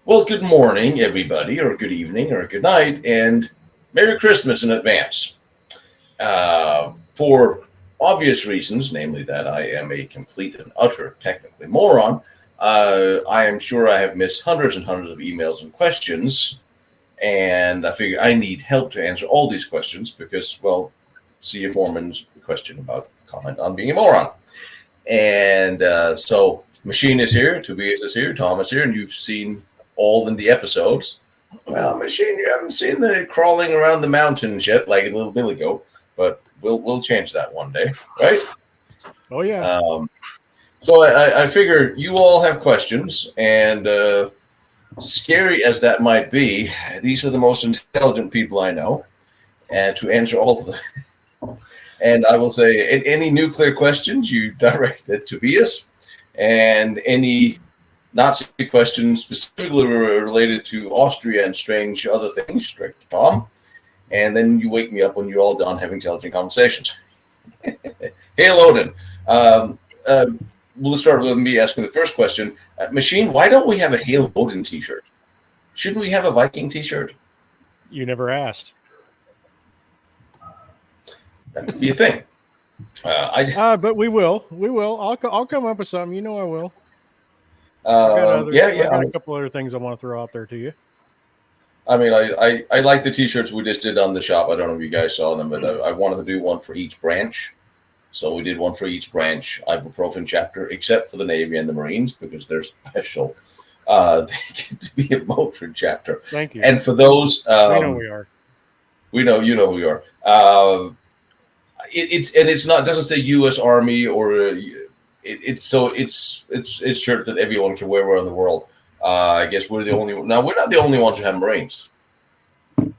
Well, good morning, everybody, or good evening, or good night, and Merry Christmas in advance. For obvious reasons, namely that I am a complete and utter technically moron, I am sure I have missed hundreds and hundreds of emails and questions, and I figure I need help to answer all these questions because, well, see a Foreman's question about comment on being a moron. And so Machine is here, Tobias is here, Tom is here, and you've seen all in the episodes. Well, Machine, you haven't seen the crawling around the mountains yet, like a little Billy Goat, but we'll change that one day, right? Oh yeah. So I figure you all have questions, and scary as that might be, these are the most intelligent people I know, and to answer all of them. And I will say, any nuclear questions you direct at Tobias, and any Nazi questions specifically related to Austria and strange other things, direct to Tom. And then you wake me up when you're all done having intelligent conversations. Hey, Loden. We'll start with me asking the first question. Machine, why don't we have a Hail Odin t-shirt? Shouldn't we have a Viking t-shirt? You never asked. That could be a thing. But we will. We will. I'll come up with something. You know I will. I got a couple other things I want to throw out there to you. I mean, I like the t-shirts we just did on the shop. I don't know if you guys saw them, but I wanted to do one for each branch. So we did one for each branch, ibuprofen chapter, except for the Navy and the Marines, because they're special. They get to be a Motrin chapter. Thank you. And for those... we know we are. We know, you know who we are. It's not, doesn't say U.S. Army or... It's shirts that everyone can wear around the world. I guess we're the only... Now, we're not the only ones who have Marines. Nope.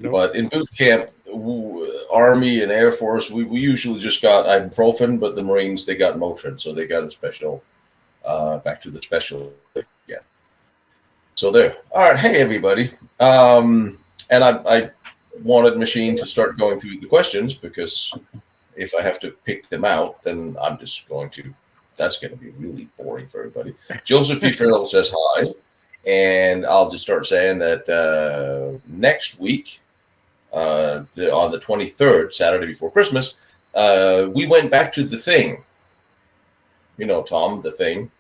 But in boot camp... Army and Air Force, we usually just got ibuprofen, but the Marines, they got Motrin, so they got a special, back to the special, yeah. So there. All right, hey, everybody. And I wanted Machine to start going through the questions, because if I have to pick them out, then I'm just going to, that's going to be really boring for everybody. Joseph P. Farrell says hi, and I'll just start saying that next week, on the 23rd, Saturday before Christmas, we went back to The Thing. You know, Tom, The Thing.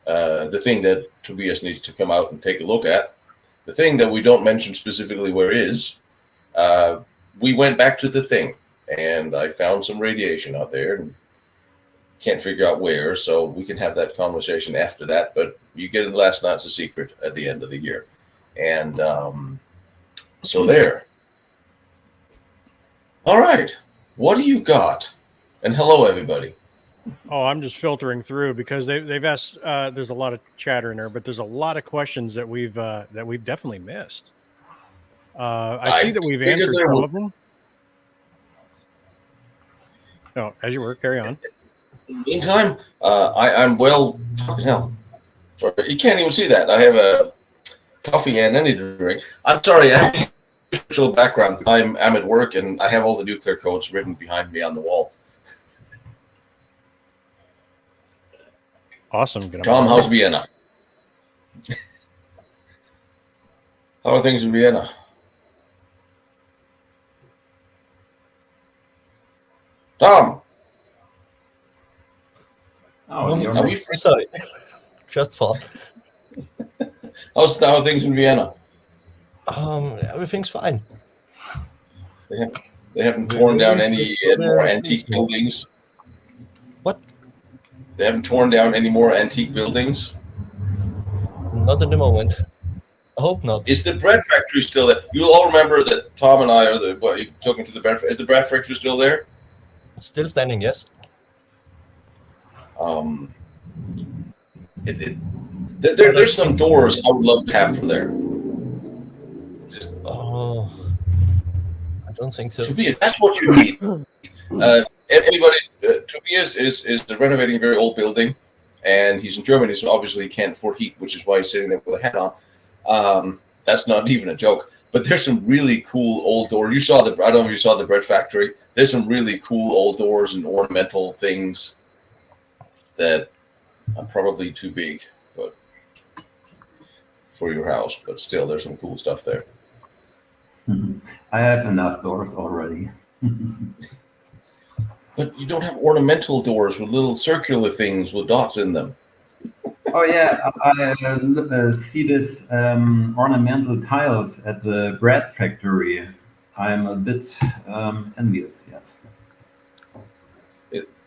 The thing that Tobias needs to come out and take a look at. The thing that we don't mention specifically where it is. We went back to The Thing, and I found some radiation out there, and can't figure out where, so we can have that conversation after that, but you get it last night's a secret at the end of the year. And so there. All right. What do you got? And hello, everybody. Oh, I'm just filtering through because they've asked. There's a lot of chatter in there, but there's a lot of questions that we've definitely missed. I see that we've answered some of them. No, as you were, carry on. In the meantime, I'm well. Fucking hell. Sorry, you can't even see that. I have a coffee and energy drink. I'm sorry. I have a background. I'm at work, and I have all the nuclear codes written behind me on the wall. Awesome. Tom, how's Vienna? How are things in Vienna? Tom! Are we free? Sorry. Just thought. How are things in Vienna? Everything's fine. They haven't torn down any more antique buildings? What? They haven't torn down any more antique buildings? Not at the moment. I hope not. Is the bread factory still there? You'll all remember that Tom and I are you're talking to the bread factory. Is the bread factory still there? It's still standing, yes. There's some doors I would love to have from there. I don't think so. Tobias, that's what you need. Everybody, Tobias is renovating a very old building, and he's in Germany, so obviously he can't afford heat, which is why he's sitting there with a hat on. That's not even a joke. But there's some really cool old doors. I don't know if you saw the bread factory. There's some really cool old doors and ornamental things that are probably too big, but for your house, but still, there's some cool stuff there. I have enough doors already. But you don't have ornamental doors with little circular things with dots in them. Oh yeah, I see this ornamental tiles at the bread factory. I'm a bit envious. Yes.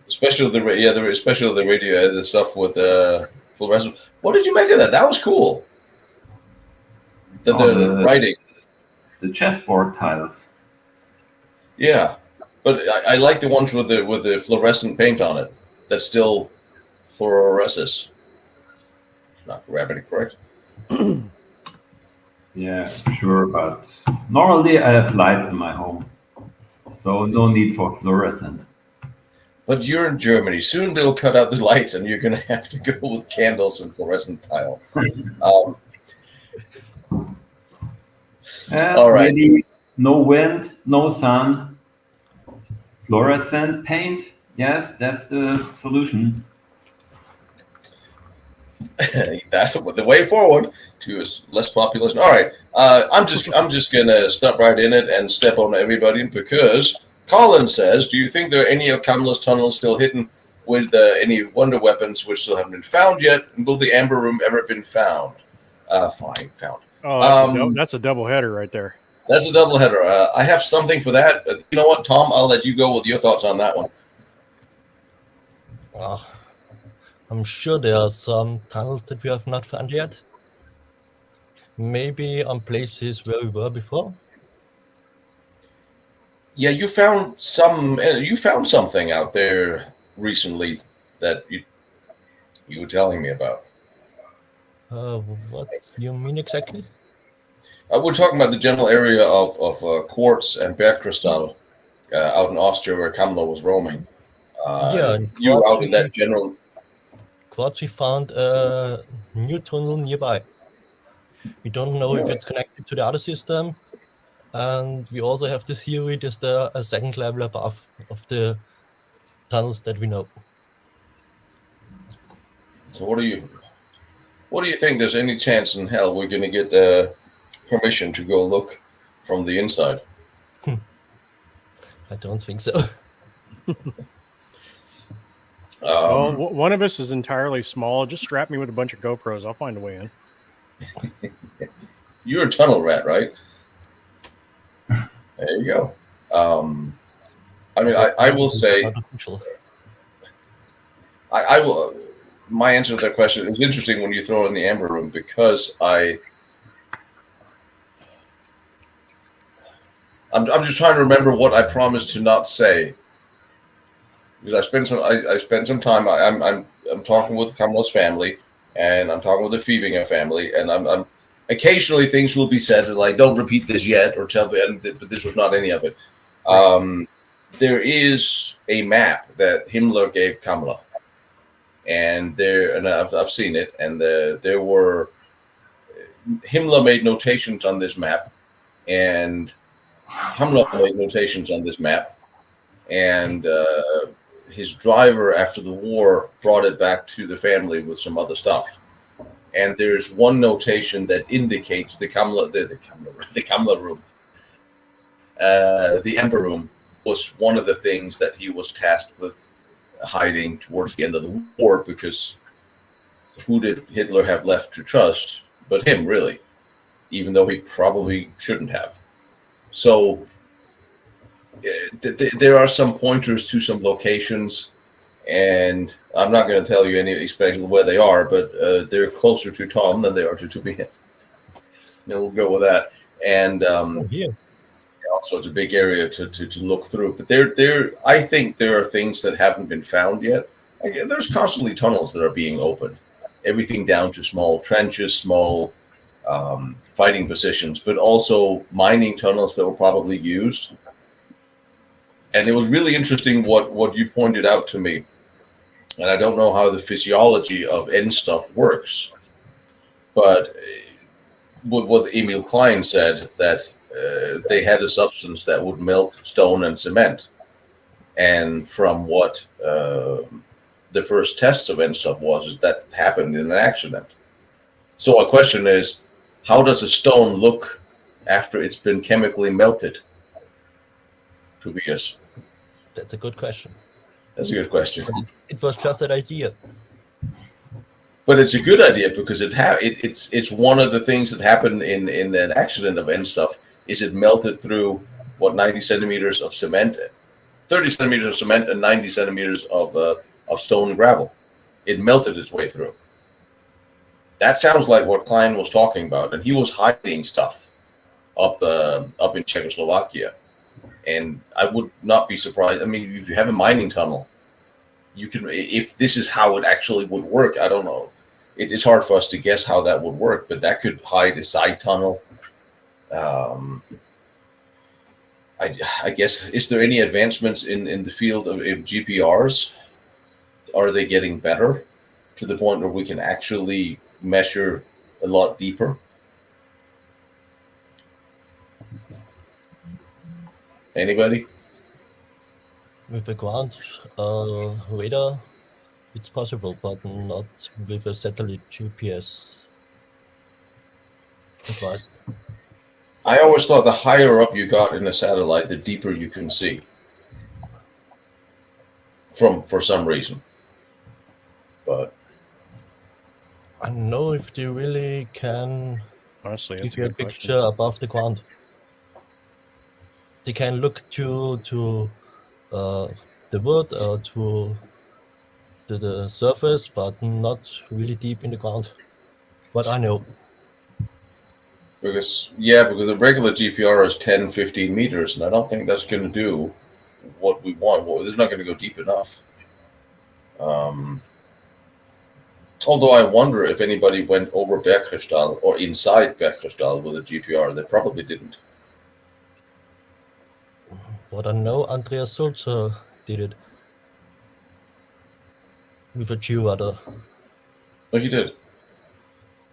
Especially especially the radio, the stuff with fluorescent. What did you make of that? That was cool. The writing, the chessboard tiles. Yeah, but I like the ones with the fluorescent paint on it. That's still fluoresces. Not gravity, correct? Yeah, sure, but normally I have light in my home, so no need for fluorescence. But you're in Germany. Soon they'll cut out the lights, and you're going to have to go with candles and fluorescent tile. All right. Maybe no wind, no sun, fluorescent paint. Yes, that's the solution. That's the way forward to less population. All right, I'm just gonna step right in it and step on everybody because Colin says, "Do you think there are any of Kamala's tunnels still hidden with any wonder weapons which still haven't been found yet? And will the Amber Room ever been found?" Fine, found. Oh, that's a double header right there. That's a double header. I have something for that, but you know what, Tom? I'll let you go with your thoughts on that one. I'm sure there are some tunnels that we have not found yet. Maybe on places where we were before. Yeah, you found something out there recently that you were telling me about. What do you mean exactly? We're talking about the general area of quartz and bergkristall out in Austria where Kamala was roaming. You out in that general. Quartz, we found a new tunnel nearby. We don't know if it's connected to the other system, and we also have the theory there's a second level above of the tunnels that we know. So what do you think? There's any chance in hell we're going to get permission to go look from the inside? I don't think so. Well, one of us is entirely small. Just strap me with a bunch of GoPros. I'll find a way in. You're a tunnel rat, right? There you go. I mean, I will say, I will. My answer to that question is interesting when you throw in the Amber Room because I'm just trying to remember what I promised to not say. Because I spent some time. I'm talking with Kamala's family, and I'm talking with the Fiebinger family, and I'm occasionally things will be said like, "Don't repeat this yet," or "Tell me," but this was not any of it. There is a map that Himmler gave Kamala, and I've seen it, and there were Himmler made notations on this map, and Kamala made notations on this map, and his driver after the war brought it back to the family with some other stuff. And there's one notation that indicates the Kamala Room. The Emperor Room was one of the things that he was tasked with hiding towards the end of the war, because who did Hitler have left to trust but him, really, even though he probably shouldn't have. So there are some pointers to some locations, and I'm not going to tell you any exactly where they are, but they're closer to Tom than they are to Tobias. We'll go with that. And also, it's a big area to look through. But I think there are things that haven't been found yet. There's constantly tunnels that are being opened, everything down to small trenches, small fighting positions, but also mining tunnels that were probably used. And it was really interesting what you pointed out to me. And I don't know how the physiology of end stuff works, but what Emil Klein said, that they had a substance that would melt stone and cement. And from what the first tests of end stuff was, that happened in an accident. So our question is, how does a stone look after it's been chemically melted? Tobias, That's a good question. that's a good question. It was just an idea. But it's a good idea because it's one of the things that happened in an accident event stuff. Is it melted through 90 centimeters of cement, 30 centimeters of cement, and 90 centimeters of stone and gravel? It melted its way through. That sounds like what Klein was talking about, and he was hiding stuff up in Czechoslovakia. And I would not be surprised. I mean, if you have a mining tunnel, you can. If this is how it actually would work, I don't know. It's hard for us to guess how that would work, but that could hide a side tunnel. I guess, is there any advancements in the field of GPRs? Are they getting better to the point where we can actually measure a lot deeper? Anybody? With a ground radar, it's possible, but not with a satellite GPS device. I always thought the higher up you got in a satellite, the deeper you can see. For some reason. But I don't know if they really can Honestly, that's give you a good question. picture above the ground. They can look to the wood or to the surface, but not really deep in the ground. What I know. because the regular GPR is 10, 15 meters, and I don't think that's going to do what we want. Well, it's not going to go deep enough. Although I wonder if anybody went over Berchtesgaden or inside Berchtesgaden with a GPR. They probably didn't. What I know, Andreas Sulzer did it with a georadar. But he did.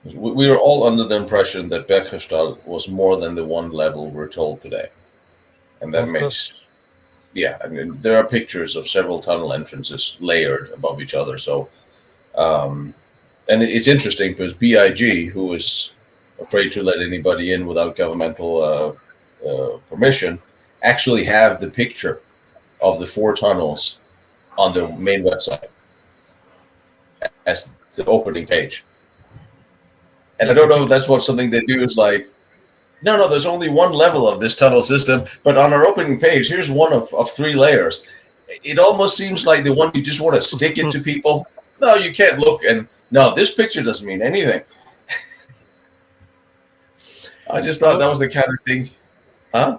We were all under the impression that Berchtesgaden was more than the one level we're told today. And that Of makes... course. Yeah, I mean, there are pictures of several tunnel entrances layered above each other. So, and it's interesting because BIG, who was afraid to let anybody in without governmental permission, actually have the picture of the 4 tunnels on their main website as the opening page. And I don't know if that's what something they do is like, no, there's only one level of this tunnel system, but on our opening page, here's one of 3 layers. It almost seems like the one you just want to stick it to people. No, you can't look, and no, this picture doesn't mean anything. I just thought that was the kind of thing. Huh?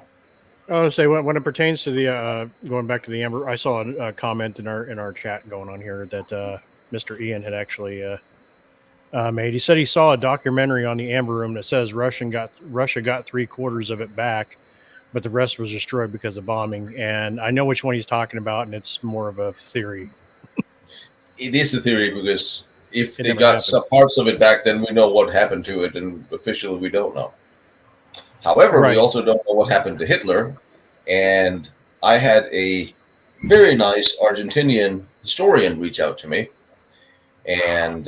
I would say when it pertains to the going back to the Amber, I saw a comment in our chat going on here that Mr. Ian had actually made. He said he saw a documentary on the Amber Room that says Russia got 3/4 of it back, but the rest was destroyed because of bombing. And I know which one he's talking about, and it's more of a theory. It is a theory because if It they never got happened. some parts of it back, then we know what happened to it, and officially we don't know. However, Right. we also don't know what happened to Hitler. And I had a very nice Argentinian historian reach out to me, and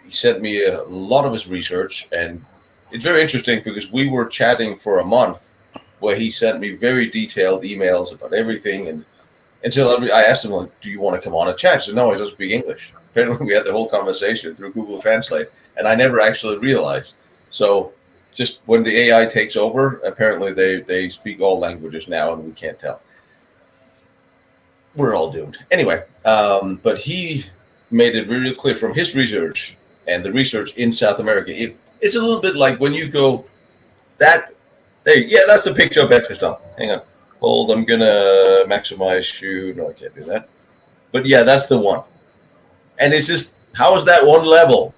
he sent me a lot of his research. And it's very interesting because we were chatting for a month where he sent me very detailed emails about everything. And until I asked him, like, do you want to come on a chat? He said, no, I don't speak English. Apparently, we had the whole conversation through Google Translate, and I never actually realized. So just when the AI takes over, apparently they speak all languages now, and we can't tell. We're all doomed. Anyway, but he made it really clear from his research and the research in South America. It's a little bit like when you go that's the picture of Pakistan. Hang on. Hold, I'm going to maximize you. No, I can't do that. But yeah, that's the one. And it's just, how is that one level?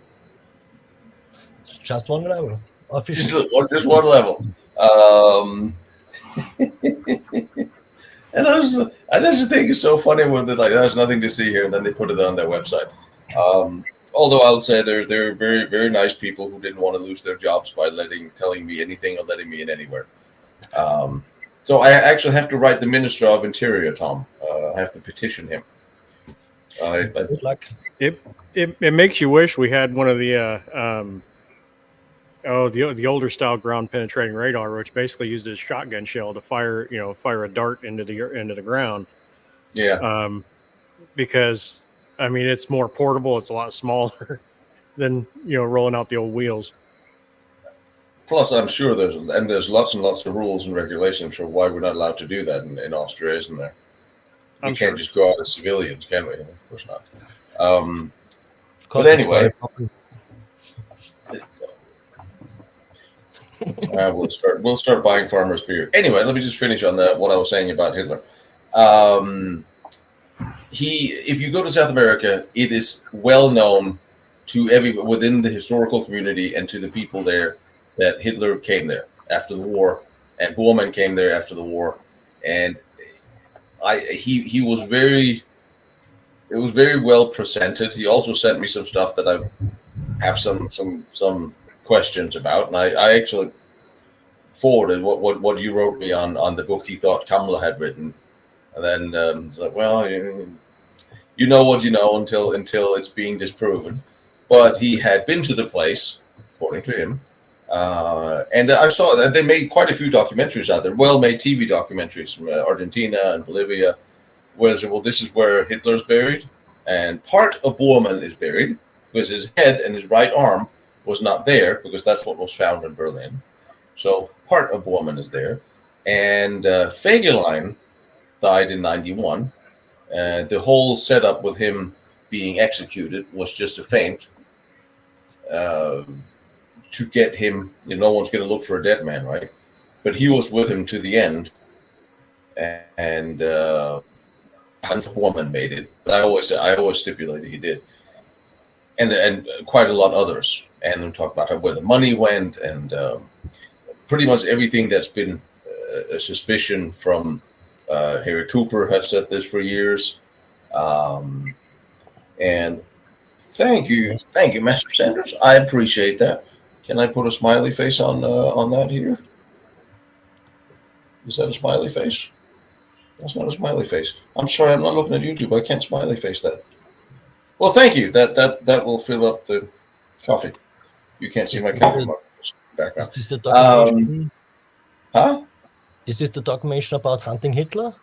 Just one level. Just one level. And I just think it's so funny when they're like, there's nothing to see here, and then they put it on their website. Although I'll say they're very, very nice people who didn't want to lose their jobs by telling me anything or letting me in anywhere. So I actually have to write the Minister of Interior, Tom. I have to petition him. Good luck. It makes you wish we had one of the Oh, the older style ground penetrating radar, which basically used a shotgun shell to fire a dart into the ground. Yeah. Because I mean it's more portable. It's a lot smaller than rolling out the old wheels. Plus, I'm sure there's lots and lots of rules and regulations for why we're not allowed to do that in Austria, isn't there? We I'm can't sure. just go out as civilians, can we? Of course not. But Because it's anyway, quite we'll start buying farmers' beer. Anyway, let me just finish on what I was saying about Hitler. If you go to South America, it is well known to everyone within the historical community and to the people there that Hitler came there after the war, and Bormann came there after the war, and he was very. It was very well presented. He also sent me some stuff that I have some questions about, and I actually forwarded what you wrote me on the book he thought Kamala had written, and then it's like, well, you know what you know until it's being disproven. But he had been to the place, according to him, and I saw that they made quite a few documentaries out there, well-made TV documentaries from Argentina and Bolivia, where they say, well, this is where Hitler's buried, and part of Bormann is buried because his head and his right arm was not there because that's what was found in Berlin. So part of Bormann is there, and Fegelein died in 91. The whole setup with him being executed was just a feint to get him. No one's going to look for a dead man, right? But he was with him to the end, and Hans Bormann made it. But I always stipulated he did, and quite a lot others. And we talked about where the money went, and pretty much everything that's been a suspicion from. Harry Cooper has said this for years, and thank you, Master Sanders. I appreciate that. Can I put a smiley face on that here? Is that a smiley face? That's not a smiley face. I'm sorry, I'm not looking at YouTube. I can't smiley face that. Well, thank you. That will fill up the coffee. You can't see my coffee mug background. Is this the documentation? Huh? Is this the documentation about hunting Hitler?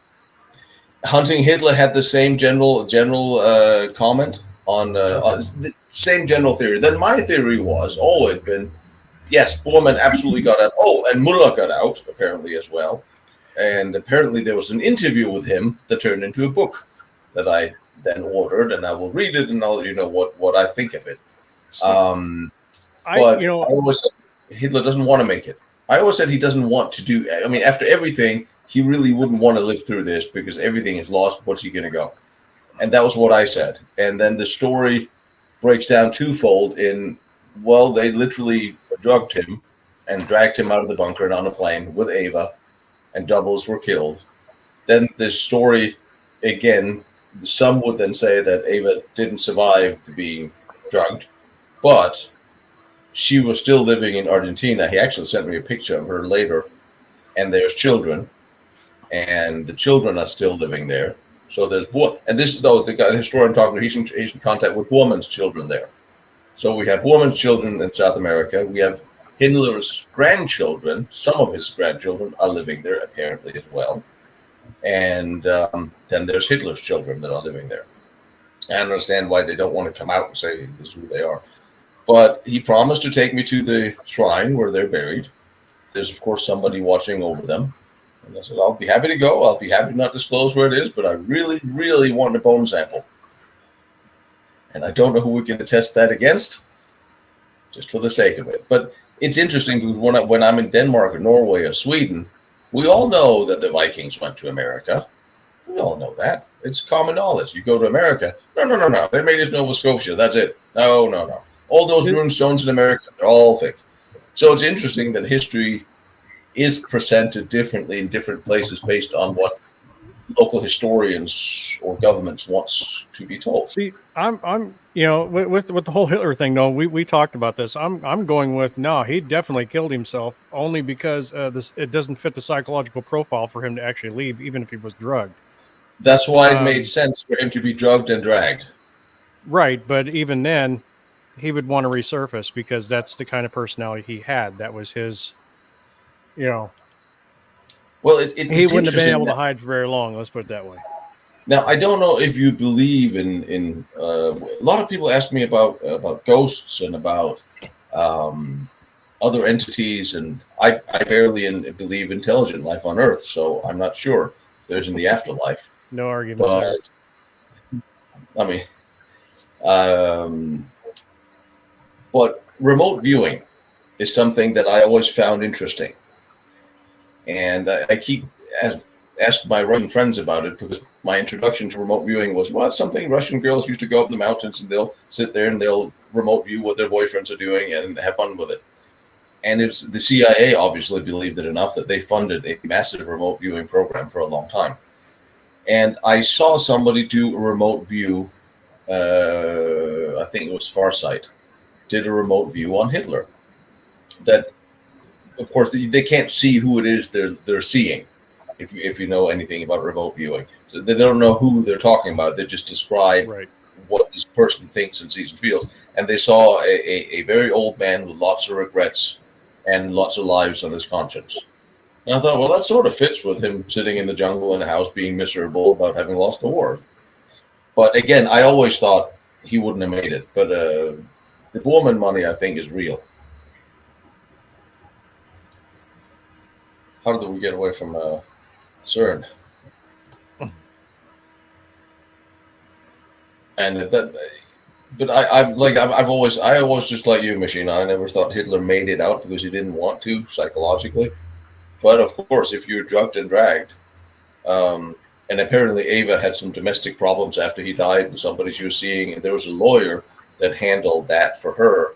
Hunting Hitler had the same general comment on the same general theory. Then my theory was always been, yes, Bormann absolutely got out. Oh, and Muller got out apparently as well. And apparently there was an interview with him that turned into a book that I then ordered, and I will read it and I'll let you know what I think of it. I always said Hitler doesn't want to make it. I always said he doesn't want to do. I mean, after everything, he really wouldn't want to live through this because everything is lost. What's he going to go? And that was what I said. And then the story breaks down twofold in, well, they literally drugged him and dragged him out of the bunker and on a plane with Ava, and doubles were killed. Then this story, again, some would then say that Ava didn't survive being drugged, but she was still living in Argentina. He actually sent me a picture of her later, and there's children, and the children are still living there. So there's one, and this is though the guy, the historian talking to, he's in contact with Bormann's children there. So we have Bormann's children in South America. We have Hitler's grandchildren. Some of his grandchildren are living there apparently as well, and then there's Hitler's children that are living there. I understand why they don't want to come out and say this is who they are. But he promised to take me to the shrine where they're buried. There's, of course, somebody watching over them. And I said, I'll be happy to go. I'll be happy to not disclose where it is, but I really, really want a bone sample. And I don't know who we can test that against, just for the sake of it. But it's interesting because when I'm in Denmark or Norway or Sweden, we all know that the Vikings went to America. We all know that. It's common knowledge. You go to America. No. They made it in Nova Scotia. That's it. No. All those rune stones in America, they're all fake. So it's interesting that history is presented differently in different places based on what local historians or governments wants to be told. See, I'm with the whole Hitler thing, though, we talked about this. I'm going with no, he definitely killed himself only because it doesn't fit the psychological profile for him to actually leave, even if he was drugged. That's why it made sense for him to be drugged and dragged. Right, but even then, he would want to resurface because that's the kind of personality he had. That was his, you know, Well, he it's wouldn't have been interesting able to that- hide for very long. Let's put it that way. Now, I don't know if you believe in. A lot of people ask me about ghosts and about other entities, and I barely believe intelligent life on Earth, so I'm not sure there's in the afterlife. No arguments there. But I mean, um, but remote viewing is something that I always found interesting, and I keep asked my Russian friends about it because my introduction to remote viewing was, well, it's something Russian girls used to go up in the mountains and they'll sit there and they'll remote view what their boyfriends are doing and have fun with it. And it's the CIA obviously believed it enough that they funded a massive remote viewing program for a long time. And I saw somebody do a remote view. I think it was Farsight did a remote view on Hitler. That, of course, they can't see who it is they're seeing. If you know anything about remote viewing, so they don't know who they're talking about. They just describe what this person thinks and sees and feels. And they saw a very old man with lots of regrets and lots of lives on his conscience. And I thought, well, that sort of fits with him sitting in the jungle in a house being miserable about having lost the war. But again, I always thought he wouldn't have made it. But the Borman money, I think, is real. How did we get away from CERN? And but I always just like you, Machine. I never thought Hitler made it out because he didn't want to psychologically. But of course, if you're drugged and dragged, and apparently Ava had some domestic problems after he died with somebody she was seeing, and there was a lawyer that handled that for her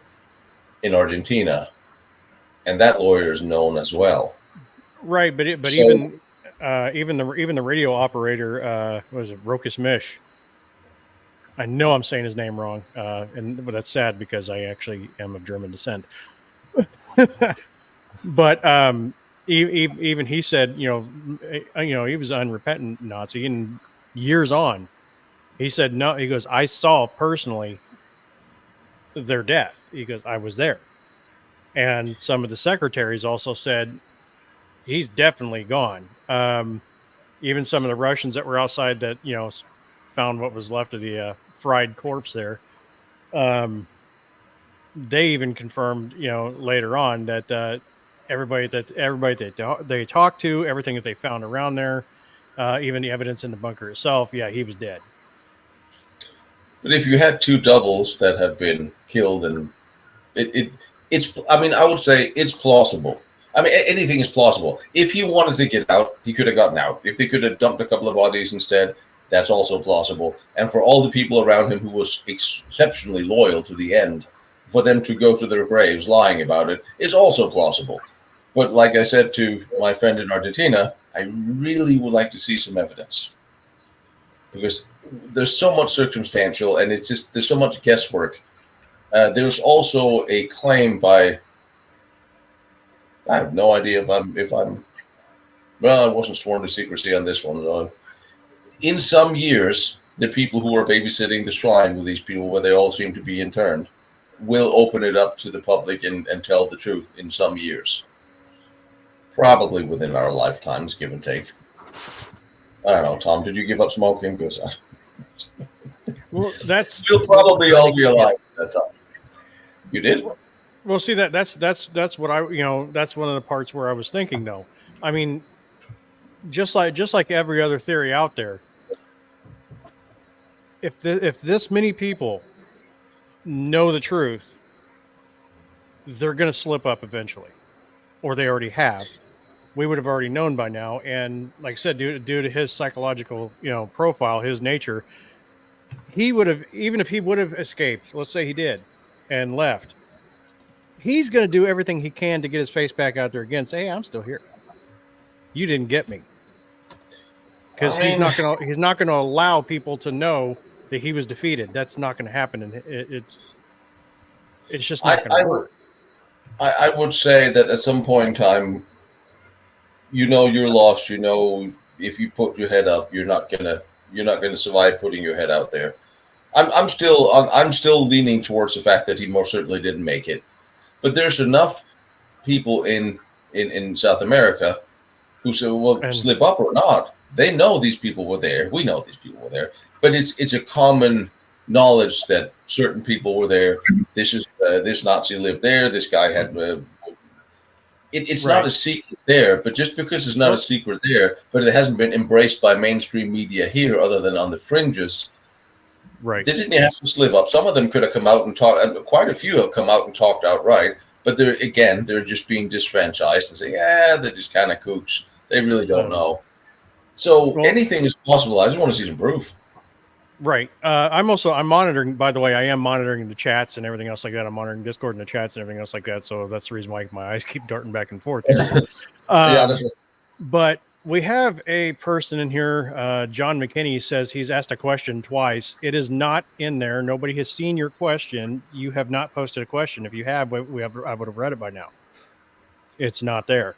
in Argentina, and that lawyer is known as well. Right, but even the radio operator was it Rus Mish. I know I'm saying his name wrong, but that's sad because I actually am of German descent. But even he said, he was an unrepentant Nazi, and years on, he said no. He goes, I saw personally their death. He goes, I was there, and some of the secretaries also said he's definitely gone. Even some of the Russians that were outside that found what was left of the fried corpse there. They even confirmed, later on that everybody that they talked to, everything that they found around there, even the evidence in the bunker itself, he was dead. But if you had two doubles that have been killed, and it's, I mean, I would say it's plausible. I mean, anything is plausible. If he wanted to get out, he could have gotten out. If they could have dumped a couple of bodies instead, that's also plausible. And for all the people around him who was exceptionally loyal to the end, for them to go to their graves lying about it is also plausible. But like I said to my friend in Argentina, I really would like to see some evidence. Because there's so much circumstantial, and it's just, there's so much guesswork. There's also a claim by, I have no idea if I'm well, I wasn't sworn to secrecy on this one. In some years, the people who are babysitting the shrine with these people, where they all seem to be interned, will open it up to the public and tell the truth in some years. Probably within our lifetimes, give and take. I don't know, Tom, did you give up smoking? Because well, we'll probably all be alive at that time. You did? Well, see, that's what I, that's one of the parts where I was thinking, though. I mean, just like every other theory out there, if this many people know the truth, they're going to slip up eventually, or they already have. We would have already known by now. And like I said, due to his psychological, profile, his nature, he would have, even if he would have escaped, let's say he did and left, he's going to do everything he can to get his face back out there again. Say, hey, I'm still here. You didn't get me. Because he's not going to allow people to know that he was defeated. That's not going to happen. And it's just not going to work. I would say that at some point in time, you're lost. If you put your head up, you're not gonna survive putting your head out there. I'm still leaning towards the fact that he most certainly didn't make it. But there's enough people in South America who say, well, And- slip up or not. They know these people were there. We know these people were there. But it's a common knowledge that certain people were there. This Nazi lived there. This guy had. It's Right. not a secret there, but just because it's not a Nope. secret there, but it hasn't been embraced by mainstream media here, other than on the fringes. Right. They didn't have to slip up. Some of them could have come out and talked. Quite a few have come out and talked outright. But they're just being disfranchised and saying, they're just kind of kooks. They really don't know. So Well- anything is possible. I just want to see some proof. Right. I'm monitoring, by the way, I am monitoring the chats and everything else like that. I'm monitoring Discord and the chats and everything else like that. So that's the reason why my eyes keep darting back and forth here. That's right. But we have a person in here, John McKinney says he's asked a question twice. It is not in there. Nobody has seen your question. You have not posted a question. If you have, I would have read it by now. It's not there.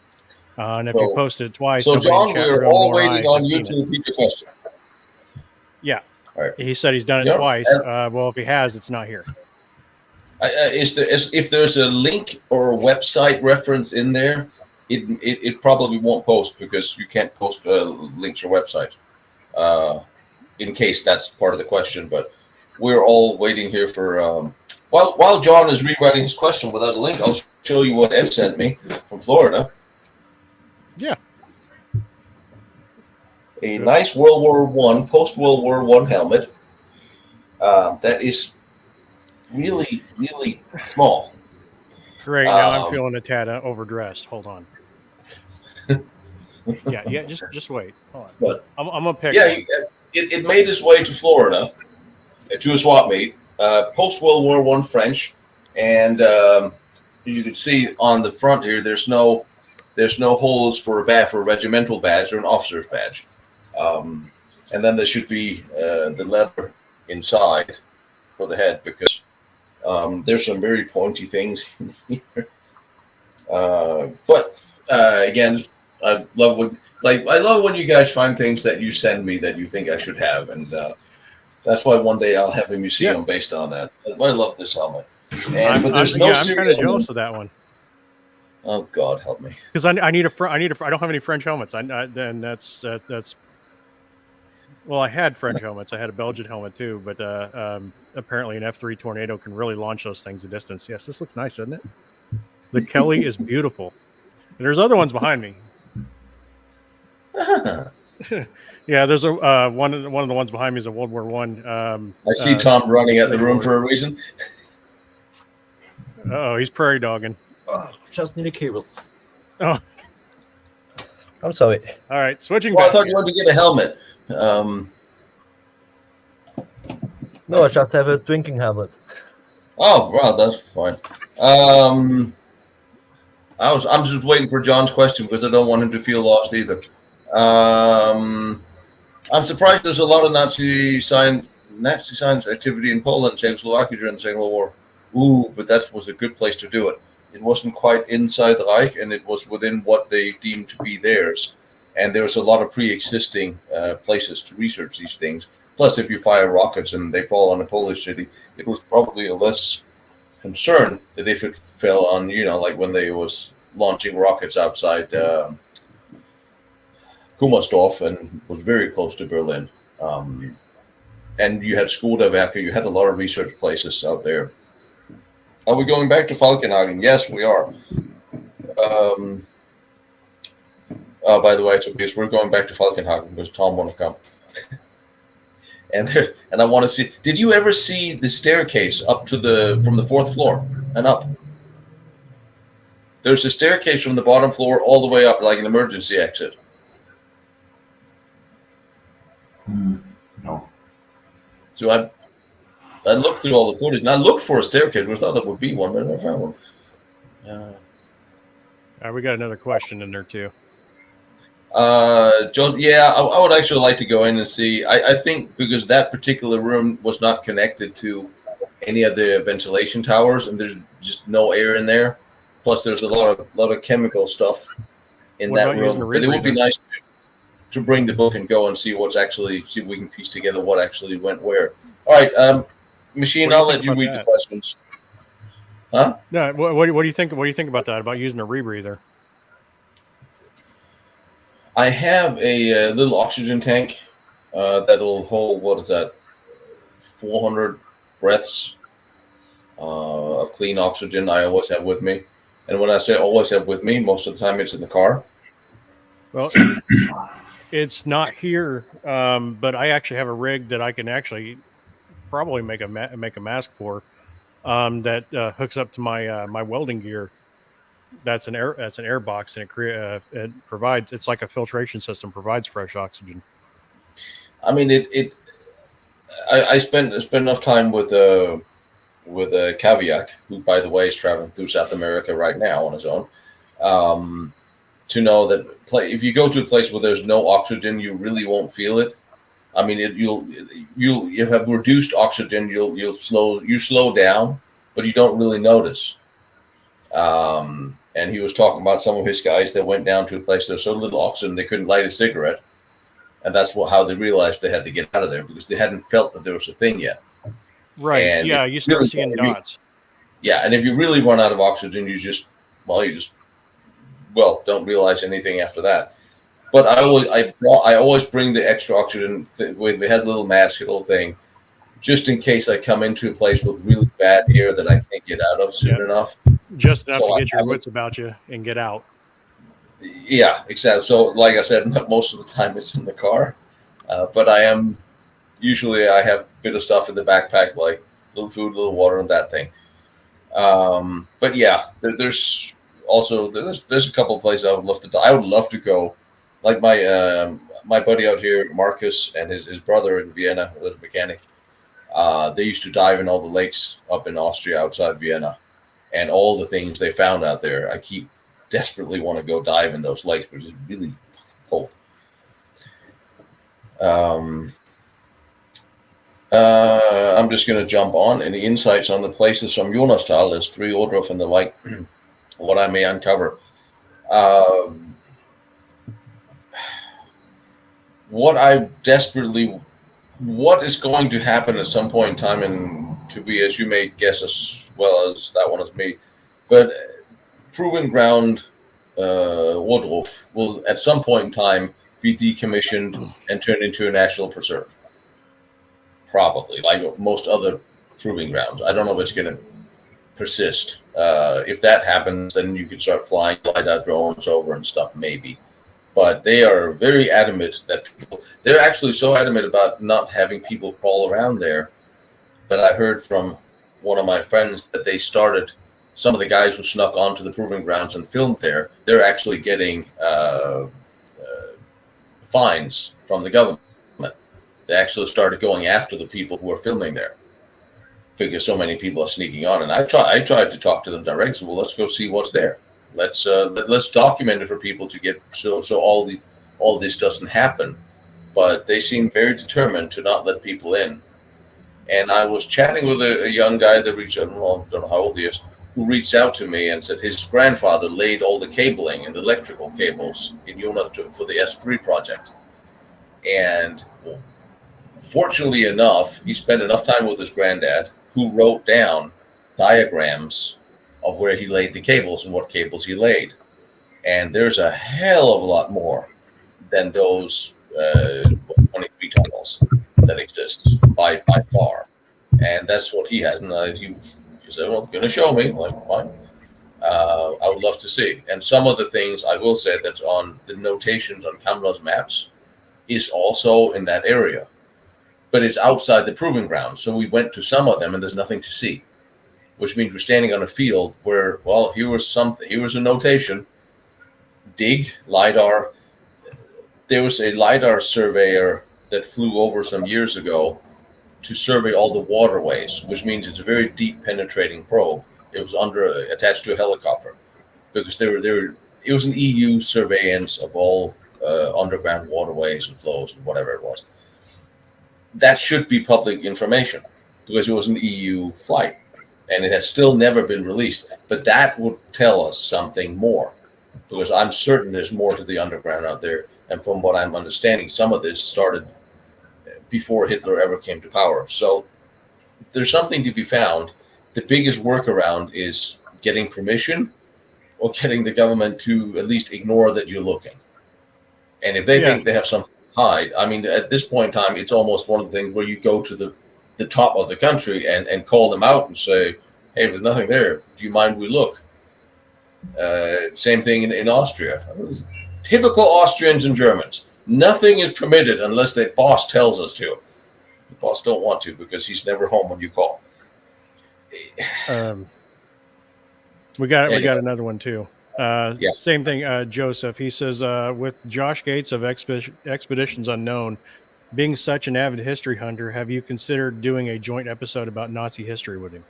And if you posted it twice, so nobody in John, the chat we're room all nor I waiting on have you seen to it. repeat the question. Yeah. All right. He said he's done it Yeah. twice. Well, if he has, it's not here. If there's a link or a website reference in there, it probably won't post because you can't post links or websites. In case that's part of the question, but we're all waiting here for. While John is rewriting his question without a link, I'll show you what Ed sent me from Florida. Yeah. A nice World War I, post-World War I helmet that is really, really small. Great. Now I'm feeling a tad overdressed. Hold on. Yeah. Just wait. Hold on. But I'm gonna pick. yeah, one. it made its way to Florida to a swap meet. Post-World War I French, and you can see on the front here. There's no holes for a regimental badge or an officer's badge. And then there should be the leather inside for the head because there's some very pointy things in here. But again, I love when you guys find things that you send me that you think I should have, and that's why one day I'll have a museum based on that. I love this helmet. I'm kind of jealous of that one. Oh God, help me! Because I don't have any French helmets. Then that's. Well, I had French helmets. I had a Belgian helmet too, but apparently an F3 Tornado can really launch those things a distance. Yes, this looks nice, doesn't it? The Kelly is beautiful. And there's other ones behind me. Yeah, there's a one of the ones behind me is a World War One. I see Tom running out the room for a reason. Oh, he's prairie dogging. Oh, just need a cable. Oh, I'm sorry. all right, switching Well, I back. thought you wanted to get a helmet. No, I just have a drinking helmet. Oh, wow, that's fine. I'm just waiting for John's question because I don't want him to feel lost either. I'm surprised there's a lot of Nazi science activity in Poland and Czechoslovakia during the Second World War. Ooh, but that was a good place to do it. It wasn't quite inside the Reich, and it was within what they deemed to be theirs. And there was a lot of pre-existing places to research these things. Plus, if you fire rockets and they fall on a Polish city, it was probably a less concern that if it fell on, like when they was launching rockets outside Kummersdorf and was very close to Berlin. And you had Skulderwerke, you had a lot of research places out there. Are we going back to Falkenhagen? Yes, we are. By the way, Tobias, we're going back to Falkenhagen because Tom want to come. and I want to see. Did you ever see the staircase up to from the fourth floor and up? There's a staircase from the bottom floor all the way up, like an emergency exit. No. So I looked through all the footage, and I looked for a staircase. I thought there would be one, but I never found one. We got another question in there too. Joseph, yeah, I would actually like to go in and see. I think because that particular room was not connected to any of the ventilation towers, and there's just no air in there. Plus, there's a lot of chemical stuff in that room. But it would be nice to bring the book and go and see if we can piece together what actually went where. All right, Machine. What do you I'll think let you about read the that? questions. Huh? No, what do you think? What do you think about that? About using a rebreather? I have a, little oxygen tank that'll hold, what is that, 400 breaths of clean oxygen. I always have with me, and when I say always have with me, most of the time it's in the car. Well, it's not here, but I actually have a rig that I can actually probably make a mask for that hooks up to my welding gear. That's an air box, and it provides. It's like a filtration system, provides fresh oxygen. I mean, I spent enough time with Caviac, who, by the way, is traveling through South America right now on his own, um, to know that if you go to a place where there's no oxygen, you really won't feel it. I mean, you have reduced oxygen. You slow down, but you don't really notice. And he was talking about some of his guys that went down to a place there's so little oxygen they couldn't light a cigarette, and that's how they realized they had to get out of there because they hadn't felt that there was a thing yet. Right? And Yeah, you start seeing dots. yeah, and if you really run out of oxygen, you just don't realize anything after that. But I always bring the extra oxygen. We had a little mask, a little thing, just in case I come into a place with really bad air that I can't get out of soon Yep. enough. Just enough So to I get your have it. wits about you and get out. Yeah, exactly. So, like I said, most of the time it's in the car, but I have a bit of stuff in the backpack, like little food, little water, and that thing. But yeah, there's also there's a couple of places I would love to. I would love to go, like my buddy out here, Marcus, and his brother in Vienna, who was a mechanic. They used to dive in all the lakes up in Austria outside Vienna, and all the things they found out there. I keep desperately want to go dive in those lakes, but it's really cold. I'm just going to jump on. Any insights on the places from Jonastal? There's 3 Ordruff and the like. What I may uncover. What is going to happen at some point in time, and to be, as you may guess as well as that one as me, but Proving Ground Woodruff will at some point in time be decommissioned and turned into a national preserve. Probably, like most other proving grounds. I don't know if it's going to persist. If that happens, then you can start flying LiDAR drones over and stuff, maybe. But they are very adamant that they're actually so adamant about not having people crawl around there that I heard from one of my friends that they started, some of the guys who snuck onto the proving grounds and filmed there, they're actually getting fines from the government. They actually started going after the people who are filming there because so many people are sneaking on. And I tried to talk to them directly. So, well, let's go see what's there. Let's document it for people to get so all this doesn't happen. But they seem very determined to not let people in. And I was chatting with a young guy that reached out, well, I don't know how old he is, who reached out to me and said his grandfather laid all the cabling and the electrical cables in Yuma for the S3 project. And fortunately enough, he spent enough time with his granddad, who wrote down diagrams of where he laid the cables and what cables he laid. And there's a hell of a lot more than those 23 tunnels that exist by far. And that's what he has. And he said, well, going to show me. I'm like, fine. I would love to see. And some of the things I will say that's on the notations on Camera's maps is also in that area. But it's outside the proving ground. So we went to some of them and there's nothing to see, which means we're standing on a field where, well, here was a notation, dig, LiDAR. There was a LiDAR surveyor that flew over some years ago to survey all the waterways, which means it's a very deep penetrating probe. It was attached to a helicopter because it was an EU surveillance of all underground waterways and flows and whatever it was. That should be public information because it was an EU flight and it has still never been released. But that would tell us something more because I'm certain there's more to the underground out there. And from what I'm understanding, some of this started before Hitler ever came to power. So if there's something to be found, the biggest workaround is getting permission or getting the government to at least ignore that you're looking. And if they think they have something to hide, I mean, at this point in time, it's almost one of the things where you go to the top of the country and call them out and say, hey, if there's nothing there, do you mind we look? Same thing in Austria. Typical Austrians and Germans. Nothing is permitted unless the boss tells us to. The boss don't want to because he's never home when you call. We got another one too. Same thing. Joseph, he says, with Josh Gates of Expeditions Unknown being such an avid history hunter, have you considered doing a joint episode about Nazi history with him?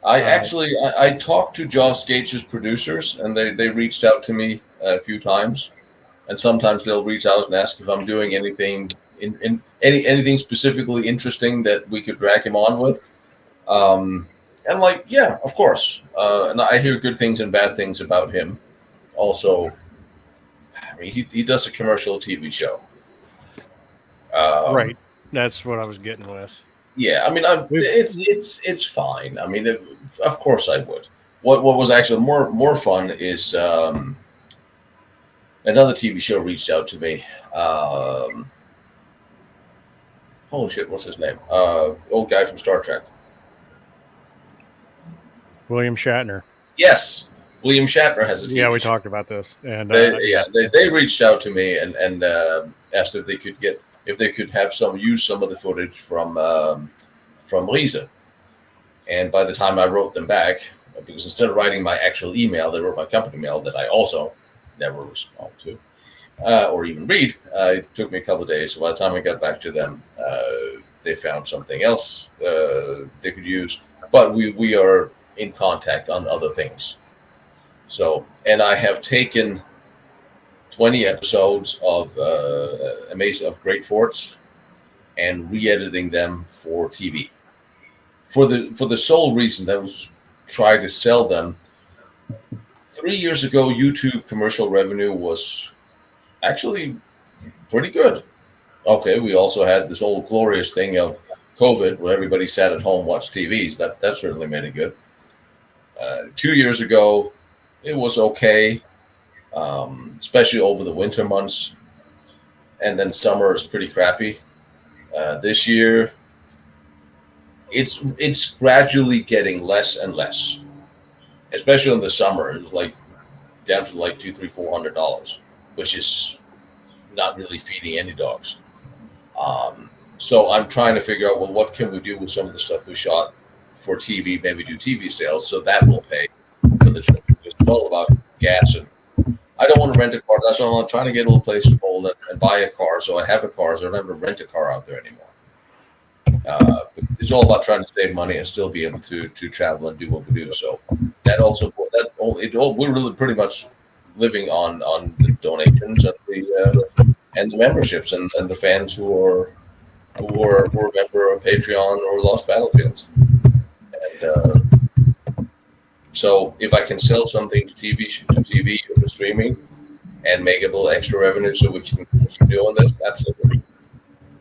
I talked to Josh Gates' producers, and they reached out to me a few times, and sometimes they'll reach out and ask if I'm doing anything anything specifically interesting that we could drag him on with. And like, yeah, of course. And I hear good things and bad things about him. Also, I mean, he does a commercial TV show. Right. That's what I was getting with. Yeah, I mean, it's fine. I mean, of course I would. What was actually more fun is another TV show reached out to me. Holy shit, what's his name? Old guy from Star Trek. William Shatner. Yes, William Shatner has a TV Yeah, we show. talk about this, and they reached out to me and asked if they could have use some of the footage from Rus. And by the time I wrote them back, because instead of writing my actual email, they wrote my company mail that I also never respond to or even read. It took me a couple of days. So by the time I got back to them, they found something else they could use. But we are in contact on other things. So, and I have taken 20 episodes of Great Forts and re-editing them for TV. For the sole reason that was try to sell them. 3 years ago, YouTube commercial revenue was actually pretty good. Okay, we also had this old glorious thing of COVID where everybody sat at home, watched TVs. That certainly made it good. 2 years ago, it was okay, especially over the winter months. And then summer is pretty crappy. This year, it's gradually getting less and less, especially in the summer. It's like down to like $200-$400, which is not really feeding any dogs. So I'm trying to figure out, well, what can we do with some of the stuff we shot for TV? Maybe do TV sales, so that will pay for the trip. It's all about gas, and I don't want to rent a car. That's why I'm trying to get a little place in Poland and buy a car, so I have a car, so I don't have to rent a car out there anymore. It's all about trying to save money and still be able to travel and do what we do. So we're really pretty much living on the donations and the memberships and the fans who are a member of Patreon or Lost Battlefields. And so if I can sell something to TV or to streaming and make a little extra revenue so we can keep doing this, absolutely.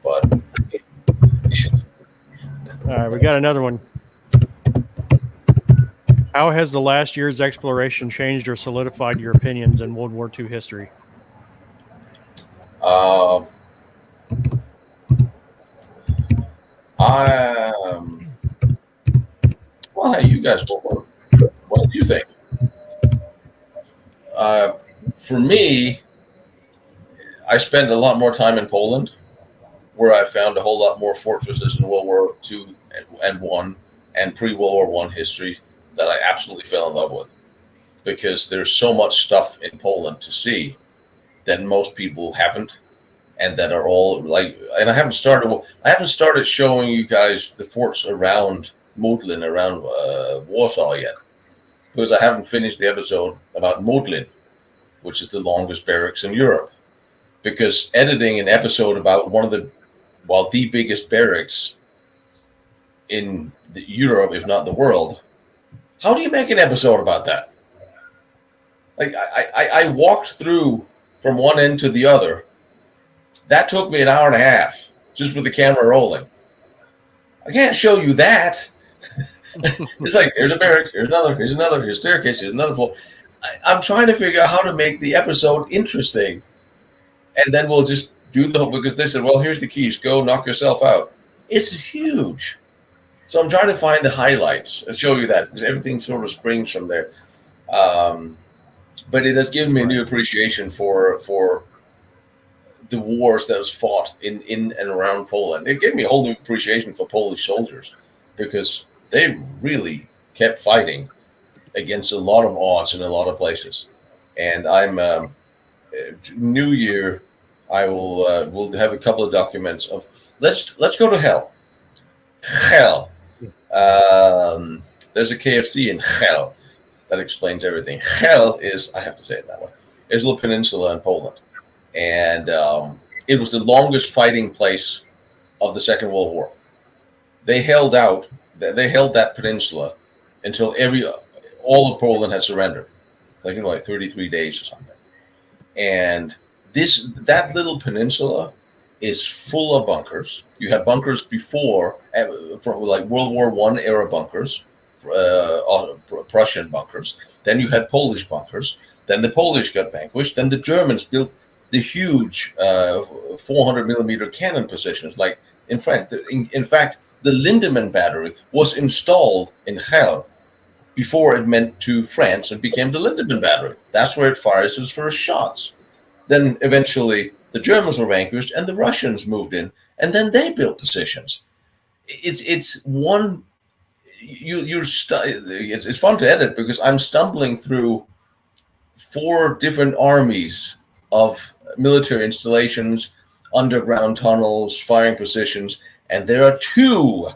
But all right, we got another one. How has the last year's exploration changed or solidified your opinions in World War II history? Well, hey, you guys, what do you think? For me, I spent a lot more time in Poland, where I found a whole lot more fortresses in World War II and I and pre-World War I history that I absolutely fell in love with, because there's so much stuff in Poland to see that most people haven't, and that are all like. And I haven't started showing you guys the forts around Modlin, around Warsaw yet, because I haven't finished the episode about Modlin, which is the longest barracks in Europe. Because editing an episode about the biggest barracks in Europe, if not the world, how do you make an episode about that? Like I walked through from one end to the other. That took me an hour and a half just with the camera rolling. I can't show you that. It's like, here's a barrack, here's another, here's a staircase, here's another floor. I'm trying to figure out how to make the episode interesting. And then we'll just do because they said, well, here's the keys, go knock yourself out. It's huge. So I'm trying to find the highlights and show you that, because everything sort of springs from there. But it has given me a new appreciation for the wars that was fought in and around Poland. It gave me a whole new appreciation for Polish soldiers, because they really kept fighting against a lot of odds in a lot of places. And I'm New Year, I will have a couple of documents of let's go to hell. Hell. There's a KFC in Hell that explains everything. Hell is, I have to say it that way, is a little peninsula in Poland. And it was the longest fighting place of the Second World War. They held that peninsula until all of Poland had surrendered. Like 33 days or something. And that little peninsula is full of bunkers. You have bunkers before, from like World War I era bunkers, Prussian bunkers. Then you had Polish bunkers. Then the Polish got vanquished. Then the Germans built the huge 400 millimeter cannon positions, like in France. In fact, the Lindemann battery was installed in Hell before it went to France and became the Lindemann battery. That's where it fires its first shots. Then eventually the Germans were vanquished and the Russians moved in, and then they built positions. It's one. It's fun to edit because I'm stumbling through 4 different armies of military installations, underground tunnels, firing positions, and there are two.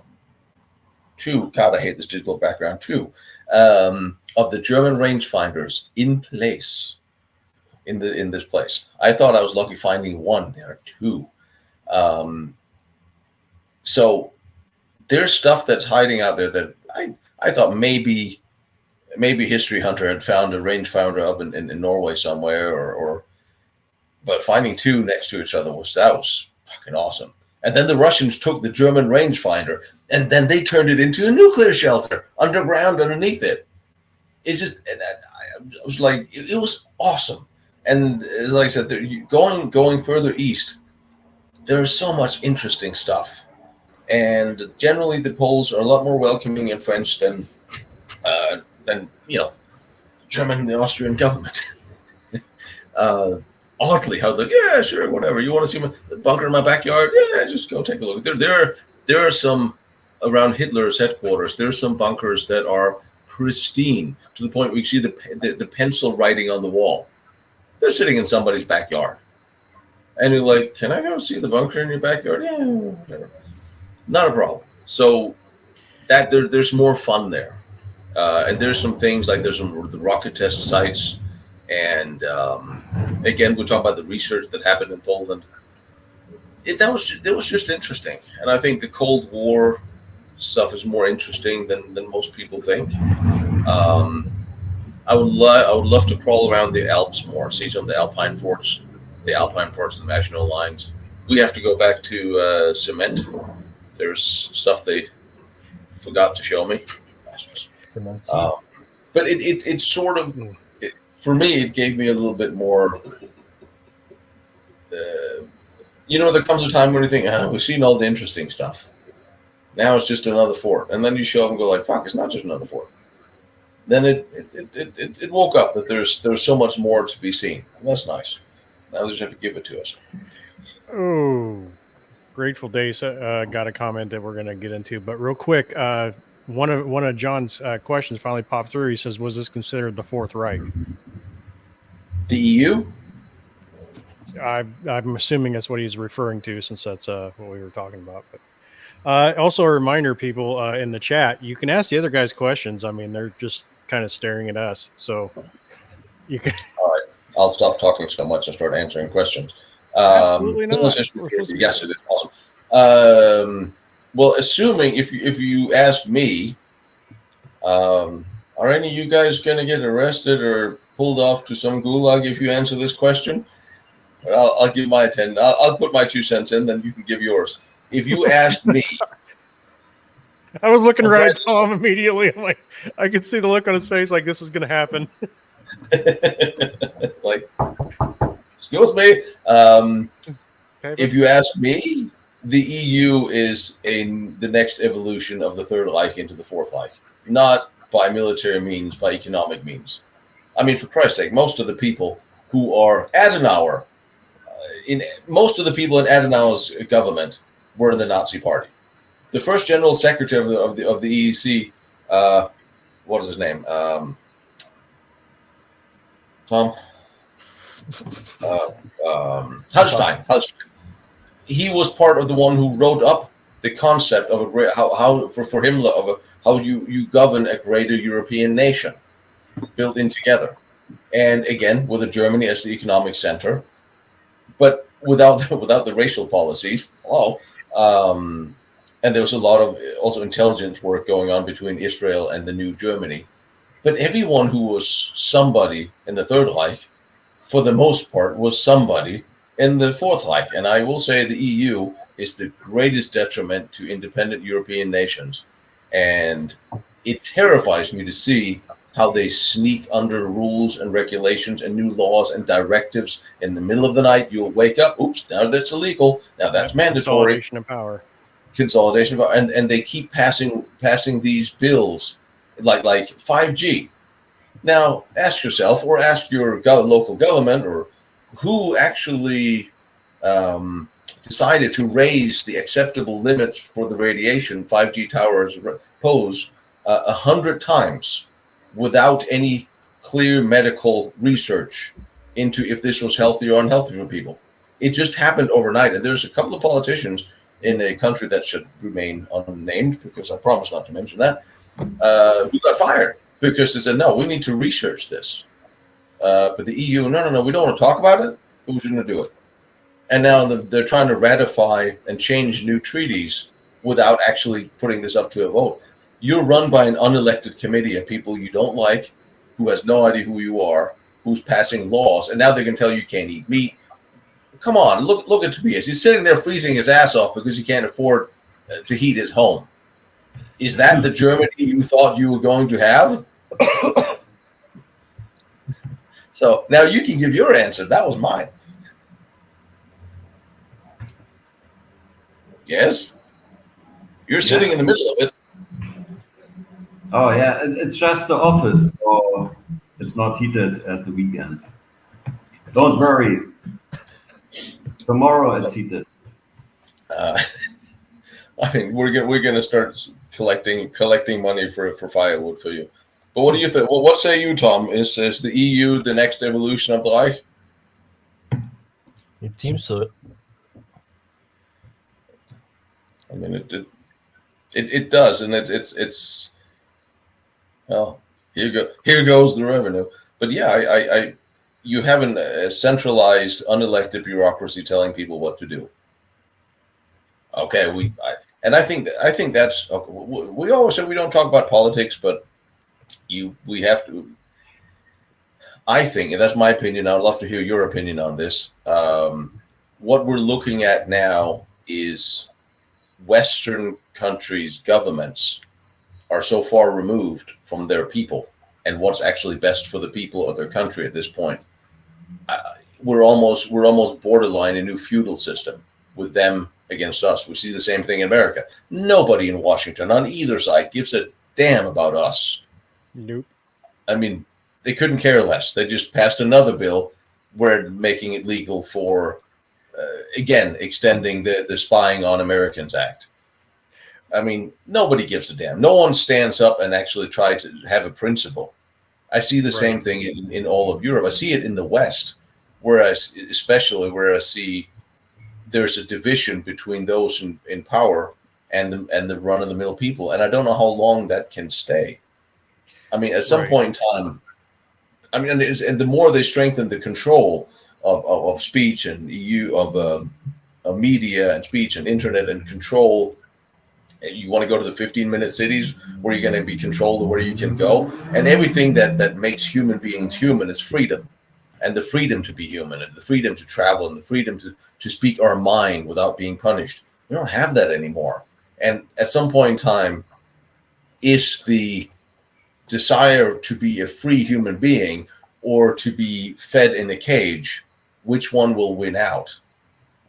God, I hate this digital background. 2 of the German rangefinders in place in this place. I thought I was lucky finding 1. There are 2. So there's stuff that's hiding out there that I thought maybe History Hunter had found a rangefinder up in Norway somewhere, but finding 2 next to each other was fucking awesome. And then the Russians took the German rangefinder and then they turned it into a nuclear shelter underground underneath it. It's just, and I was like, it was awesome. And like I said, going further east, there's so much interesting stuff. And generally, the Poles are a lot more welcoming in French than the German and the Austrian government. Oddly, how yeah, sure, whatever. You want to see the bunker in my backyard? Yeah, just go take a look. There are some around Hitler's headquarters. There's some bunkers that are pristine to the point where you see the pencil writing on the wall. They're sitting in somebody's backyard, and you're like, "Can I go see the bunker in your backyard?" Yeah, whatever. Not a problem. So that there's more fun there, and there's some things like there's the rocket test sites. And again, we'll talk about the research that happened in Poland. That was just interesting, and I think the Cold War stuff is more interesting than most people think. I would love to crawl around the Alps more, see some of the Alpine forts, the Alpine parts of the Maginot Lines. We have to go back to cement. There's stuff they forgot to show me. But it sort of. For me, it gave me a little bit more. There comes a time when you think, we've seen all the interesting stuff. Now it's just another fort, and then you show up and go like, "Fuck, it's not just another fort." Then it woke up that there's so much more to be seen. And that's nice. Now they just have to give it to us. Oh, Grateful Days got a comment that we're going to get into, but real quick, one of John's questions finally popped through. He says, "Was this considered the Fourth Reich?" The EU? I'm assuming that's what he's referring to, since that's what we were talking about. But also a reminder, people in the chat, you can ask the other guys questions. I mean, they're just kind of staring at us, so you can. All right, I'll stop talking so much and start answering questions. Absolutely not. Yes, it is awesome. Well, assuming if you ask me, are any of you guys going to get arrested or pulled off to some gulag if you answer this question? I'll give my 10. I'll put my 2 cents in, then you can give yours. If you ask me, I was looking right at Tom immediately. I'm like, I could see the look on his face, like this is going to happen. Like, excuse me. If you ask me, the EU is the next evolution of the Third Reich into the Fourth Reich, not by military means, by economic means. I mean, for Christ's sake, most of the people who are Adenauer, most of the people in Adenauer's government were in the Nazi Party. The first general secretary of the EEC, what is his name? Tom Hallstein. He was part of the one who wrote up the concept of a great for Himmler of how you govern a greater European nation built in together, and again with Germany as the economic center, but without the racial policies. And there was a lot of also intelligence work going on between Israel and the new Germany. But everyone who was somebody in the Third Reich, for the most part, was somebody in the Fourth Reich. And I will say the EU is the greatest detriment to independent European nations. And it terrifies me to see how they sneak under rules and regulations and new laws and directives in the middle of the night. You'll wake up, oops, now that's illegal. Now that's mandatory. Consolidation of power. And they keep passing these bills like 5G. Now ask yourself, or ask your local government, or who actually decided to raise the acceptable limits for the radiation 5G towers pose 100 times without any clear medical research into if this was healthy or unhealthy for people. It just happened overnight, and there's a couple of politicians in a country that should remain unnamed, because I promise not to mention that, who got fired because they said, no, we need to research this. But the EU, no, we don't want to talk about it, but we're going to do it. And now they're trying to ratify and change new treaties without actually putting this up to a vote. You're run by an unelected committee of people you don't like, who has no idea who you are, who's passing laws, and now they're going to tell you can't eat meat. Come on, look at Tobias. He's sitting there freezing his ass off because he can't afford to heat his home. Is that the Germany you thought you were going to have? So now you can give your answer. That was mine. Yes? You're sitting in the middle of it. Oh, yeah, it's just the office, so it's not heated at the weekend. Don't worry. Tomorrow it's heated. I mean, we're gonna start collecting money for firewood for you. But what do you think? Well, what say you, Tom? Is the EU the next evolution of the Reich? It seems so. I mean, it does, and it's well, here goes the revenue. But yeah, you haven't a centralized, unelected bureaucracy telling people what to do. Okay, I think that's okay. We always say we don't talk about politics, but we have to. I think, and that's my opinion. I'd love to hear your opinion on this. What we're looking at now is Western countries' governments are so far removed from their people and what's actually best for the people of their country at this point. We're almost borderline a new feudal system with them against us. We see the same thing in America. Nobody in Washington on either side gives a damn about us. Nope. I mean, they couldn't care less. They just passed another bill where making it legal for, again, extending the Spying on Americans Act. I mean, nobody gives a damn. No one stands up and actually tries to have a principle. I see the same thing in all of Europe. I see it in the West, especially where I see there's a division between those in power and the run-of-the-mill people. And I don't know how long that can stay. I mean, at some point in time, I mean, and the more they strengthen the control of speech and EU of media and speech and internet and control, you want to go to the 15-minute cities where you're going to be controlled of where you can go, and everything that makes human beings human is freedom, and the freedom to be human, and the freedom to travel, and the freedom to speak our mind without being punished. We don't have that anymore. And at some point in time, is the desire to be a free human being or to be fed in a cage, which one will win out?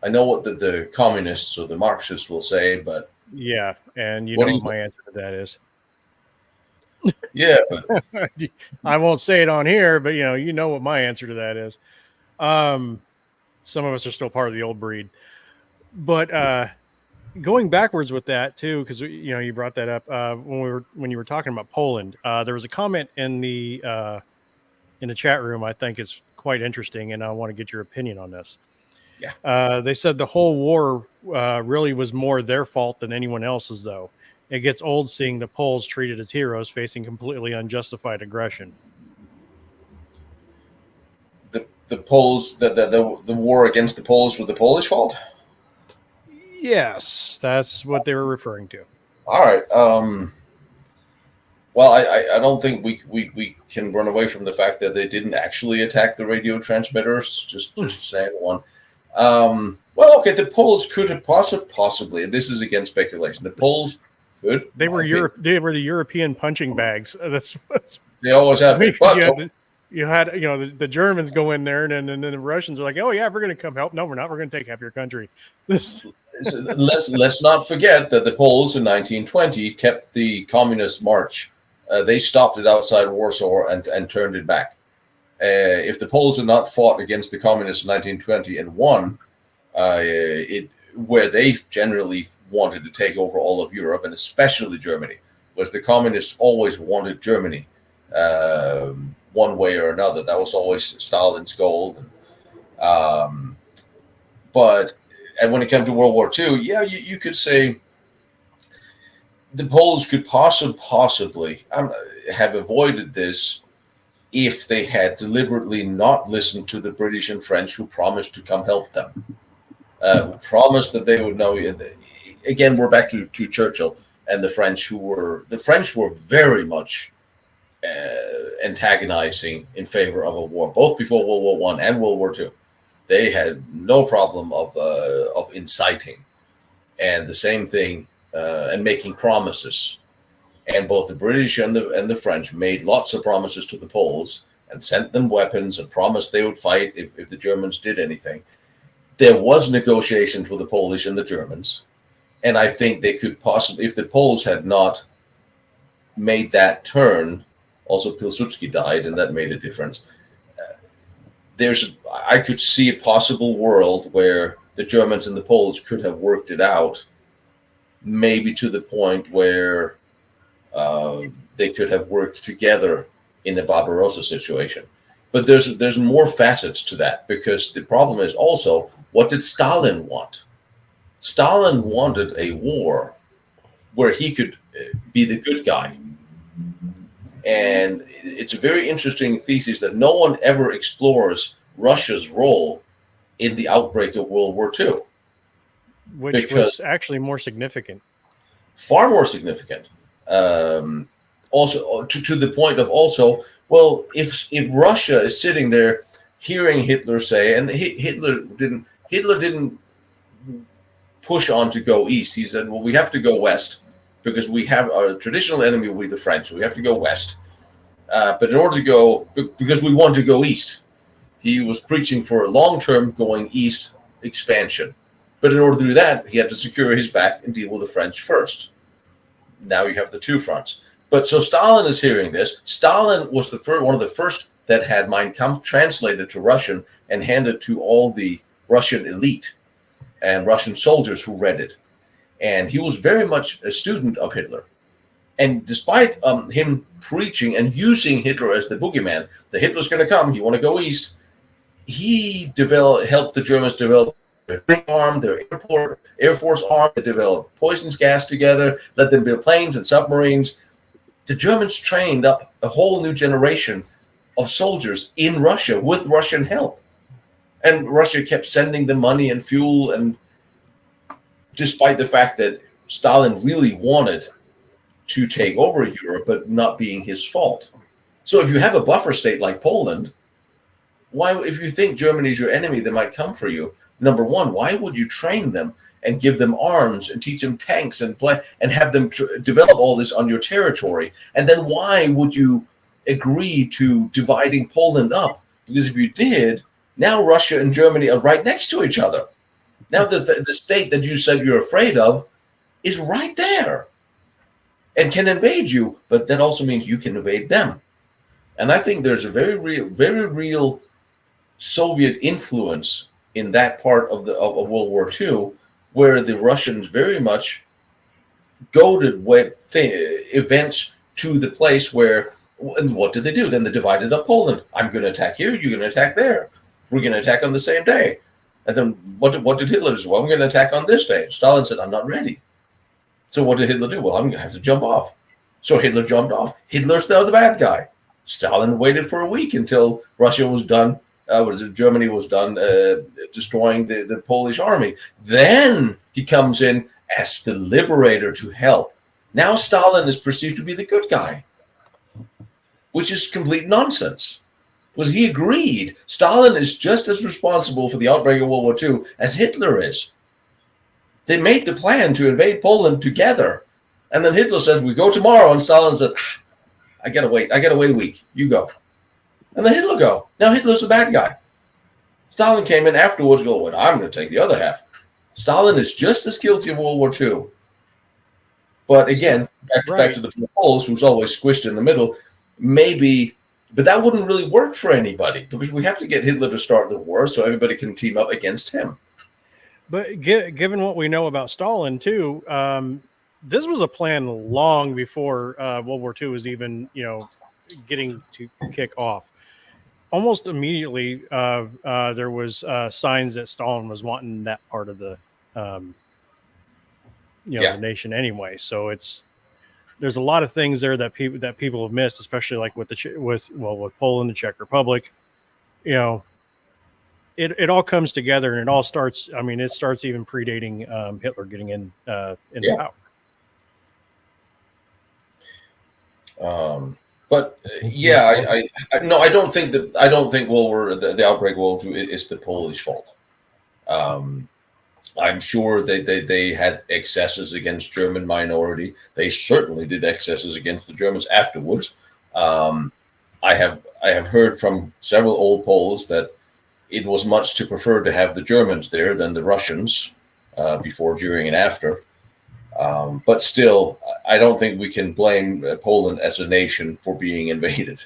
I know what the communists or the Marxists will say, but Yeah, and you what know do you what my answer to that is. yeah, but I won't say it on here, but you know what my answer to that is. Some of us are still part of the old breed, but going backwards with that too, because you brought that up when you were talking about Poland. There was a comment in the chat room I think is quite interesting, and I want to get your opinion on this. Yeah. They said the whole war really was more their fault than anyone else's, though. It gets old seeing the Poles treated as heroes facing completely unjustified aggression. the Poles, the war against the Poles was the Polish fault. Yes, that's what they were referring to. All right. Well, I don't think we can run away from the fact that they didn't actually attack the radio transmitters. Just saying one. Well, okay, the Poles could have possibly. This is again speculation. The Poles could. They were They were the European punching bags. That's they always have been. But you had the Germans go in there, and then the Russians are like, oh yeah, we're going to come help. No, we're not. We're going to take half your country. Let's not forget that the Poles in 1920 kept the communist march. They stopped it outside Warsaw and turned it back. If the Poles had not fought against the communists in 1920 and won, where they generally wanted to take over all of Europe and especially Germany, was the communists always wanted Germany one way or another. That was always Stalin's goal. But when it came to World War II, yeah, you could say the Poles could possibly have avoided this if they had deliberately not listened to the British and French who promised to come help them, who promised that they would know. Again, we're back to Churchill and the French, were very much antagonizing in favor of a war, both before World War I and World War II. They had no problem of inciting, and the same thing, and making promises. And both the British and the French made lots of promises to the Poles and sent them weapons and promised they would fight if the Germans did anything. There was negotiations with the Polish and the Germans, and I think they could possibly, if the Poles had not made that turn, also Pilsudski died, and that made a difference. I could see a possible world where the Germans and the Poles could have worked it out, maybe to the point where they could have worked together in a Barbarossa situation. But there's more facets to that, because the problem is also, what did Stalin want? Stalin wanted a war where he could be the good guy. And it's a very interesting thesis that no one ever explores Russia's role in the outbreak of World War II. Which was actually more significant. Far more significant. Also, to the point of also, well, if Russia is sitting there hearing Hitler say, and Hitler didn't push on to go east. He said, well, we have to go west because we have our traditional enemy will be the French. So we have to go west. But in order to go, because we want to go east, he was preaching for a long-term going east expansion. But in order to do that, he had to secure his back and deal with the French first. Now you have the two fronts. But so Stalin is hearing this. Stalin was one of the first that had Mein Kampf translated to Russian and handed to all the Russian elite and Russian soldiers who read it. And he was very much a student of Hitler. And despite him preaching and using Hitler as the boogeyman, the Hitler's going to come, you want to go east, he helped the Germans develop their arm, their Air Force arm. They developed poisons gas together, let them build planes and submarines. The Germans trained up a whole new generation of soldiers in Russia with Russian help. And Russia kept sending them money and fuel, and despite the fact that Stalin really wanted to take over Europe, but not being his fault. So if you have a buffer state like Poland, why, if you think Germany is your enemy, they might come for you. Number one, why would you train them and give them arms and teach them tanks and have them develop all this on your territory. And then why would you agree to dividing Poland up? Because if you did, now Russia and Germany are right next to each other. Now the state that you said you're afraid of is right there and can invade you, but that also means you can invade them. And I think there's a very real Soviet influence in that part of World War II, where the Russians very much goaded events to the place where, and what did they do? Then they divided up Poland. I'm going to attack here, you're going to attack there. We're going to attack on the same day. And then what did Hitler do? Well, I'm going to attack on this day. Stalin said, I'm not ready. So what did Hitler do? Well, I'm going to have to jump off. So Hitler jumped off. Hitler's now the bad guy. Stalin waited for a week until Russia was done, Germany was done destroying the Polish army. Then he comes in as the liberator to help. Now Stalin is perceived to be the good guy, which is complete nonsense. Because he agreed Stalin is just as responsible for the outbreak of World War II as Hitler is. They made the plan to invade Poland together. And then Hitler says, we go tomorrow. And Stalin said, I got to wait a week. You go. And then Hitler go. Now Hitler's the bad guy. Stalin came in afterwards going, well, I'm going to take the other half. Stalin is just as guilty of World War II. But again, back to the Poles, who's always squished in the middle, maybe, but that wouldn't really work for anybody because we have to get Hitler to start the war so everybody can team up against him. But given what we know about Stalin, too, this was a plan long before World War II was even, getting to kick off. Almost immediately, there was signs that Stalin was wanting that part of the, the nation anyway. So there's a lot of things there that people have missed, especially like with Poland, the Czech Republic. It all comes together and it all starts. I mean, it starts even predating Hitler getting in power. But I don't think the outbreak of World War II is the Polish fault. I'm sure they had excesses against German minority. They certainly did excesses against the Germans afterwards. I have heard from several old Poles that it was much to prefer to have the Germans there than the Russians before, during, and after. But still, I don't think we can blame Poland as a nation for being invaded.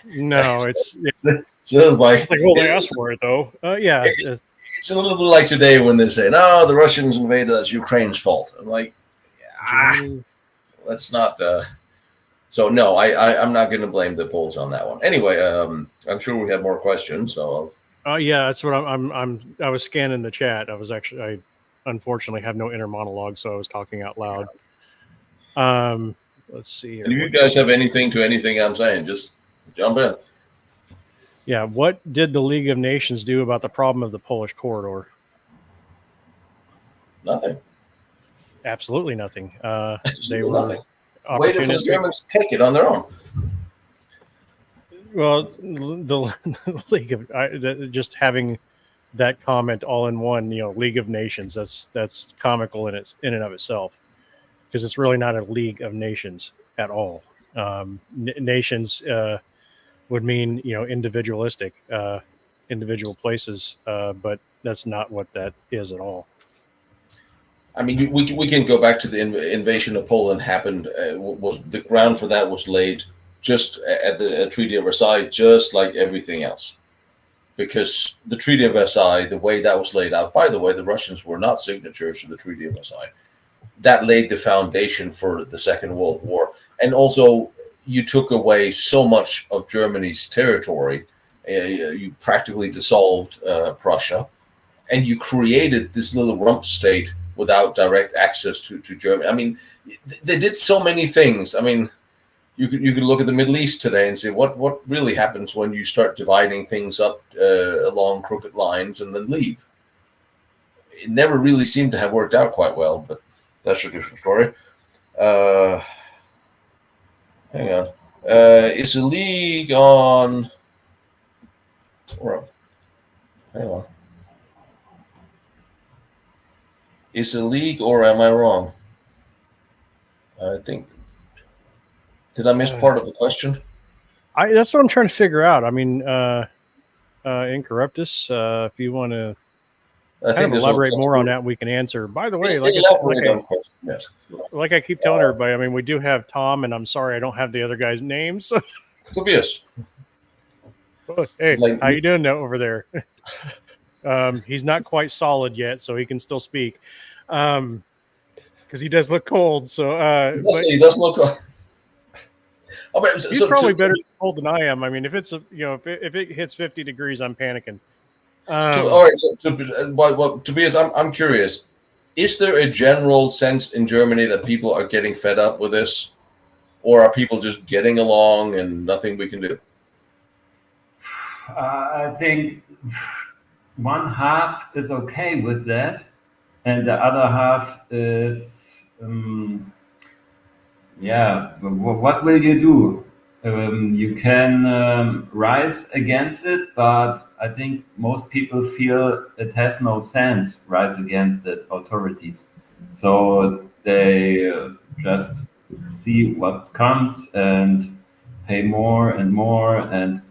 No, it's like, well, they asked for it though. It's a little bit like today when they say, "No, the Russians invaded us. Ukraine's fault." I'm like, let's not. So no, I'm not going to blame the Poles on that one. Anyway, I'm sure we have more questions. So. That's what I was scanning the chat. I unfortunately have no inner monologue, so I was talking out loud. Let's see here. If you guys have anything I'm saying, just jump in. Yeah, what did the League of Nations do about the problem of the Polish corridor? Nothing. Absolutely nothing. They were nothing. Waited for the Germans to take it on their own. Well, the League of just having that comment all in one, League of Nations. That's comical in and of itself, because it's really not a League of Nations at all. Nations would mean individualistic, individual places, but that's not what that is at all. I mean, we can go back to the invasion of Poland. Happened was the ground for that was laid just at the Treaty of Versailles, just like everything else. Because the Treaty of Versailles, the way that was laid out, by the way, the Russians were not signatories to the Treaty of Versailles. That laid the foundation for the Second World War. And also, you took away so much of Germany's territory. You practically dissolved Prussia. And you created this little rump state without direct access to Germany. I mean, they did so many things. I mean, you could look at the Middle East today and say, what really happens when you start dividing things up along crooked lines and then leave? It never really seemed to have worked out quite well, but that's a different story. Hang on. Is the league on... Hang on. is a league, or am I wrong? I think. Did I miss part of the question? That's what I'm trying to figure out. I mean, Incorruptus, if you want to kind of elaborate more on that, we can answer. By the way, like I keep telling everybody, I mean, we do have Tom, and I'm sorry I don't have the other guy's names. Tobias. Hey, how you doing over there? He's not quite solid yet, so he can still speak. Because he does look cold. So he does look cold. He's probably better cold than I am. I mean, if it's if it hits 50 degrees, I'm panicking. All right, so Tobias, I'm curious. Is there a general sense in Germany that people are getting fed up with this, or are people just getting along and nothing we can do? I think one half is okay with that, and the other half is, what will you do? You can rise against it, but I think most people feel it has no sense rise against the authorities. So they just see what comes and pay more and more, and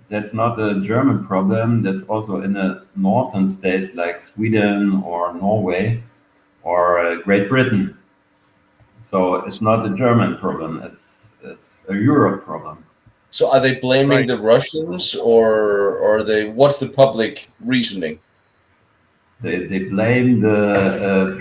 that's not a German problem. That's also in the northern states like Sweden or Norway or Great Britain. So it's not a German problem. It's a Europe problem. So are they blaming the Russians, or are they? What's the public reasoning? They blame the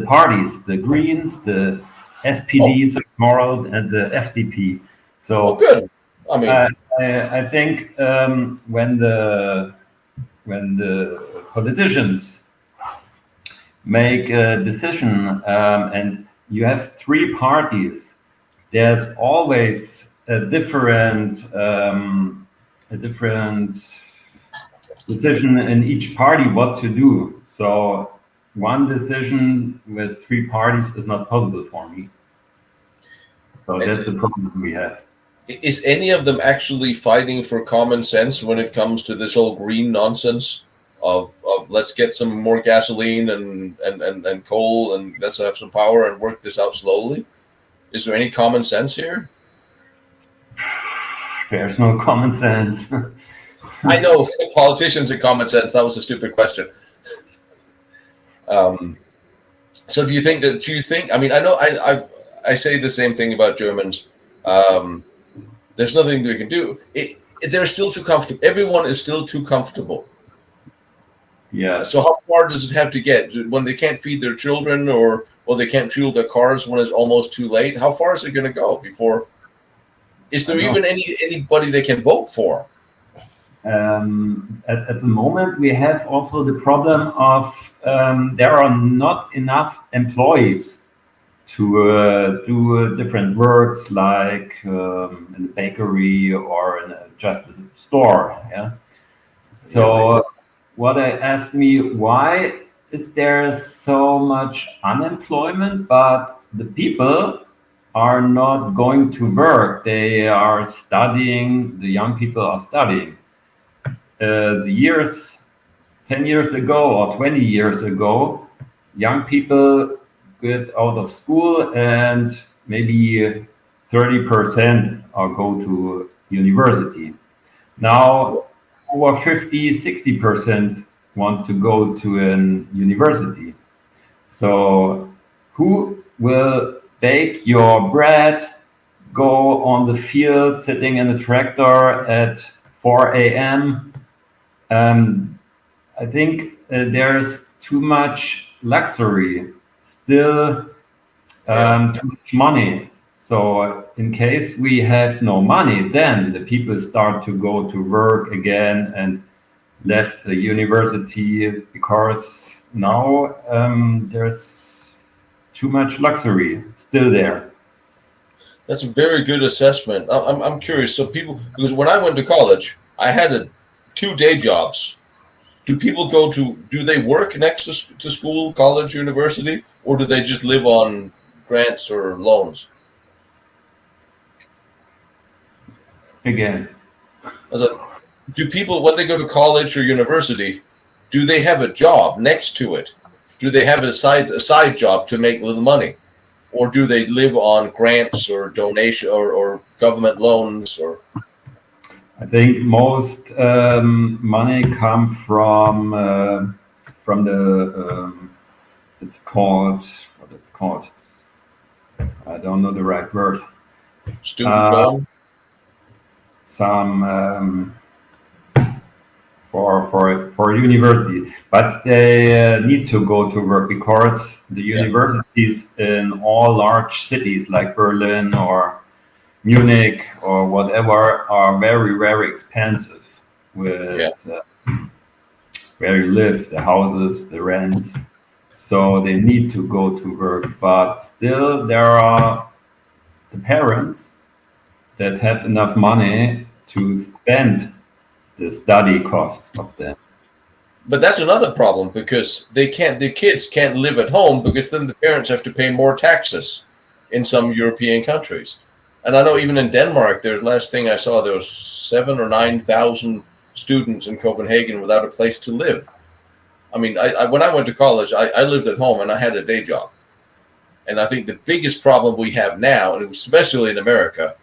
parties, the Greens, the SPD, Moral, and the FDP. So good. I mean, I think when the politicians make a decision and you have three parties, there's always a different decision in each party what to do. So one decision with three parties is not possible for me. So that's the problem we have. Is any of them actually fighting for common sense when it comes to this whole green nonsense of let's get some more gasoline and coal, and let's have some power and work this out slowly? Is there any common sense here? There's no common sense. I know politicians and common sense. That was a stupid question. So do you think? I mean, I know I say the same thing about Germans. There's nothing we can do. They're still too comfortable. Everyone is still too comfortable. Yeah. So how far does it have to get when they can't feed their children, or they can't fuel their cars when it's almost too late? How far is it going to go before? Is there even anybody they can vote for? At the moment, we have also the problem of there are not enough employees to do different works like in a bakery or in just a store. Yeah. So what I asked me, why is there so much unemployment, but the people are not going to work? They are studying. The young people are studying. 10 years ago or 20 years ago, young people get out of school and maybe 30% are go to university. Now over 50-60% want to go to an university. So who will bake your bread, go on the field sitting in a tractor at 4 a.m.? I think there's too much luxury, still too much money. So in case we have no money, then the people start to go to work again and left the university, because now there's too much luxury still there. That's a very good assessment. I'm curious. So because when I went to college, I had 2 day jobs. Do they work next to school, college, university, or do they just live on grants or loans? Again. Do people, when they go to college or university, do they have a job next to it? Do they have a side job to make little money, or do they live on grants or donation or government loans? Or I think most money come from the it's called what it's called. I don't know the right word. student loan? Some for university, but they need to go to work because the universities in all large cities like Berlin or Munich or whatever are very, very expensive with where you live, the houses, the rents. So they need to go to work, but still there are the parents that have enough money to spend the study costs of them. But that's another problem because the kids can't live at home because then the parents have to pay more taxes in some European countries. And I know even in Denmark, the last thing I saw, there was 7,000 or 9,000 students in Copenhagen without a place to live. I mean, when I went to college, I lived at home and I had a day job. And I think the biggest problem we have now, and especially in America,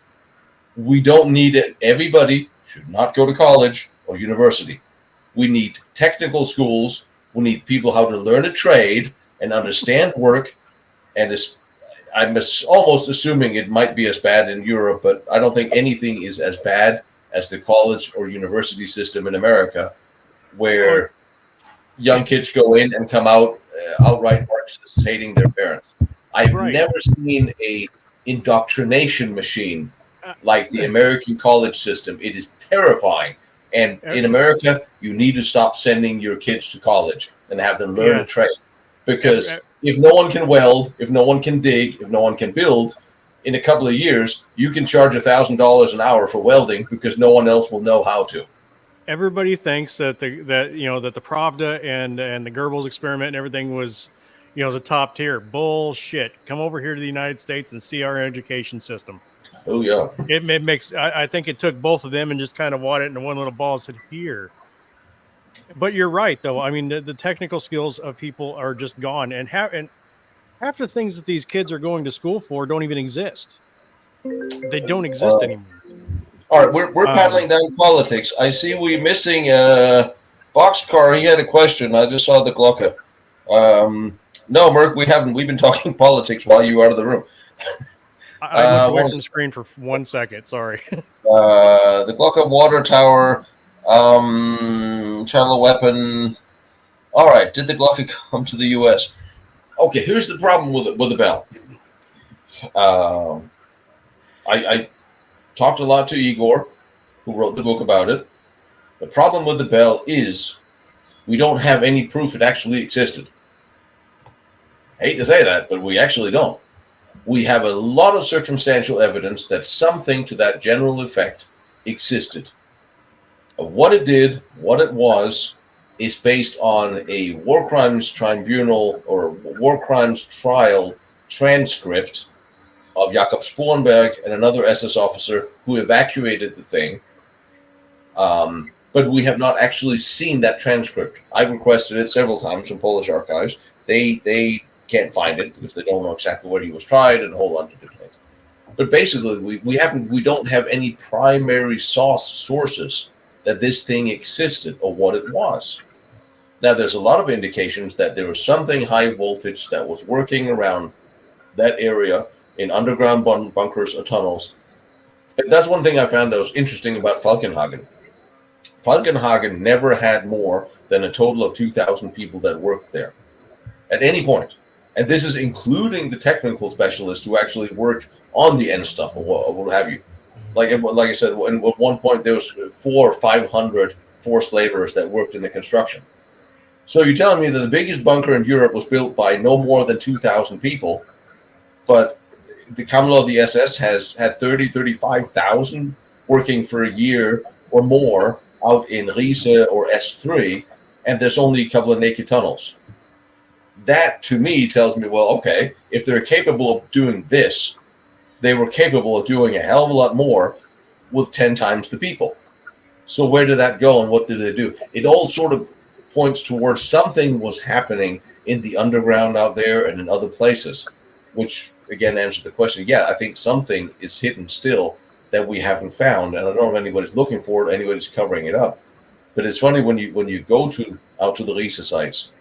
we don't need it. Everybody should not go to college or university. We need technical schools. We need people how to learn a trade and understand work. And I'm almost assuming it might be as bad in Europe, but I don't think anything is as bad as the college or university system in America, where young kids go in and come out outright Marxists, hating their parents. I've never seen a indoctrination machine like the American college system. It is terrifying. And in America, you need to stop sending your kids to college and have them learn a trade. Because if no one can weld, if no one can dig, if no one can build, in a couple of years, you can charge $1,000 an hour for welding because no one else will know how to. Everybody thinks that the Pravda and the Goebbels experiment and everything was, the top tier. Bullshit. Come over here to the United States and see our education system. Oh yeah. It makes. I think it took both of them and just kind of wadded it into one little ball and said, "Here." But you're right, though. I mean, the technical skills of people are just gone, and half the things that these kids are going to school for don't even exist. They don't exist anymore. All right, we're paddling down politics. I see we're missing Boxcar. He had a question. I just saw the Glocke. No, Merc, we haven't. We've been talking politics while you were out of the room. I looked away from the screen for 1 second. Sorry. The Glocke water tower, channel weapon. All right, did the Glocke come to the U.S.? Okay, here's the problem with the bell. I talked a lot to Igor, who wrote the book about it. The problem with the bell is we don't have any proof it actually existed. I hate to say that, but we actually don't. We have a lot of circumstantial evidence that something to that general effect existed. What it did, what it was, is based on a war crimes tribunal or war crimes trial transcript of Jakob Sporenberg and another SS officer who evacuated the thing. But we have not actually seen that transcript. I've requested it several times from Polish archives. They can't find it because they don't know exactly where he was tried and a whole lot of different things. But basically, we don't have any primary sources that this thing existed or what it was. Now, there's a lot of indications that there was something high voltage that was working around that area in underground bunkers or tunnels. And that's one thing I found that was interesting about Falkenhagen. Falkenhagen never had more than a total of 2,000 people that worked there at any point. And this is including the technical specialists who actually worked on the end stuff or what have you. Like I said, at one point there was 400 or 500 forced laborers that worked in the construction. So you're telling me that the biggest bunker in Europe was built by no more than 2,000 people, but the Kammler of the SS had 35,000 working for a year or more out in Riese or S3, and there's only a couple of naked tunnels. That, to me, tells me, well, okay, if they're capable of doing this, they were capable of doing a hell of a lot more with 10 times the people. So where did that go and what did they do? It all sort of points towards something was happening in the underground out there and in other places, which again answers the question. Yeah, I think something is hidden still that we haven't found, and I don't know if anybody's looking for it, anybody's covering it up. But it's funny when you go out to the Risa sites,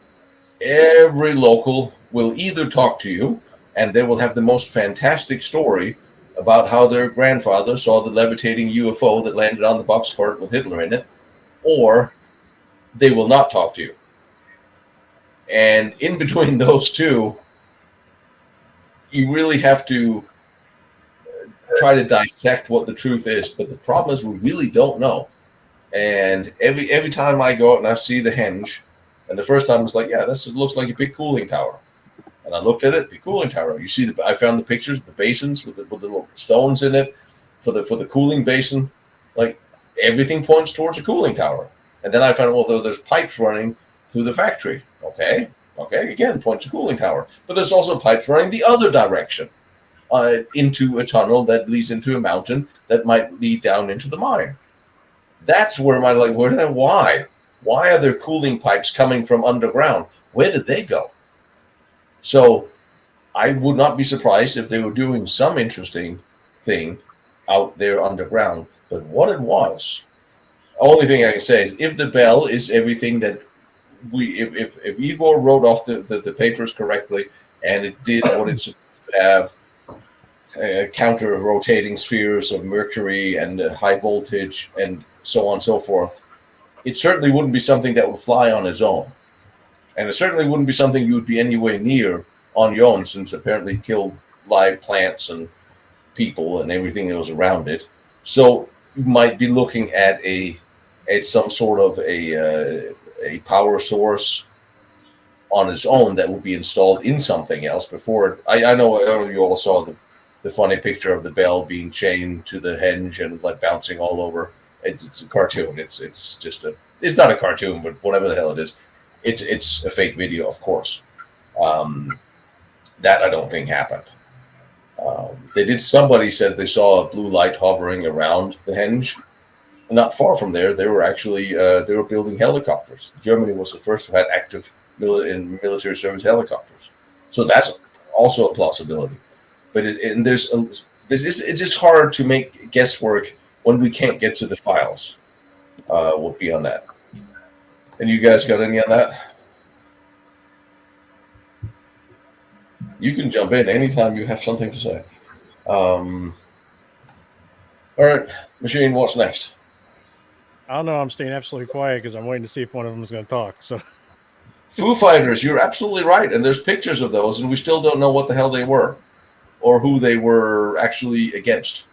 every local will either talk to you and they will have the most fantastic story about how their grandfather saw the levitating UFO that landed on the box cart with Hitler in it, or they will not talk to you. And in between those two, you really have to try to dissect what the truth is. But the problem is we really don't know. And every time I go out and I see the henge, and the first time I was like, yeah, this looks like a big cooling tower. And I looked at it, big cooling tower. You see, I found the pictures of the basins with the little stones in it for the cooling basin. Like everything points towards a cooling tower. And then I found, well, there's pipes running through the factory. Okay, again, points to cooling tower. But there's also pipes running the other direction into a tunnel that leads into a mountain that might lead down into the mine. That's where why? Why are there cooling pipes coming from underground? Where did they go? So I would not be surprised if they were doing some interesting thing out there underground. But what it was, only thing I can say is if the bell is everything that if Igor wrote off the papers correctly and it did what it's supposed to have, counter rotating spheres of mercury and high voltage and so on and so forth, it certainly wouldn't be something that would fly on its own. And it certainly wouldn't be something you would be anywhere near on your own, since apparently it killed live plants and people and everything that was around it. So you might be looking at some sort of a power source on its own that would be installed in something else before it. I know you all saw the funny picture of the bell being chained to the henge and like bouncing all over. It's a cartoon. It's not a cartoon, but whatever the hell it is. It's a fake video, of course. That I don't think happened. Somebody said they saw a blue light hovering around the henge. Not far from there, they were actually they were building helicopters. Germany was the first to have active military service helicopters. So that's also a plausibility. But it's just hard to make guesswork when we can't get to the files. Would be on that. And you guys got any on that? You can jump in anytime you have something to say. All right, Machine, what's next? I don't know. I'm staying absolutely quiet because I'm waiting to see if one of them is going to talk. So, Foo Fighters, you're absolutely right. And there's pictures of those, and we still don't know what the hell they were or who they were actually against.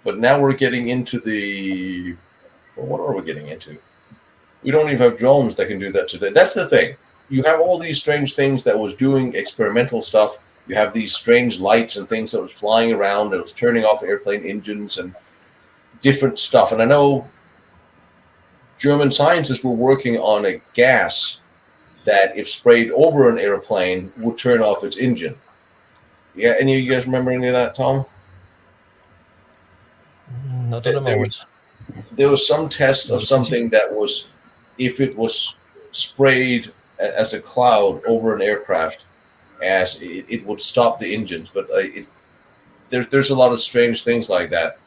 But now we're getting into what are we getting into? We don't even have drones that can do that today. That's the thing. You have all these strange things that was doing experimental stuff. You have these strange lights and things that was flying around. It was turning off airplane engines and different stuff. And I know German scientists were working on a gas that, if sprayed over an airplane, would turn off its engine. Yeah, any of you guys remember any of that, Tom? Not at the moment. There was some test of something that was, if it was sprayed as a cloud over an aircraft, as it would stop the engines. But there's a lot of strange things like that.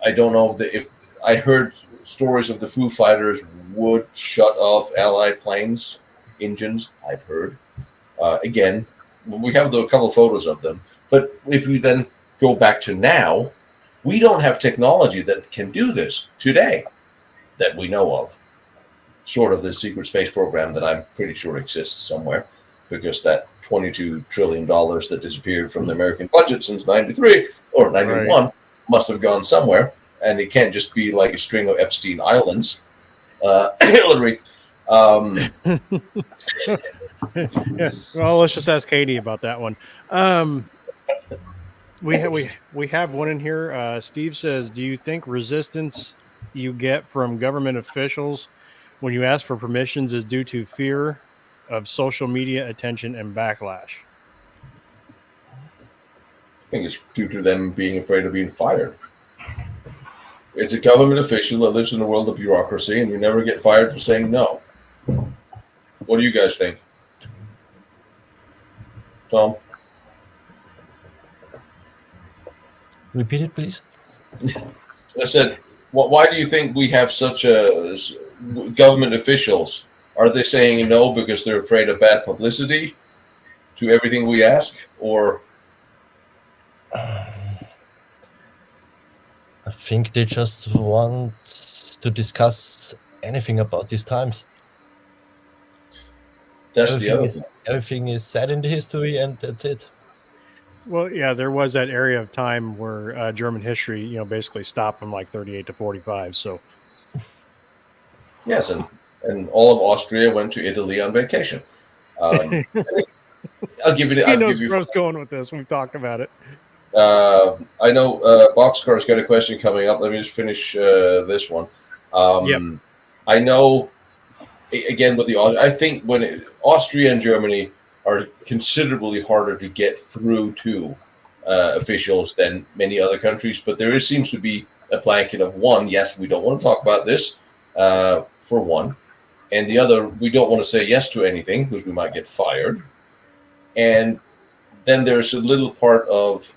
I don't know if I heard stories of the Foo Fighters would shut off Allied planes' engines. I've heard. Again, we have a couple of photos of them. But if we then go back to now, we don't have technology that can do this today that we know of. Short of the secret space program that I'm pretty sure exists somewhere, because that $22 trillion that disappeared from the American budget since 93 or 91 must have gone somewhere. And it can't just be like a string of Epstein Islands. Hillary. yeah. Well, let's just ask Katie about that one. We have one in here. Steve says, do you think resistance you get from government officials when you ask for permissions is due to fear of social media attention and backlash? I think it's due to them being afraid of being fired. It's a government official that lives in the world of bureaucracy, and you never get fired for saying no. What do you guys think? Tom? Repeat it, please. I said, why do you think we have such a government officials? Are they saying no because they're afraid of bad publicity to everything we ask, or? I think they just want to discuss anything about these times. That's the other thing. Everything is said in the history, and that's it. Well, yeah, there was that area of time where German history, basically stopped from like 38 to 45. So Yes, and all of Austria went to Italy on vacation. I'll give it. he I'll knows give you. where I was going with this. We've talked about it. I know Boxcar's got a question coming up. Let me just finish this one. Yep. I know, again, with I think Austria and Germany are considerably harder to get through to officials than many other countries, but there seems to be a blanket of one, yes, we don't want to talk about this, for one, and the other, we don't want to say yes to anything because we might get fired. And then there's a little part of,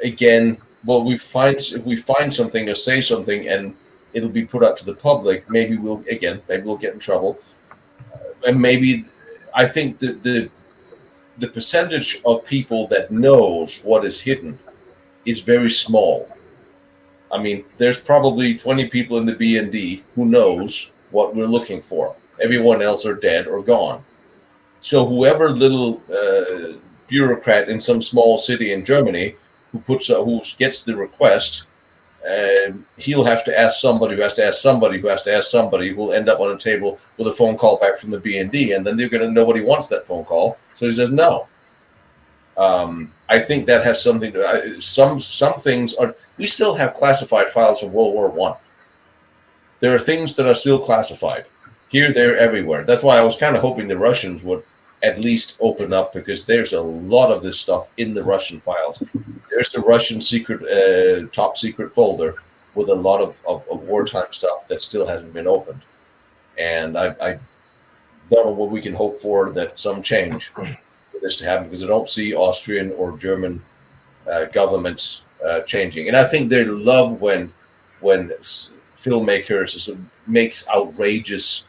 again, well, if we find something or say something and it'll be put up to the public, maybe we'll get in trouble. And maybe, I think that the percentage of people that knows what is hidden is very small. I mean, there's probably 20 people in the BND who knows what we're looking for. Everyone else are dead or gone. So whoever little bureaucrat in some small city in Germany who gets the request, he'll have to ask somebody who has to ask somebody who has to ask somebody who will end up on a table with a phone call back from the BND, and then nobody wants that phone call, so he says no. I think that has something to some things are. We still have classified files from World War I. There are things that are still classified here, there, everywhere. That's why I was kind of hoping the Russians would at least open up, because there's a lot of this stuff in the Russian files. There's the Russian secret, top secret folder with a lot of wartime stuff that still hasn't been opened. And I don't know what we can hope for that some change for this to happen, because I don't see Austrian or German governments changing. And I think they love when filmmakers makes outrageous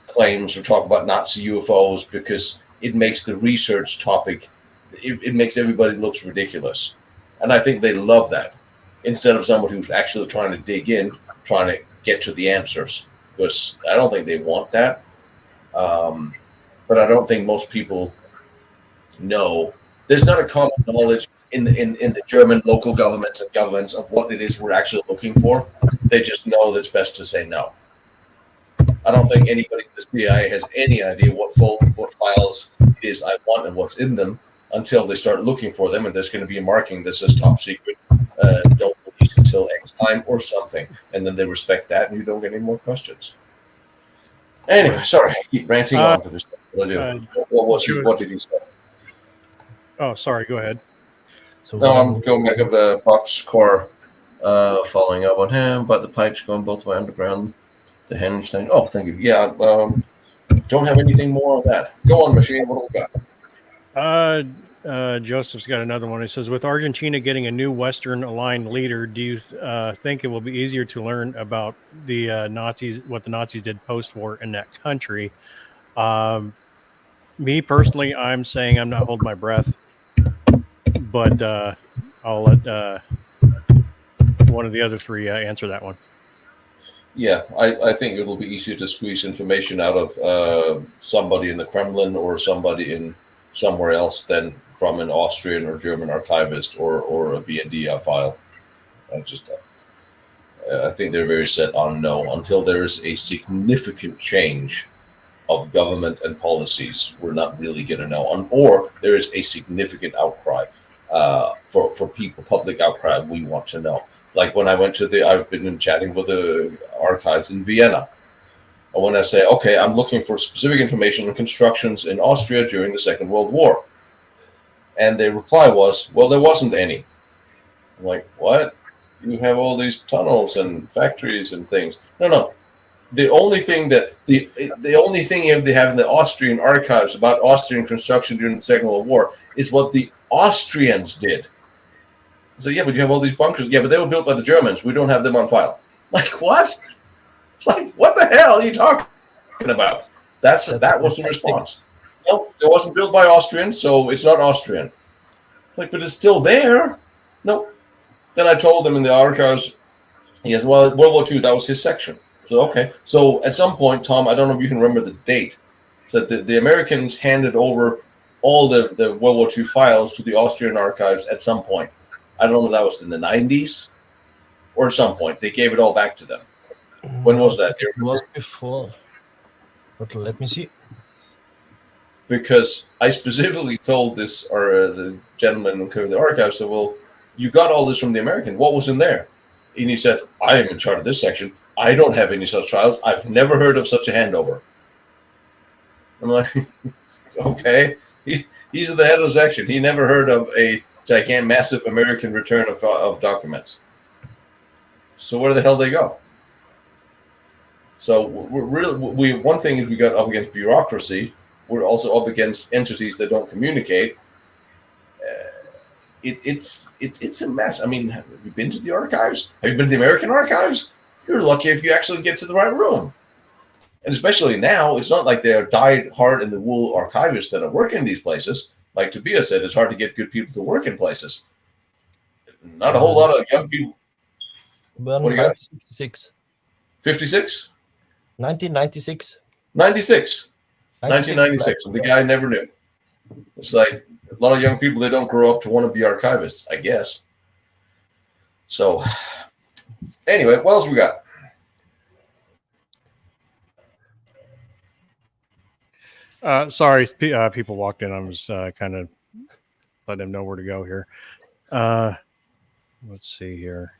claims or talk about Nazi UFOs, because it makes the research topic, it makes everybody looks ridiculous. And I think they love that, instead of somebody who's actually trying to dig in, trying to get to the answers, because I don't think they want that. But I don't think most people know. There's not a common knowledge in the German local governments and governments of what it is we're actually looking for. They just know that it's best to say no. I don't think anybody in the CIA has any idea what files it is I want and what's in them until they start looking for them, and there's going to be a marking that says top secret, don't release until X time or something, and then they respect that, and you don't get any more questions. Anyway, sorry, I keep ranting on to this. What did he say? Oh, sorry. Go ahead. So No, I'm going back up the boxcar, following up on him, but the pipes going both way underground. The Henstein. Oh, thank you. Yeah, don't have anything more on that. Go on, Machine. What do we got? Joseph's got another one. He says, with Argentina getting a new Western-aligned leader, do you think it will be easier to learn about the Nazis, what the Nazis did post-war in that country? Me personally, I'm saying I'm not holding my breath, but I'll let one of the other three answer that one. Yeah, I think it'll be easier to squeeze information out of somebody in the Kremlin or somebody in somewhere else than from an Austrian or German archivist or a BND file. I think they're very set on no. Until there is a significant change of government and policies, we're not really going to know. Or there is a significant outcry for people, public outcry, we want to know. Like when I went to I've been chatting with the archives in Vienna. And when I say, okay, I'm looking for specific information on constructions in Austria during the Second World War. And the reply was, well, there wasn't any. I'm like, what? You have all these tunnels and factories and things. No. the only thing that the only thing they have in the Austrian archives about Austrian construction during the Second World War is what the Austrians did. So yeah, but you have all these bunkers. Yeah, but they were built by the Germans. We don't have them on file. Like what? Like what the hell are you talking about? That was the response. No, it wasn't built by Austrians, so it's not Austrian. Like, but it's still there. No. Then I told them in the archives. Yes, well, World War II, that was his section. So okay. So at some point, Tom, I don't know if you can remember the date. So the Americans handed over all the World War II files to the Austrian archives at some point. I don't know if that was in the 90s or at some point. They gave it all back to them. When was that? It was before. But let me see. Because I specifically told this, or the gentleman who covered the archives said, well, you got all this from the American. What was in there? And he said, I am in charge of this section. I don't have any such files. I've never heard of such a handover. I'm like, okay. He's at the head of the section. He never heard of a gigantic, massive American return of documents. So where the hell did they go? So one thing is we got up against bureaucracy. We're also up against entities that don't communicate. It's a mess. I mean, have you been to the archives? Have you been to the American archives? You're lucky if you actually get to the right room. And especially now, it's not like they're dyed-hard in the wool archivists that are working in these places. Like Tobias said, it's hard to get good people to work in places. Not a whole lot of young people. Well, what do you got? 1966. 56? 1996. 96. 1996. And the guy never knew. It's like a lot of young people, they don't grow up to want to be archivists, I guess. So, anyway, what else we got? Sorry, people walked in. I was kind of letting them know where to go here. Let's see here.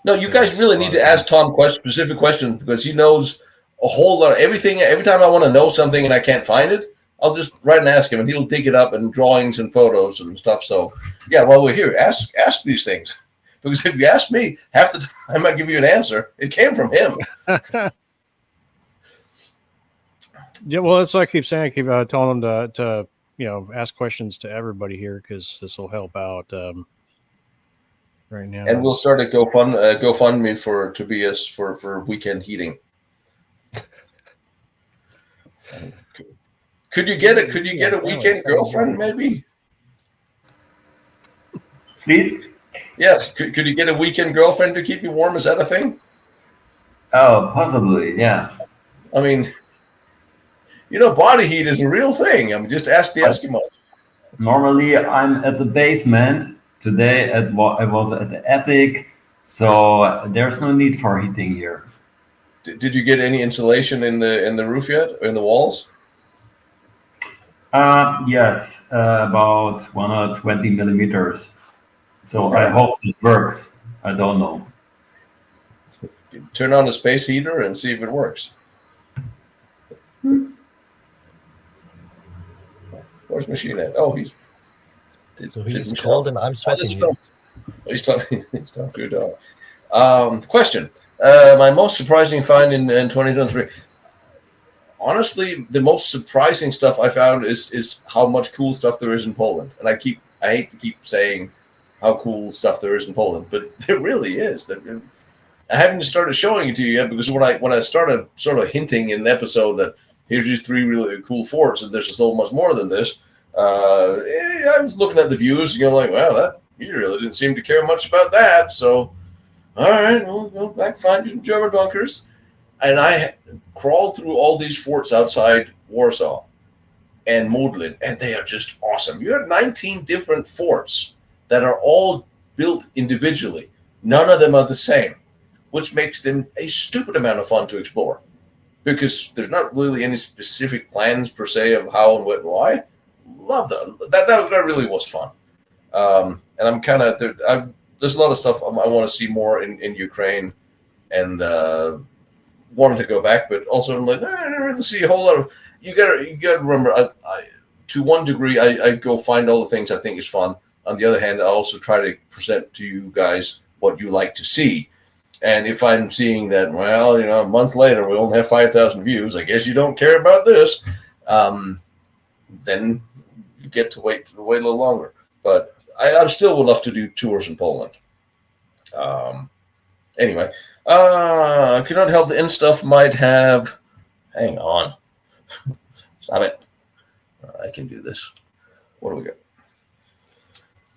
No, you guys really need to ask Tom specific questions because he knows a whole lot of everything. Every time I want to know something and I can't find it, I'll just write and ask him, and he'll dig it up in drawings and photos and stuff. So, yeah, while we're here, ask these things. Because if you ask me, half the time I give you an answer. It came from him. Yeah, well, that's what I keep saying. I keep telling them to ask questions to everybody here because this will help out right now. And we'll start a GoFundMe for Tobias for weekend heating. Could you get a weekend girlfriend maybe? Please? Yes. Could you get a weekend girlfriend to keep you warm? Is that a thing? Oh, possibly, yeah. I mean, body heat is a real thing. I mean, just ask the Eskimos. Normally, I'm at the basement. Today, I was at the attic, so there's no need for heating here. Did you get any insulation in the roof yet, in the walls? Yes, about 120 millimeters. So Okay. I hope it works. I don't know. Turn on the space heater and see if it works. Where's Machine at? Oh, he's cold and I'm sweating. He's talking to your dog. Question. My most surprising find in 2023. Honestly, the most surprising stuff I found is how much cool stuff there is in Poland. And I hate to keep saying how cool stuff there is in Poland, but there really is. I haven't started showing it to you yet because when I started sort of hinting in an episode that here's these 3 really cool forts and there's so much more than this, I was looking at the views and like, well, you really didn't seem to care much about that. So, all right, we'll go back find some German bunkers. And I crawled through all these forts outside Warsaw and Modlin, and they are just awesome. You have 19 different forts that are all built individually. None of them are the same, which makes them a stupid amount of fun to explore because there's not really any specific plans per se of how and what and why. Love that. That really was fun. And I'm kind of there's a lot of stuff I want to see more in Ukraine, and wanted to go back, but also I'm like, I don't really see a whole lot of. You gotta remember, I to one degree, I go find all the things I think is fun. On the other hand, I also try to present to you guys what you like to see. And if I'm seeing that, well, a month later we only have 5,000 views, I guess you don't care about this, then you get to wait a little longer. But I still would love to do tours in Poland. Anyway, I cannot help the end stuff might have. Hang on. Stop it. I can do this. What do we got?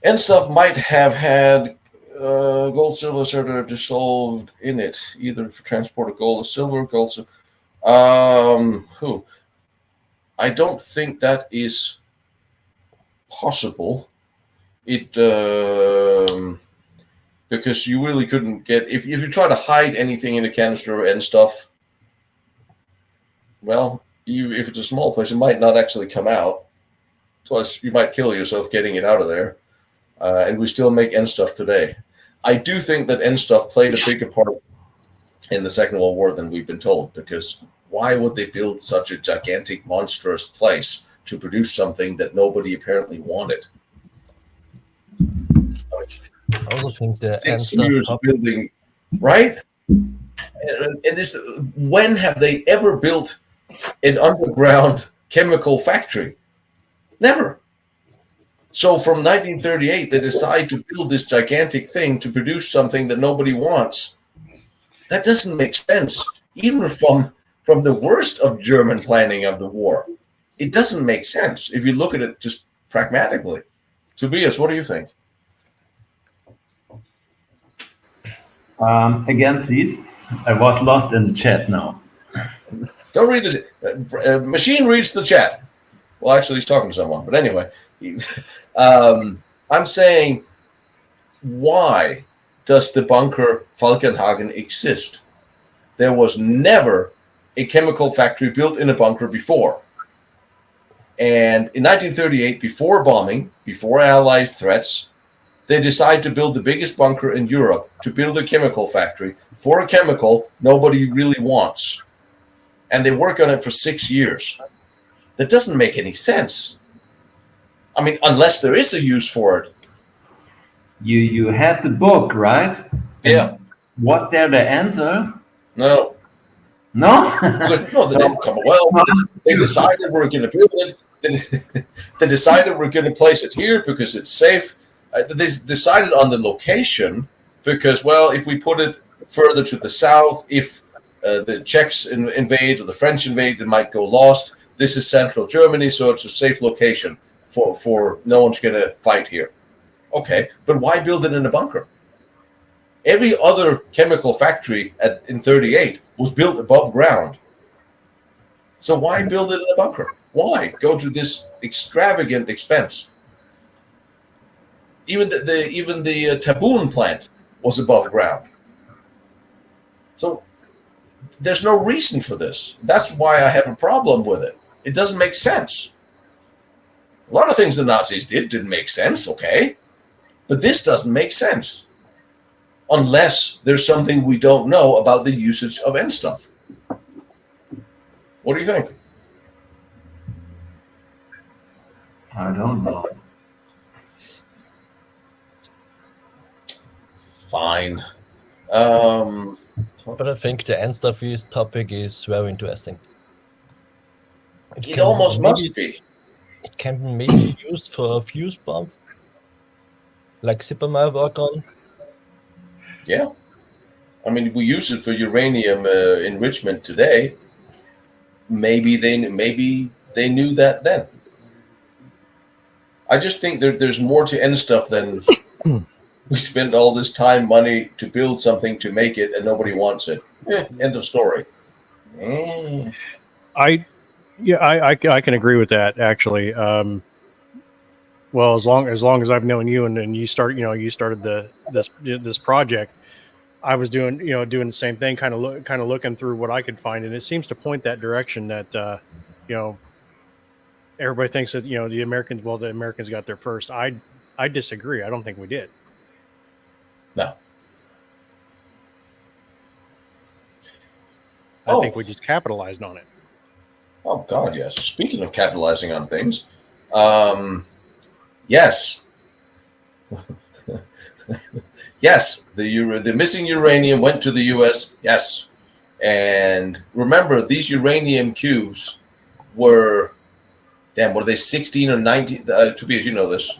End stuff might have had gold, silver, sort of dissolved in it, either for transport of gold or silver, gold, silver. I don't think that is possible. It because you really couldn't get if you try to hide anything in a canister and stuff. Well, if it's a small place, it might not actually come out. Plus, you might kill yourself getting it out of there. And we still make end stuff today. I do think that end stuff played a bigger part in the Second World War than we've been told, because why would they build such a gigantic, monstrous place to produce something that nobody apparently wanted? I also think the 6 years building, right? And when have they ever built an underground chemical factory? Never. So from 1938, they decide to build this gigantic thing to produce something that nobody wants. That doesn't make sense, even from the worst of German planning of the war. It doesn't make sense if you look at it just pragmatically. Tobias, what do you think? Again, please. I was lost in the chat now. Don't read the machine reads the chat. Well, actually, he's talking to someone. But anyway, I'm saying, why does the bunker Falkenhagen exist? There was never a chemical factory built in a bunker before. And in 1938, before bombing, before Allied threats, they decide to build the biggest bunker in Europe, to build a chemical factory for a chemical nobody really wants. And they work on it for 6 years. That doesn't make any sense. I mean, unless there is a use for it. You had the book, right? Yeah. Was there the answer? No. No? No, they didn't come. Well, they decided we're going to build it. They decided we're going to place it here because it's safe. They decided on the location because, well, if we put it further to the south, if the Czechs invade or the French invade, it might go lost. This is central Germany, so it's a safe location for no one's going to fight here. Okay, but why build it in a bunker? Every other chemical factory in 38 was built above ground. So why build it in a bunker? Why go to this extravagant expense? Even the Taboon plant was above ground. So there's no reason for this. That's why I have a problem with it. It doesn't make sense. A lot of things the Nazis didn't make sense, okay? But this doesn't make sense. Unless there's something we don't know about the usage of end stuff. What do you think? I don't know. Fine. But I think the end stuff topic is very interesting. It almost must be. It can be maybe used for a fuse bomb, like Zippermeyer work on. Yeah. I mean, we use it for uranium enrichment today. Maybe they knew that then. I just think there's more to end stuff than we spend all this time, money to build something to make it, and nobody wants it. End of story. I can agree with that actually. Well, as long as I've known you and you started this project, I was doing the same thing, kind of looking through what I could find, and it seems to point that direction that everybody thinks that the Americans got there first. I disagree. I don't think we did. No. I think we just capitalized on it. Oh God, yes. Speaking of capitalizing on things, yes. Yes, the missing uranium went to the U.S. Yes, and remember, these uranium cubes were, damn, were they 16 or 19? Tobias, you know this,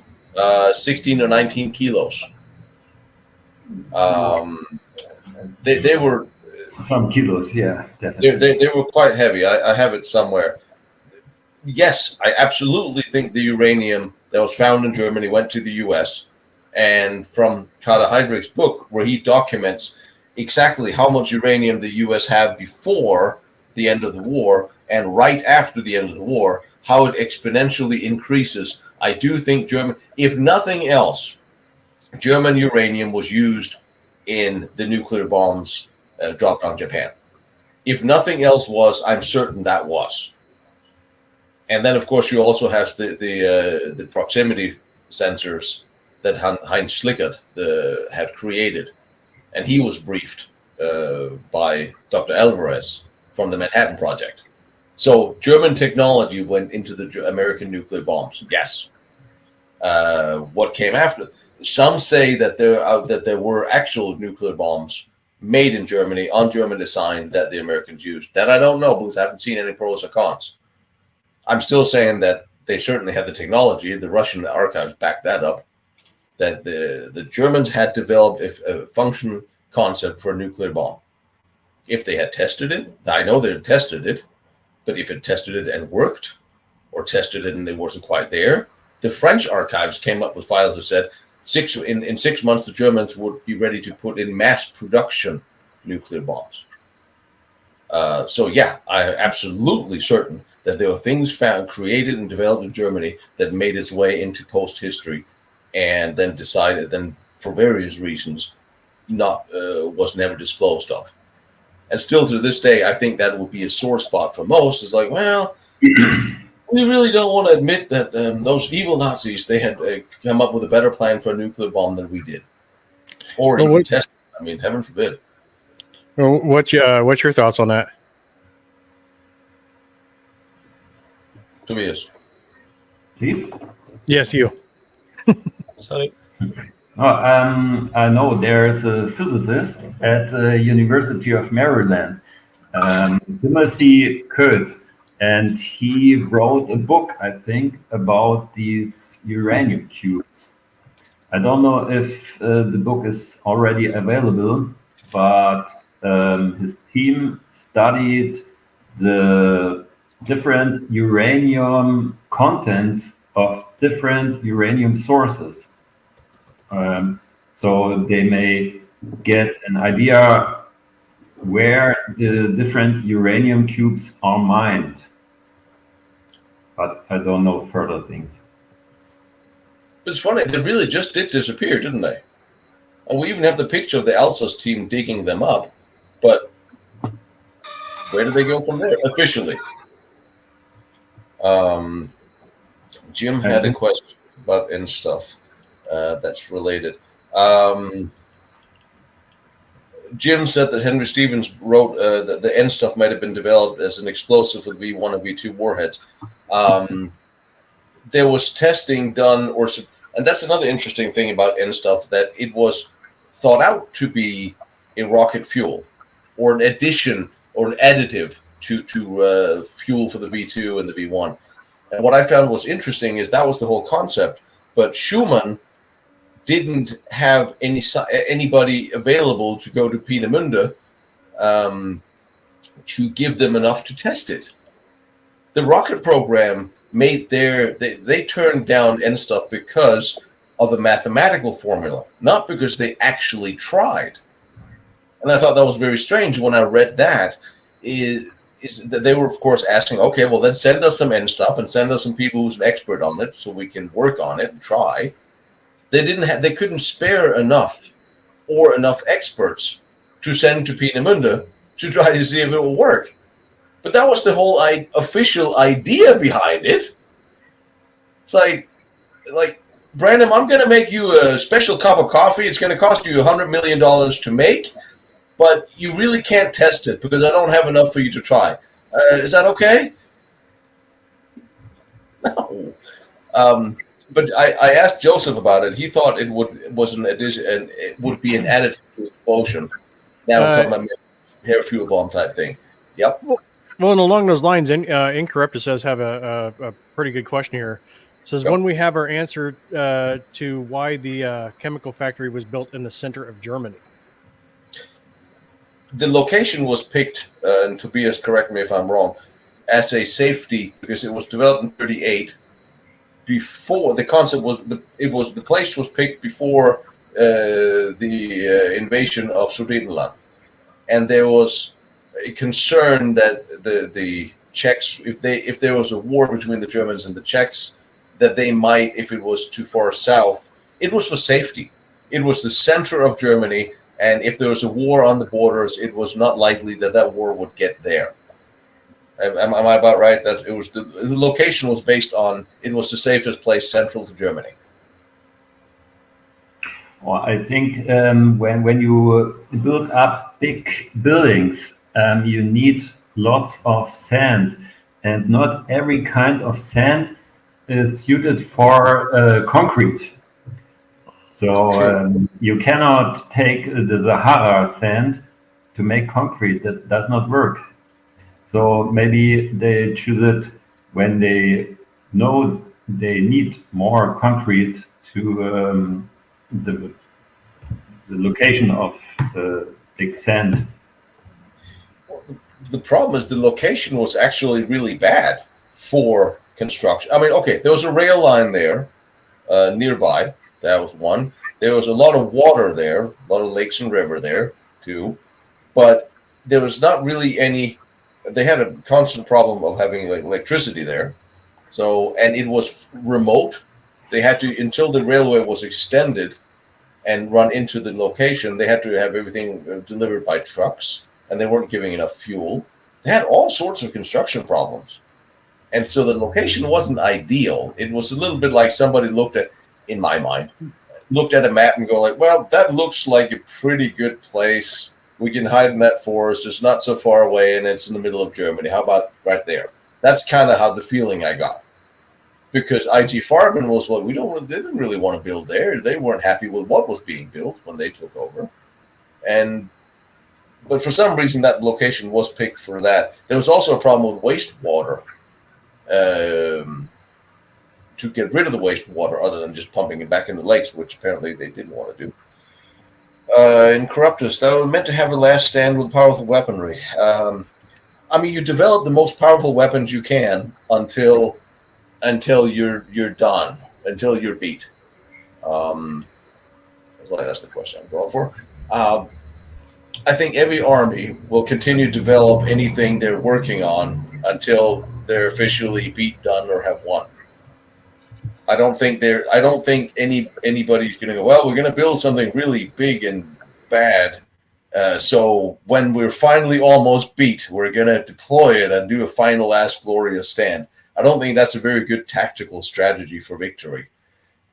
16 or 19 kilos. They were Some kilos, yeah, definitely. they were quite heavy. I have it somewhere. Yes, I absolutely think the uranium that was found in Germany went to the U.S. And from Carter Heydrich's book, where he documents exactly how much uranium the U.S. had before the end of the war and right after the end of the war, how it exponentially increases. I do think German, if nothing else, German uranium was used in the nuclear bombs dropped on Japan. If nothing else was, I'm certain that was. And then, of course, you also have the proximity sensors that Heinz Schlickert had created, and he was briefed by Dr. Alvarez from the Manhattan Project. So German technology went into the American nuclear bombs. Yes. What came after? Some say that there were actual nuclear bombs made in Germany on German design that the Americans used. That I don't know because I haven't seen any pros or cons. I'm still saying that they certainly had the technology. The Russian archives back that up. That the Germans had developed a function concept for a nuclear bomb. If they had tested it, I know they had tested it, but if it tested it and worked, or tested it and it wasn't quite there, the French archives came up with files that said in 6 months the Germans would be ready to put in mass production nuclear bombs. So yeah, I'm absolutely certain that there were things found, created, and developed in Germany that made its way into post history, and then decided, then for various reasons, was never disclosed of. And still to this day, I think that would be a sore spot for most. Is like, well, we really don't want to admit that those evil Nazis, they had come up with a better plan for a nuclear bomb than we did, or even test it. I mean, heaven forbid. What's your thoughts on that? Tobias. Please? Yes, you. Sorry. I know there's a physicist at the University of Maryland, Timothy Kurth, and he wrote a book, I think, about these uranium cubes. I don't know if the book is already available, but his team studied the different uranium contents of different uranium sources. So they may get an idea where the different uranium cubes are mined. But I don't know further things. It's funny, they really just did disappear, didn't they? And we even have the picture of the Alsace team digging them up. But where did they go from there? Officially. Jim had a question about N stuff that's related. Jim said that Henry Stevens wrote that the N stuff might have been developed as an explosive with V1 and V2 warheads. There was testing done, and that's another interesting thing about N stuff, that it was thought out to be a rocket fuel or an addition or an additive to fuel for the V2 and the V1. And what I found was interesting is that was the whole concept, but Schumann didn't have anybody available to go to Peenemünde to give them enough to test it. The rocket program made they turned down N stuff because of a mathematical formula, not because they actually tried. And I thought that was very strange when I read that. Is that they were, of course, asking, okay, well, then send us some N stuff and send us some people who's an expert on it so we can work on it and try. They couldn't spare enough experts to send to Peenemünde to try to see if it will work. But that was the whole official idea behind it. It's like, Brandon, I'm going to make you a special cup of coffee. It's going to cost you $100 million to make, but you really can't test it because I don't have enough for you to try. Is that okay? No. But I asked Joseph about it. He thought was an addition, and it would be an additive to explosion. Now we're talking about hair fuel bomb type thing. Yep. Well, and along those lines, Incorruptus does have a pretty good question here. It says, when we have our answer to why the chemical factory was built in the center of Germany. The location was picked, and Tobias, correct me if I'm wrong, as a safety because it was developed in 1938. Before the concept was, the place was picked before the invasion of Sudetenland, and there was a concern that the Czechs, if there was a war between the Germans and the Czechs, that they might, if it was too far south, it was for safety. It was the center of Germany, and if there was a war on the borders, it was not likely that war would get there. Am I about right? That it was the location was based on it was the safest place central to Germany. Well, I think when you build up big buildings, you need lots of sand, and not every kind of sand is suited for concrete. So you cannot take the Sahara sand to make concrete. That does not work. So maybe they choose it when they know they need more concrete to the location of the big sand. The problem is the location was actually really bad for construction. I mean, okay, there was a rail line there nearby. That was one. There was a lot of water there, a lot of lakes and river there too. But there was not really any. They had a constant problem of having electricity there. So, and it was remote. They had to, until the railway was extended and run into the location, they had to have everything delivered by trucks, and they weren't giving enough fuel. They had all sorts of construction problems. And so the location wasn't ideal. It was a little bit like somebody looked at, in my mind, looked at a map and go like, well, that looks like a pretty good place. We can hide in that forest. It's not so far away, and it's in the middle of Germany. How about right there? That's kind of how the feeling I got. Because IG Farben was what they didn't really want to build there. They weren't happy with what was being built when they took over. But for some reason, that location was picked for that. There was also a problem with wastewater. To get rid of the wastewater, other than just pumping it back in the lakes, which apparently they didn't want to do. In Corruptus, that was meant to have a last stand with powerful weaponry. I mean, you develop the most powerful weapons you can until you're done, until you're beat. That's the question I'm going for. I think every army will continue to develop anything they're working on until they're officially beat, done, or have won. I don't think anybody's going to go, well, we're going to build something really big and bad. So when we're finally almost beat, we're going to deploy it and do a final last glorious stand. I don't think that's a very good tactical strategy for victory.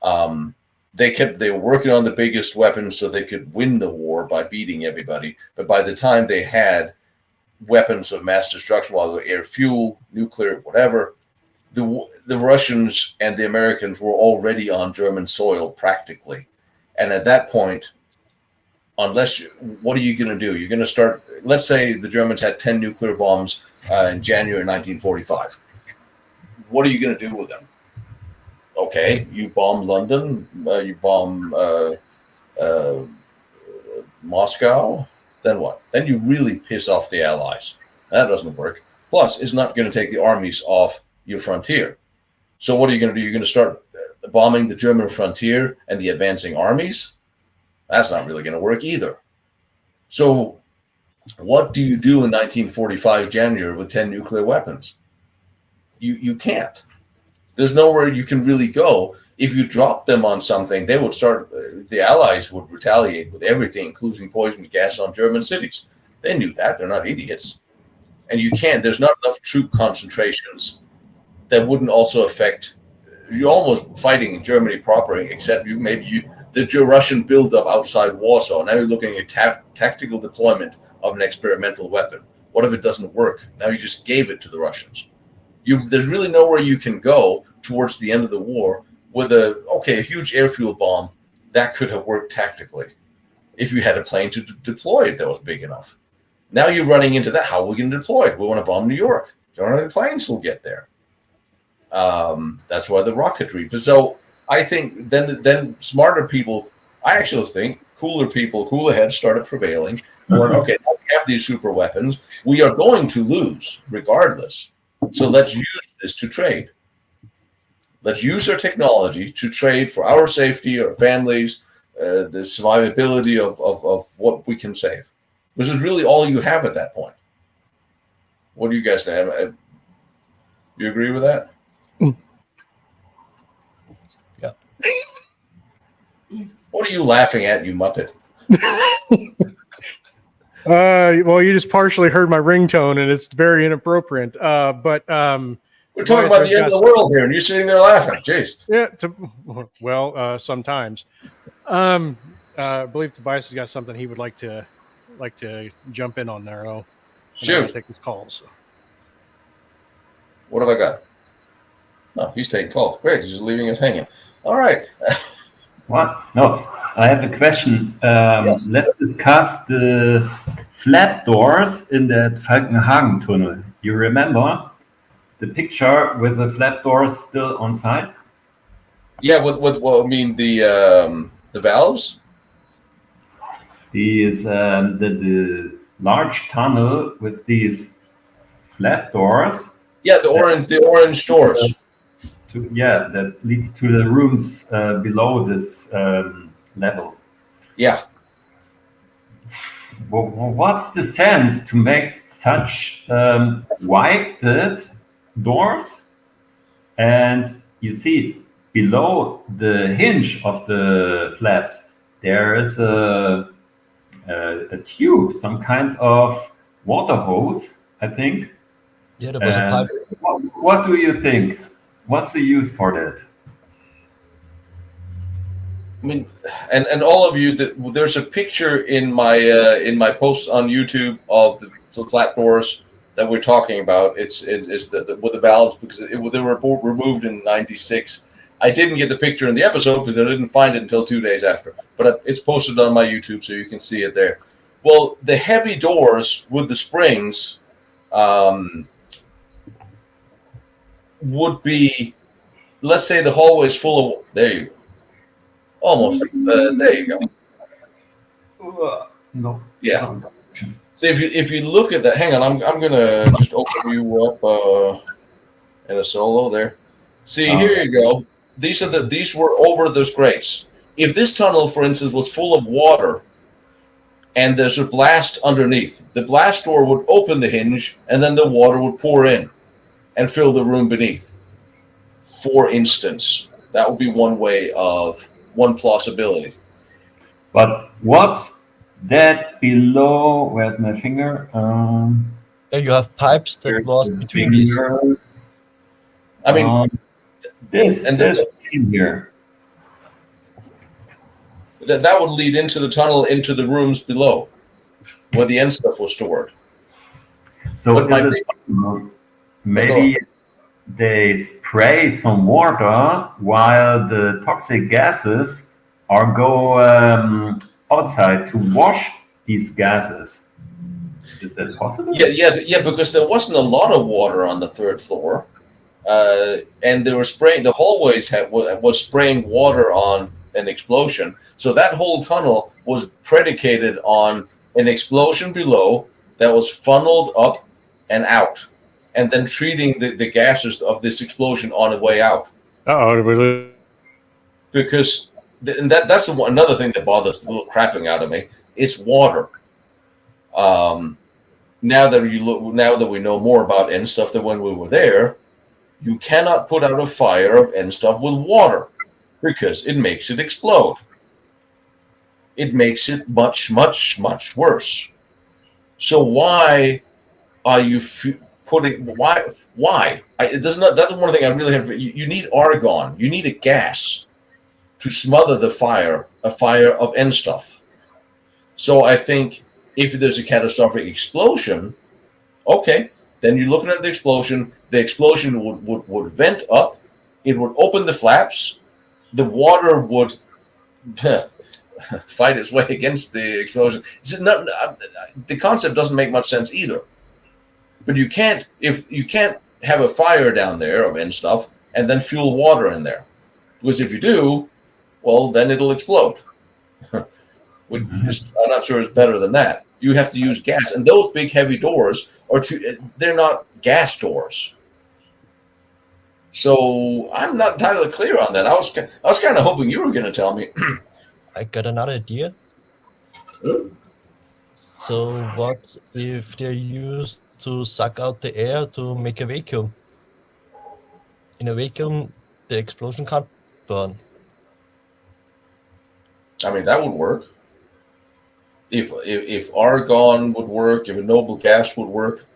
They were working on the biggest weapons so they could win the war by beating everybody. But by the time they had weapons of mass destruction, whether air fuel, nuclear, whatever, the Russians and the Americans were already on German soil practically. And at that point, what are you going to do? You're going to start, let's say the Germans had 10 nuclear bombs in January 1945. What are you going to do with them? Okay, you bomb London, you bomb Moscow, then what? Then you really piss off the Allies. That doesn't work. Plus, it's not going to take the armies off your frontier. So what are you going to do? You're going to start bombing the German frontier and the advancing armies? That's not really going to work either. So what do you do in 1945 January with 10 nuclear weapons? You can't. There's nowhere you can really go. If you drop them on something, they would start, the Allies would retaliate with everything, including poison gas on German cities. They knew that. They're not idiots. And you can't, there's not enough troop concentrations that wouldn't also affect, you're almost fighting in Germany proper, except the Russian buildup outside Warsaw. Now you're looking at tactical deployment of an experimental weapon. What if it doesn't work? Now you just gave it to the Russians. There's really nowhere you can go towards the end of the war with a huge airfield bomb, that could have worked tactically if you had a plane to deploy it that was big enough. Now you're running into that. How are we going to deploy it? We want to bomb New York. Don't have any planes will get there. That's why the rocketry. But so I think then smarter people, I actually think cooler people, cooler heads started prevailing. Or, okay, now we have these super weapons. We are going to lose regardless. So let's use this to trade. Let's use our technology to trade for our safety, our families, the survivability of what we can save. Which is really all you have at that point. What do you guys think? You agree with that? Yeah. What are you laughing at, you Muppet? Well, you just partially heard my ringtone, and it's very inappropriate. But we're talking about the end of the world here, and you're sitting there laughing. Jeez. Yeah. Sometimes. I believe Tobias has got something he would like to jump in on there. Oh, shoot. Take his calls. So. What have I got? No, he's taking calls. Great. He's just leaving us hanging. All right. What? No, I have a question. Yes. Let's discuss the flap doors in that Falkenhagen tunnel. You remember the picture with the flap doors still on site? Yeah. What I mean the valves. These the large tunnel with these flap doors. Yeah, the orange doors. That leads to the rooms below this level. Yeah. What's the sense to make such wide doors? And you see below the hinge of the flaps, there is a tube, some kind of water hose, I think. Yeah, there was a pipe. What do you think? What's the use for that? I mean, and all of you, there's a picture in my posts on YouTube of the flat doors that we're talking about. It's with the valves because they were removed in '96. I didn't get the picture in the episode because I didn't find it until 2 days after. But it's posted on my YouTube, so you can see it there. Well, the heavy doors with the springs would be, let's say the hallway is full of. There you go. Almost. There you go. No. Yeah. So if you look at that, hang on, I'm gonna just open you up in a solo there. See, here you go. These were over those grates. If this tunnel, for instance, was full of water, and there's a blast underneath, the blast door would open the hinge, and then the water would pour in, and fill the room beneath. For instance, that would be one plausibility. But what's that below? Where's my finger? Yeah, you have pipes that was between these. I mean, this in here. That would lead into the tunnel, into the rooms below, where the end stuff was stored. So maybe they spray some water while the toxic gases go outside to wash these gases. Is that possible? Yeah, because there wasn't a lot of water on the third floor, and they were spraying. The hallways was spraying water on an explosion. So that whole tunnel was predicated on an explosion below that was funneled up and out, and then treating the gases of this explosion on the way out. Oh, because that's another thing that bothers the little crapping out of me. It's water. Now that we know more about N stuff than when we were there, you cannot put out a fire of N stuff with water because it makes it explode. It makes it much, much, much worse. So why are you putting? Why? That's one thing I really have. You need argon. You need a gas to smother a fire of N stuff. So I think if there's a catastrophic explosion, okay, then you're looking at the explosion. The explosion would vent up. It would open the flaps. the water would fight its way against the explosion. The concept doesn't make much sense either. But you can't have a fire down there and stuff, and then fuel water in there, because if you do, well, then it'll explode. Which I'm not sure it's better than that. You have to use gas, and those big heavy doors they're not gas doors. So I'm not entirely clear on that. I was kind of hoping you were going to tell me. I got another idea. So what if they're used to suck out the air to make a vacuum? In a vacuum, the explosion can't burn. I mean, that would work. If argon would work, if a noble gas would work,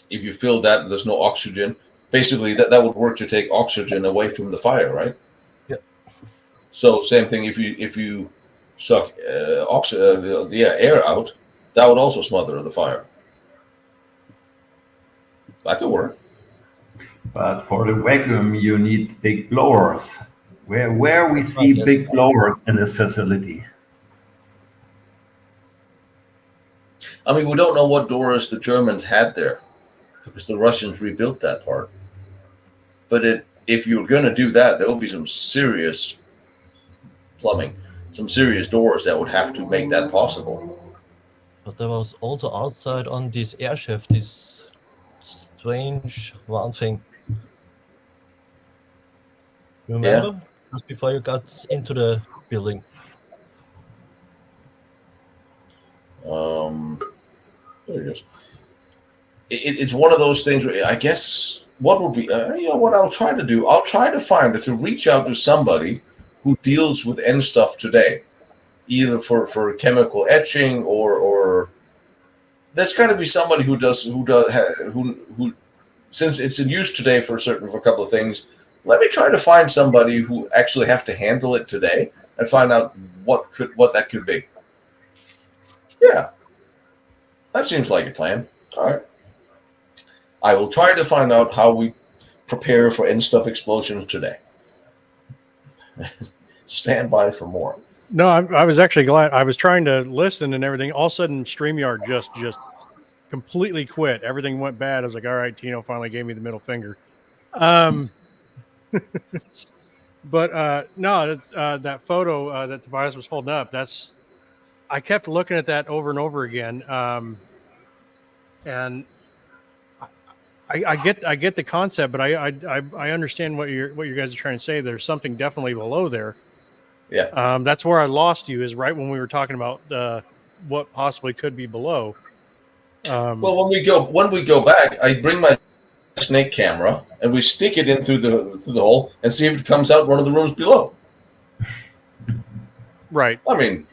if you fill that, there's no oxygen. Basically, that would work to take oxygen away from the fire, right? Yeah. So same thing. If you suck air out, that would also smother the fire. That could work. But for the vacuum, you need big blowers. Where we see big blowers in this facility. I mean, we don't know what doors the Germans had there, because the Russians rebuilt that part. But if you're going to do that, there will be some serious plumbing, some serious doors that would have to make that possible. But there was also outside on this air shaft this strange round thing. Remember? Just before you got into the building. There it is. It's one of those things where I guess what would be, what I'll try to do? I'll try to reach out to somebody who deals with N stuff today, either for chemical etching or there's got to be somebody who since it's in use today for a couple of things. Let me try to find somebody who actually have to handle it today and find out what that could be. Yeah, that seems like a plan. All right. I will try to find out how we prepare for N stuff explosions today. Stand by for more. No, I was actually glad. I was trying to listen and everything. All of a sudden, StreamYard just completely quit. Everything went bad. I was like, all right, Tino finally gave me the middle finger. But no, that photo that Tobias was holding up, I kept looking at that over and over again. And I get the concept, but I understand what you guys are trying to say. There's something definitely below there. Yeah. That's where I lost you, is right when we were talking about what possibly could be below. Well, when we go back, I bring my snake camera and we stick it in through the hole and see if it comes out one of the rooms below. Right. I mean,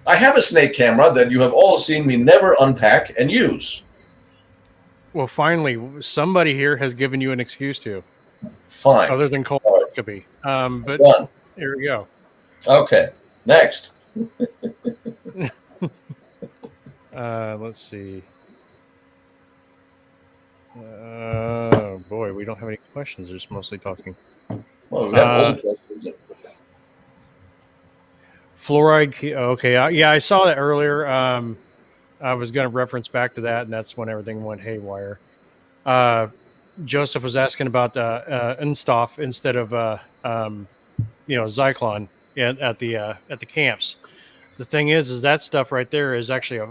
I have a snake camera that you have all seen me never unpack and use. Well, finally, somebody here has given you an excuse to. Fine. Other than colonoscopy. But done. Here we go. Okay. Next. Let's see. Oh boy, we don't have any questions. They're just mostly talking. Well, we have old questions. Fluoride. Okay, I saw that earlier. I was going to reference back to that, and that's when everything went haywire. Joseph was asking about Unstoff instead of Zyklon at the camps. The thing is that stuff right there is actually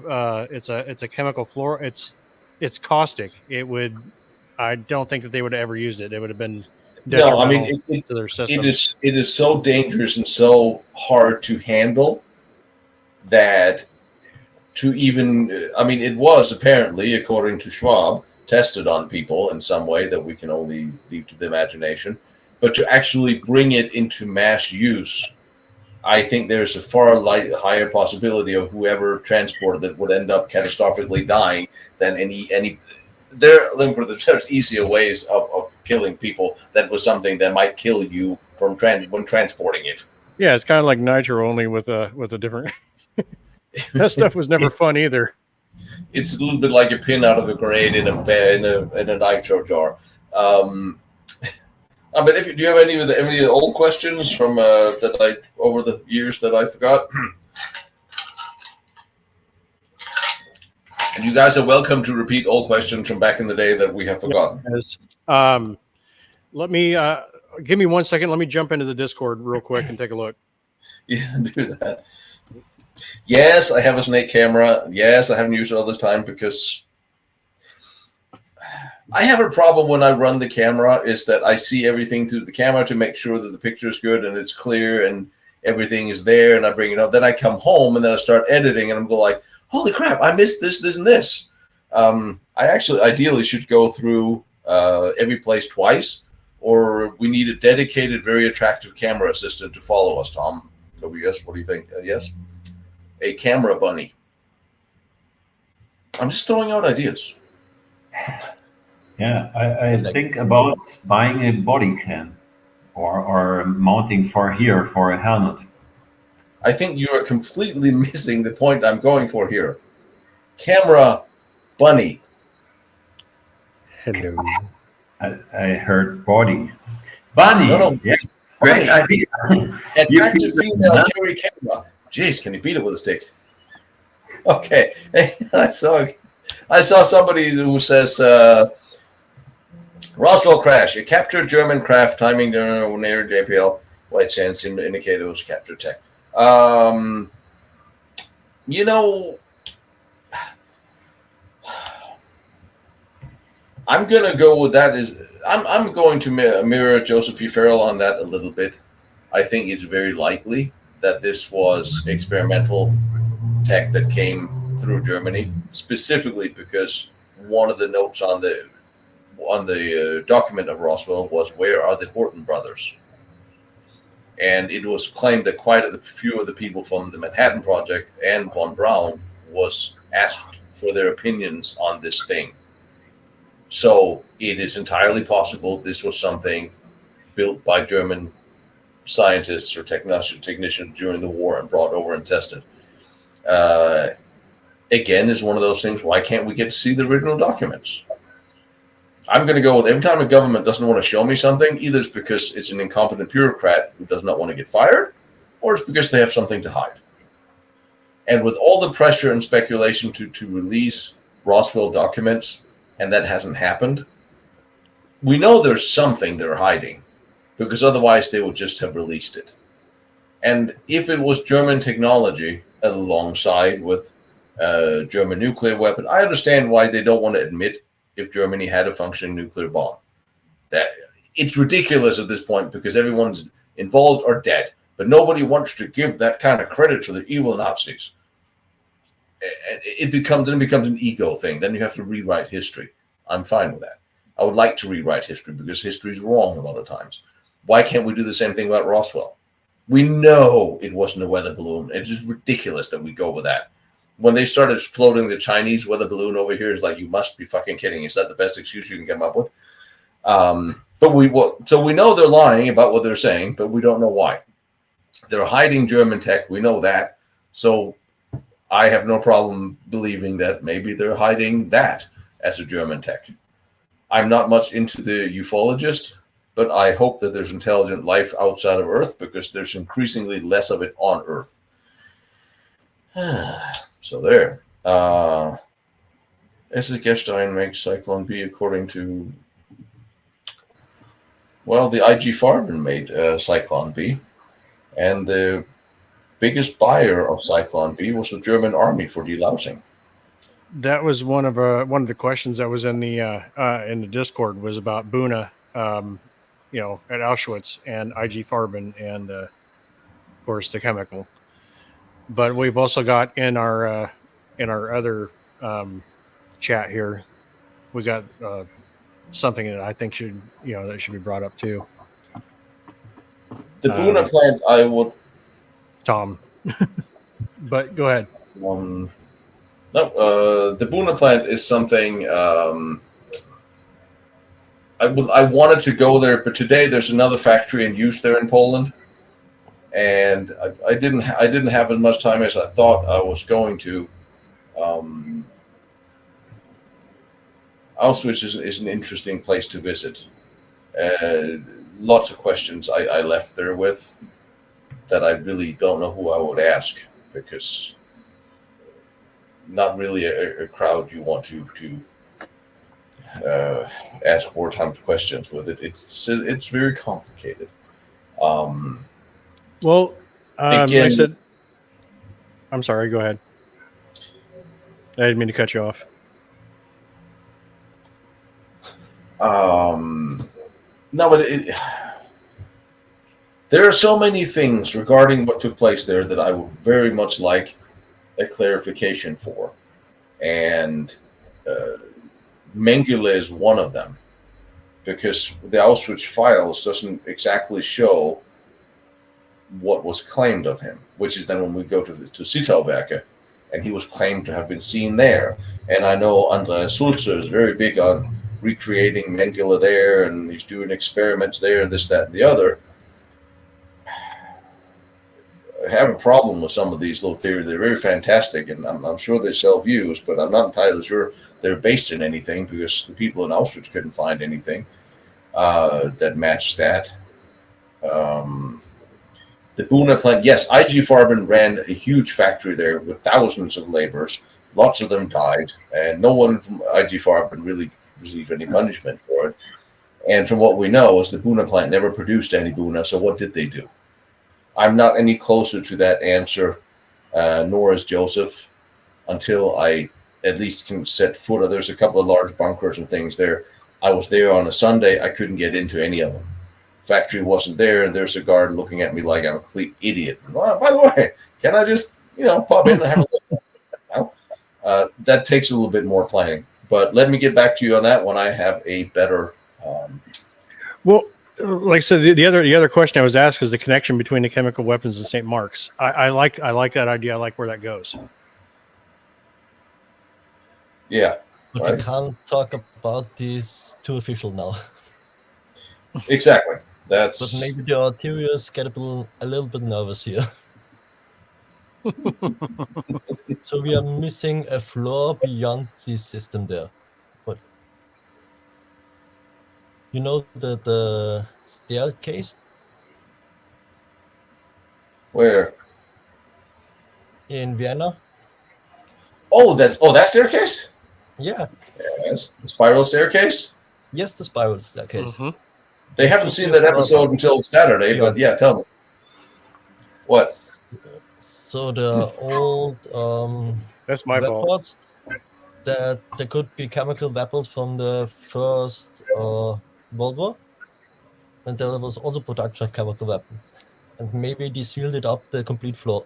it's a chemical fluor. It's caustic. I don't think that they would have ever used it. It would have been detrimental to their system. It is so dangerous and so hard to handle that it was apparently, according to Schwab, tested on people in some way that we can only leave to the imagination. But to actually bring it into mass use, I think there's a far higher possibility of whoever transported it would end up catastrophically dying than any. There's easier ways of killing people. That was something that might kill you when transporting it. Yeah, it's kind of like nitro, only with a different. That stuff was never fun either. It's a little bit like a pin out of a grenade in a nitro jar. But do you have any of the old questions from that I over the years that I forgot? And you guys are welcome to repeat old questions from back in the day that we have forgotten. Yes. Let me give me 1 second. Let me jump into the Discord real quick and take a look. Yeah, do that. Yes, I have a Snake camera. Yes, I haven't used it all this time because I have a problem when I run the camera is that I see everything through the camera to make sure that the picture is good and it's clear and everything is there, and I bring it up. Then I come home and then I start editing and I'm going like, holy crap, I missed this, this, and this. I actually ideally should go through every place twice, or we need a dedicated, very attractive camera assistant to follow us, Tom. So yes, what do you think? Yes? A camera bunny. I'm just throwing out ideas. Yeah, I think about buying a body cam or mounting for a helmet. I think you are completely missing the point I'm going for here. Camera bunny. Hello. I heard body. Bunny! No. Yeah, Bunny. great idea. Attractive female carry camera. Jeez, can you beat it with a stick? Okay. I saw somebody who says Roswell crash. A captured German craft timing near JPL. White sands seemed to indicate it was captured tech. You know, I'm gonna go with that. I'm going to mirror Joseph P. Farrell on that a little bit. I think it's very likely that this was experimental tech that came through Germany, specifically because one of the notes on the document of Roswell was, "Where are the Horton brothers?" And it was claimed that quite a few of the people from the Manhattan Project and von Braun was asked for their opinions on this thing. So it is entirely possible this was something built by German scientists or technicians during the war and brought over and tested. Again, is one of those things, why can't we get to see the original documents? I'm going to go with every time a government doesn't want to show me something, either it's because it's an incompetent bureaucrat who does not want to get fired, or it's because they have something to hide. And with all the pressure and speculation to release Roswell documents, and that hasn't happened, we know there's something they're hiding, because otherwise they would just have released it. And if it was German technology alongside with German nuclear weapon, I understand why they don't want to admit if Germany had a functioning nuclear bomb. That it's ridiculous at this point because everyone's involved are dead, but nobody wants to give that kind of credit to the evil Nazis. It becomes an ego thing. Then you have to rewrite history. I'm fine with that. I would like to rewrite history because history is wrong a lot of times. Why can't we do the same thing about Roswell? We know it wasn't a weather balloon. It's just ridiculous that we go with that. When they started floating the Chinese weather balloon over here, it's like, you must be fucking kidding. Is that the best excuse you can come up with? So we know they're lying about what they're saying, but we don't know why. They're hiding German tech. We know that. So I have no problem believing that maybe they're hiding that as a German tech. I'm not much into the ufologist, but I hope that there's intelligent life outside of Earth because there's increasingly less of it on Earth. So there. Esses Gestein makes Cyclone B according to, well, the IG Farben made Cyclone B, and the biggest buyer of Cyclone B was the German army for delousing. That was one of the questions that was in the Discord was about Buna, at Auschwitz and IG Farben and of course the chemical. But we've also got in our other chat here, we got something that I think should be brought up too. The Buna plant, I would. Tom, but go ahead. The Buna plant is something I wanted to go there, but today there's another factory in use there in Poland, and I didn't have as much time as I thought I was going to. Auschwitz is an interesting place to visit. lots of questions I left there with that I really don't know who I would ask, because not really a crowd you want to ask wartime questions with. It's very complicated. Well, like Again, I said, I'm sorry. Go ahead. I didn't mean to cut you off. No, but there are so many things regarding what took place there that I would very much like a clarification for, and Mengele is one of them, because the Auschwitz files doesn't exactly show what was claimed of him, which is then when we go to Zittauwerke, and he was claimed to have been seen there. And I know Andreas Sulzer is very big on recreating Mengele there, and he's doing experiments there, and this, that, and the other. I have a problem with some of these little theories. They're very fantastic, and I'm sure they sell views, but I'm not entirely sure they're based in anything, because the people in Auschwitz couldn't find anything that matched that. The Buna plant, yes, IG Farben ran a huge factory there with thousands of laborers. Lots of them died, and no one from IG Farben really received any punishment for it. And from what we know is the Buna plant never produced any Buna, so what did they do? I'm not any closer to that answer, nor is Joseph, until I at least can set foot. There's a couple of large bunkers and things there. I was there on a Sunday. I couldn't get into any of them. Factory wasn't there, and there's a guard looking at me like I'm a complete idiot. Well, by the way, can I just, pop in and have a look? That takes a little bit more planning. But let me get back to you on that when I have a better. Well, like I said, the other question I was asked is the connection between the chemical weapons and St. Mark's. I like that idea. I like where that goes. Yeah. But right. We can't talk about this too official now. Exactly. But maybe the artillery's get a little bit nervous here. So we are missing a floor beyond this system there. But the staircase? Where? In Vienna? Oh, that staircase? Yeah. Yes. The spiral staircase? Yes, the spiral staircase. Mm-hmm. They haven't seen that episode until Saturday, but yeah, tell me. What? So the old that's my fault. That there could be chemical weapons from the First World War, and there was also production of chemical weapons, and maybe they sealed it up the complete floor.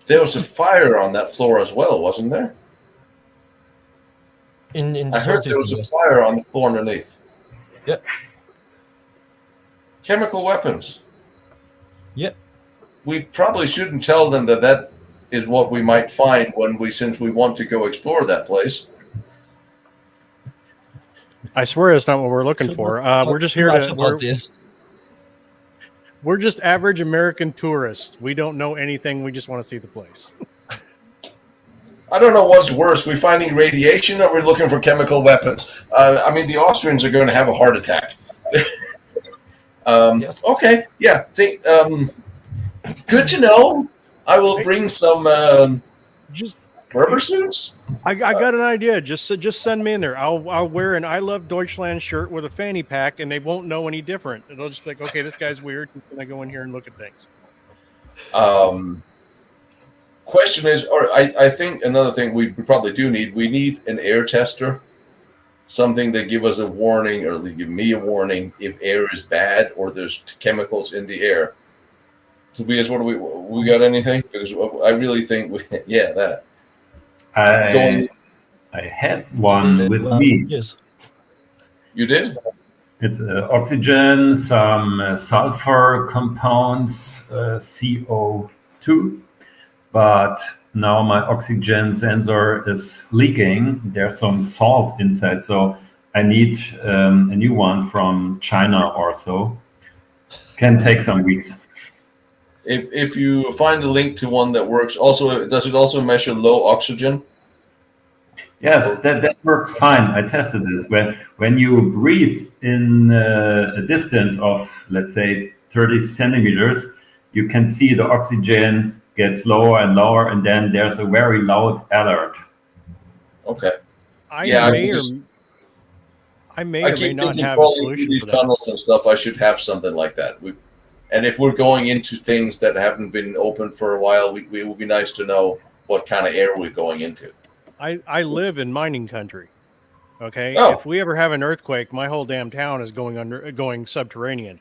There was a fire on that floor as well, wasn't there? I heard there was a fire on the floor underneath. Yeah. Chemical weapons. Yeah. We probably shouldn't tell them that is what we might find since we want to go explore that place. I swear it's not what we're looking for. We're just here we're just average American tourists. We don't know anything. We just want to see the place. I don't know what's worse. We finding radiation, or we're looking for chemical weapons. The Austrians are going to have a heart attack. Yes. Okay. Yeah. Good to know. I will bring some just rubber suits. I got an idea. Just send me in there. I'll wear an I Love Deutschland shirt with a fanny pack, and they won't know any different. They'll just be like, okay, this guy's weird. Can I go in here and look at things? Question is, or I think another thing we probably do we need an air tester, something that give us a warning, or at least give me a warning if air is bad or there's chemicals in the air. Tobias, what do we got anything? Because I really think that. I had one with me. Yes. You did? It's oxygen, some sulfur compounds, CO2. But now my oxygen sensor is leaking. There's some salt inside, so I need a new one from China or so. Can take some weeks. If you find a link to one that works, also does it also measure low oxygen? Yes, that works fine. I tested this. When you breathe in a distance of, let's say, 30 centimeters, you can see the oxygen gets lower and lower, and then there's a very loud alert. Okay. I Yeah, may or I may keep not thinking have a crawling through solution these for that. tunnels and stuff, I should have something like that. And if we're going into things that haven't been open for a while, it would be nice to know what kind of air we're going into. I live in mining country. Okay, Oh. if we ever have an earthquake, my whole damn town is going subterranean.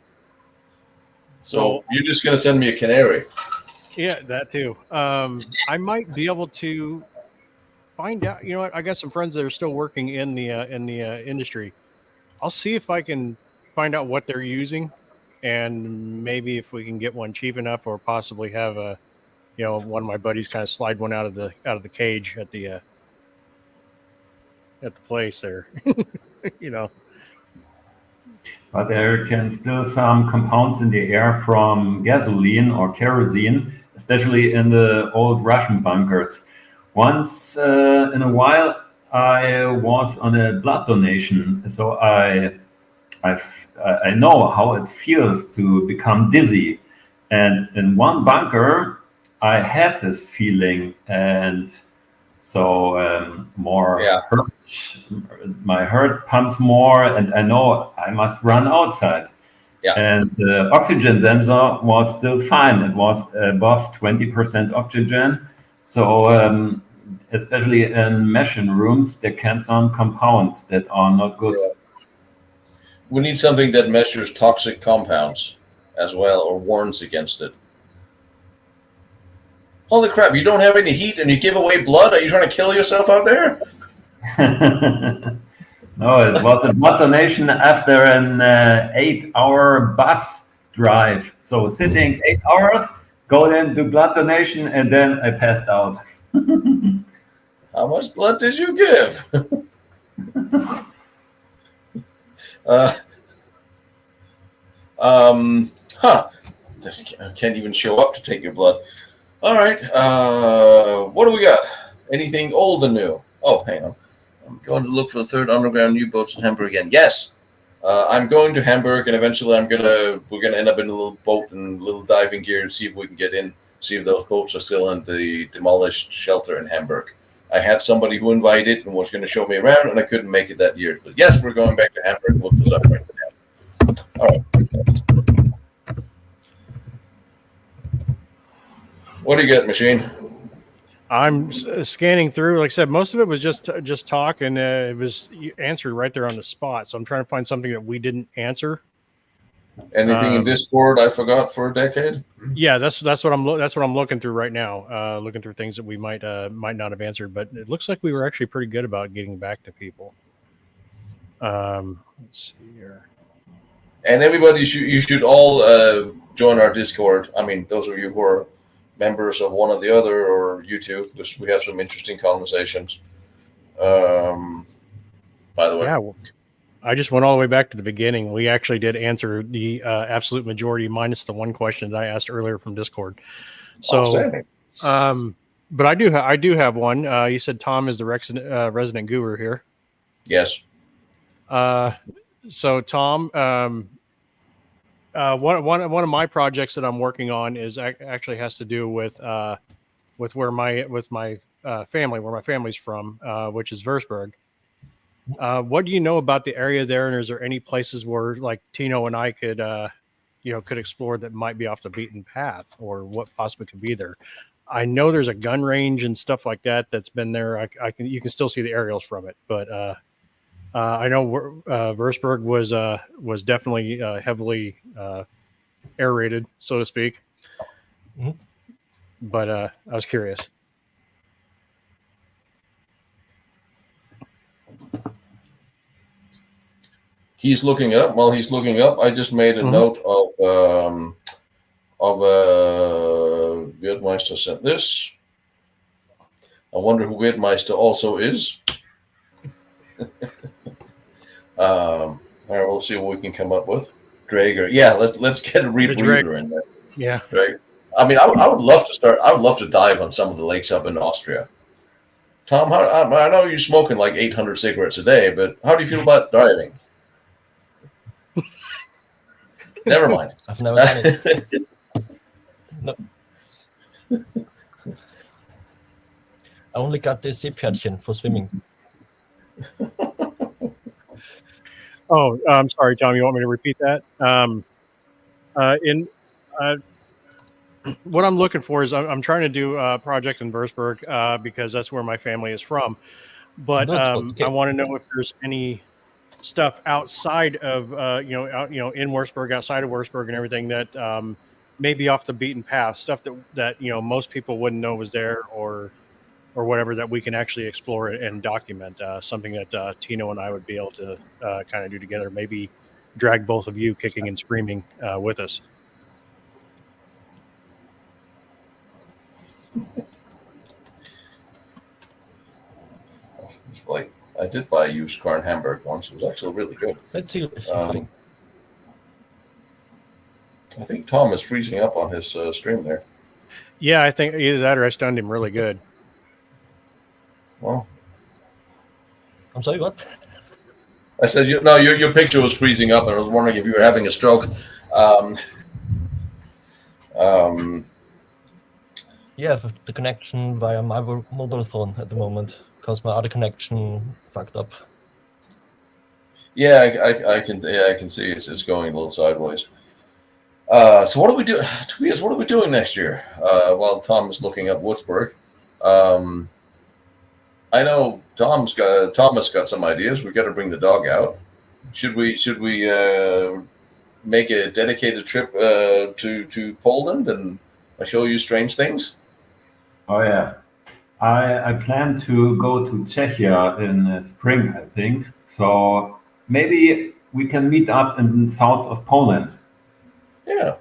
So you're just going to send me a canary? Yeah, that too. I might be able to find out. You know what? I got some friends that are still working in the industry. I'll see if I can find out what they're using, and maybe if we can get one cheap enough, or possibly have one of my buddies kind of slide one out of the cage at the place there. But there can still some compounds in the air from gasoline or kerosene, especially in the old Russian bunkers. Once in a while, I was on a blood donation, so I know how it feels to become dizzy. And in one bunker, I had this feeling, and so heart, my heart pumps more, and I know I must run outside. Yeah. And the oxygen sensor was still fine. It was above 20% oxygen. So especially in machine rooms, there can some compounds that are not good. Yeah. We need something that measures toxic compounds as well, or warns against it. Holy crap, you don't have any heat and you give away blood? Are you trying to kill yourself out there? No, it was a blood donation after an 8-hour bus drive. So sitting 8 hours, go then do blood donation, and then I passed out. How much blood did you give? I can't even show up to take your blood. All right. What do we got? Anything old and new? Oh, hang on. I'm going to look for the third underground U-boats in Hamburg again. Yes. I'm going to Hamburg, and eventually we're gonna end up in a little boat and little diving gear and see if we can get in, see if those boats are still in the demolished shelter in Hamburg. I had somebody who invited and was going to show me around, and I couldn't make it that year. But yes, we're going back to Hamburg. Look for stuff right now. All right. What do you got, Machine? I'm scanning through. Like I said, most of it was just talk, and it was answered right there on the spot. So I'm trying to find something that we didn't answer. Anything in Discord I forgot for a decade? Yeah, that's what I'm looking through right now. Looking through things that we might not have answered, but it looks like we were actually pretty good about getting back to people. Let's see here. And everybody, you should all join our Discord. I mean, those of you who are members of one or the other, or YouTube, because we have some interesting conversations. By the way, yeah, I just went all the way back to the beginning. We actually did answer the absolute majority, minus the one question that I asked earlier from Discord. So, but I do have one. You said Tom is the resident guru here. Yes. So Tom, one of my projects that I'm working on is actually has to do with where my family's from, which is Würzburg. What do you know about the area there, and is there any places where like Tino and I could explore that might be off the beaten path, or what possibly could be there? I know there's a gun range and stuff like that that's been there. You can still see the aerials from it, but I know Würzburg was definitely heavily aerated, so to speak. Mm-hmm. But I was curious. He's looking up. While he's looking up, I just made a note of Wirtmeister sent this. I wonder who Wirtmeister also is. All right, we'll see what we can come up with. Draeger. Yeah, let's get a rebreather in there. Yeah. Draeger. I mean, I would love to start. I would love to dive on some of the lakes up in Austria. Tom, I know you're smoking like 800 cigarettes a day, but how do you feel about driving? Never mind. I've never done it. No. I only got the Seepferdchen for swimming. Oh, I'm sorry, Tom. You want me to repeat that? What I'm looking for is I'm trying to do a project in Würzburg because that's where my family is from. But Okay. I want to know if there's any stuff outside of in Würzburg, outside of Würzburg, and everything that maybe off the beaten path, stuff that most people wouldn't know was there, or whatever, that we can actually explore and document. Something that Tino and I would be able to kind of do together. Maybe drag both of you kicking and screaming with us. Like, I did buy a used car in Hamburg once. It was actually really good. Let's see. Something. I think Tom is freezing up on his stream there. Yeah, I think either that or I stunned him really good. Well, I'm sorry, what? I said, your picture was freezing up, and I was wondering if you were having a stroke. Yeah, the connection via my mobile phone at the moment, because my other connection fucked up. Yeah, I can see it's going a little sideways. So what do we do, Tobias? What are we doing next year? While Tom is looking up Würzburg, I know Thomas got some ideas. We got to bring the dog out. Should we make a dedicated trip to Poland and I show you strange things? Oh yeah, I plan to go to Czechia in spring, I think. So maybe we can meet up in the south of Poland. Yeah,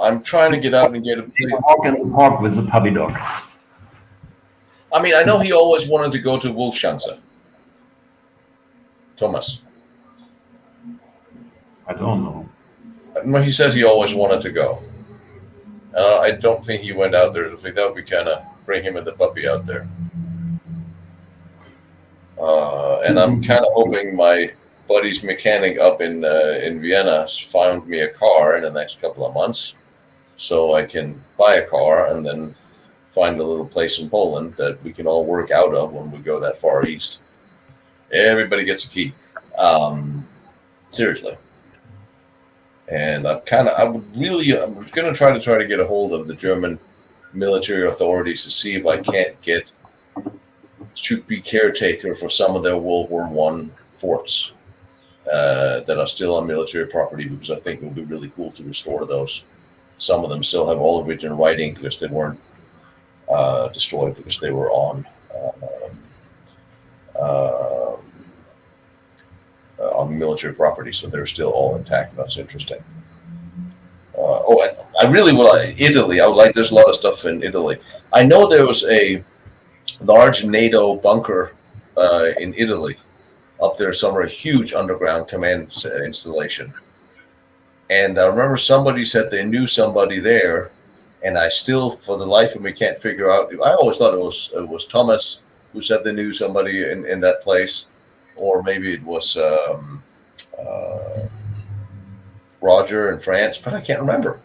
I'm trying to get out and get a walk in the park with a puppy dog. I mean, I know he always wanted to go to Wolfschanze. Thomas. I don't know. He says he always wanted to go. I don't think he went out there. I think that would be kind of bring him and the puppy out there. And I'm kind of hoping my buddy's mechanic up in Vienna found me a car in the next couple of months, so I can buy a car and then find a little place in Poland that we can all work out of when we go that far east. Everybody gets a key. Seriously. And I'm going to try to get a hold of the German military authorities to see if I can't should be caretaker for some of their World War I forts that are still on military property, because I think it would be really cool to restore those. Some of them still have all of it in writing because they weren't destroyed because they were on military property, so they're still all intact. That's interesting. I really would. Italy. I would like. There's a lot of stuff in Italy. I know there was a large NATO bunker in Italy up there somewhere, a huge underground command installation. And I remember somebody said they knew somebody there, and I still, for the life of me, can't figure out. I always thought it was Thomas who said they knew somebody in that place, or maybe it was Roger in France, but I can't remember.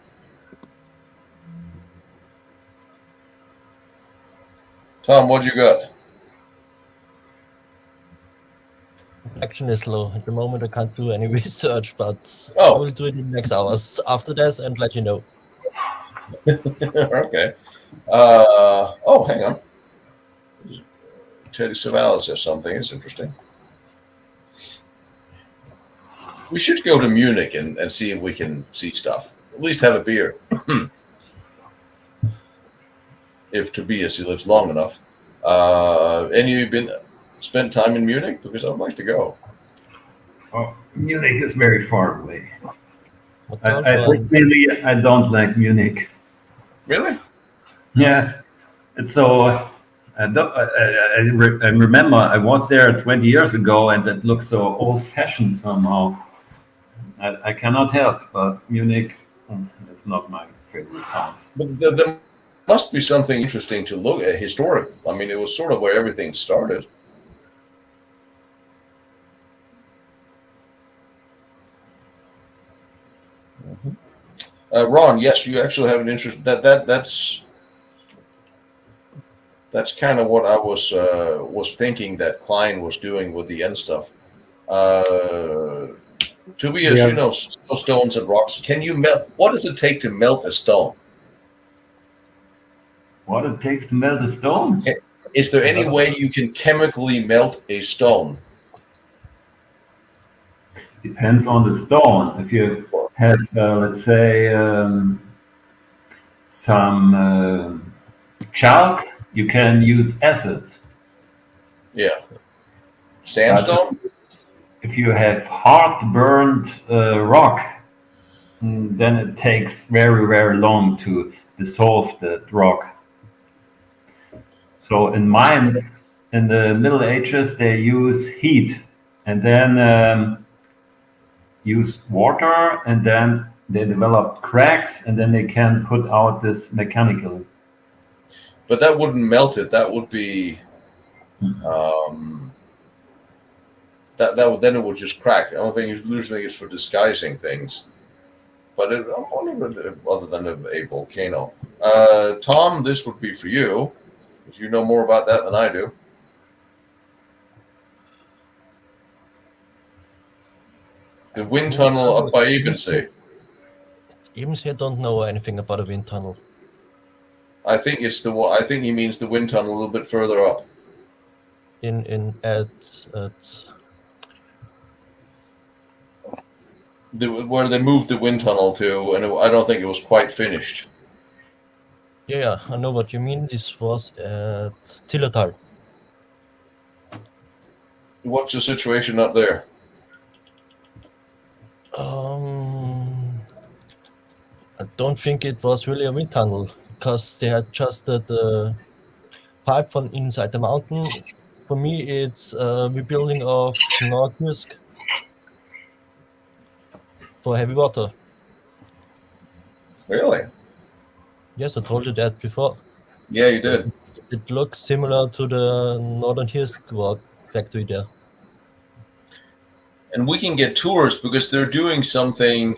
Tom, what you got? Connection is low. At the moment, I can't do any research, but Oh. I will do it in the next hours after this and let you know. Okay. Hang on. Teddy Savalas says something. It's interesting. We should go to Munich and see if we can see stuff. At least have a beer. If Tobias lives long enough. Any of you spent time in Munich? Because I'd like to go. Oh, Munich is very far away. What I don't like Munich. Really? Yes, it's so. I remember I was there 20 years ago, and it looks so old-fashioned somehow. I cannot help, but Munich is not my favorite town. But the must be something interesting to look at historic. I mean, it was sort of where everything started. Ron, yes, you actually have an interest. That's kind of what I was thinking that Klein was doing with the end stuff. Tobias, you know stones and rocks. Can you melt? What does it take to melt a stone? What it takes to melt a stone? Is there any way you can chemically melt a stone? Depends on the stone. If you have, let's say, some chalk, you can use acids. Yeah. Sandstone? But if you have hard burnt rock, then it takes very, very long to dissolve the rock. So in mines, in the Middle Ages, they use heat and then use water, and then they develop cracks, and then they can put out this mechanically. But that wouldn't melt it. That would be that would, then it would just crack. I don't think usually it's for disguising things. But I wonder other than a volcano. Tom, this would be for you, because you know more about that than I do. The wind tunnel up by Ebensee. Ebensee, I don't know anything about a wind tunnel. I think it's the one. I think he means the wind tunnel a little bit further up. Where they moved the wind tunnel to, and I don't think it was quite finished. Yeah, I know what you mean. This was at Tilletal. What's the situation up there? I don't think it was really a wind tunnel, because they had just the pipe from inside the mountain. For me, it's rebuilding of Nordjysk for heavy water. Really? Yes, I told you that before. Yeah, you did. It looks similar to the Northern Hirsk rock factory there. And we can get tours because they're doing something.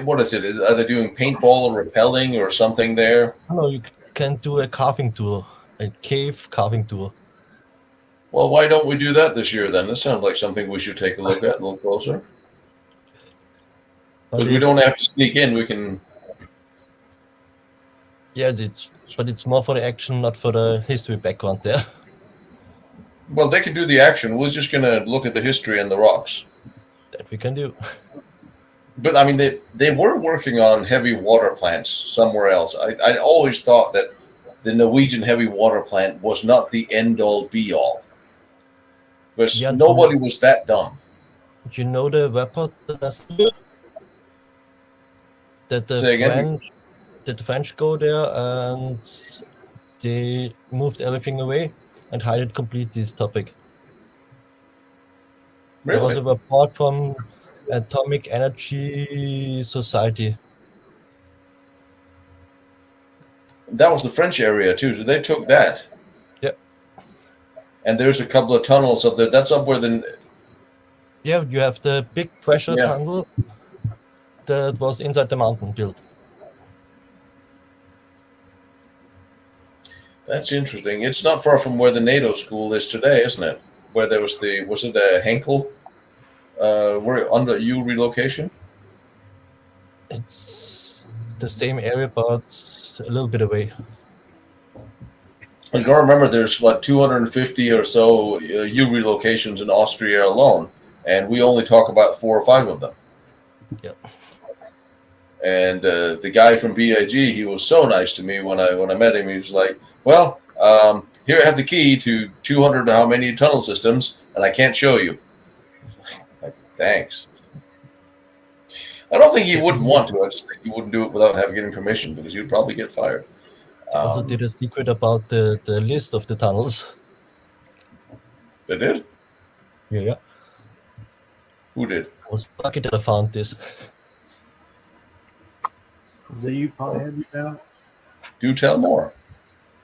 What is it? Are they doing paintball or rappelling or something there? No, you can do a carving tour, a cave carving tour. Well, why don't we do that this year then? That sounds like something we should take a look at a little closer. Because we don't have to sneak in. We can. Yeah, but it's more for the action, not for the history background there. Well, they can do the action. We're just going to look at the history and the rocks. That we can do. But I mean, they were working on heavy water plants somewhere else. I always thought that the Norwegian heavy water plant was not the end all be all. Because nobody was that dumb. You know the report that the French go there and they moved everything away and hide it completely, this topic. Really? There was a report from Atomic Energy Society. That was the French area too, so they took that. Yep. And there's a couple of tunnels up there. That's up where the... Yeah, you have the big pressure tunnel that was inside the mountain built. That's interesting. It's not far from where the NATO school is today, isn't it? Where there was it a Henkel? Where under relocation? It's the same area, but a little bit away. I don't remember. There's like 250 or so relocations in Austria alone, and we only talk about 4 or 5 of them. Yep. And the guy from BIG, he was so nice to me when I met him. He was like, "Well, here I have the key to 200 how many tunnel systems, and I can't show you." Like, thanks. I don't think he wouldn't want to. I just think he wouldn't do it without getting permission because he would probably get fired. They also did a secret about the list of the tunnels. They did? Yeah. Who did? I was lucky that I found this. Is that you, Paul Andy, now? Do tell more.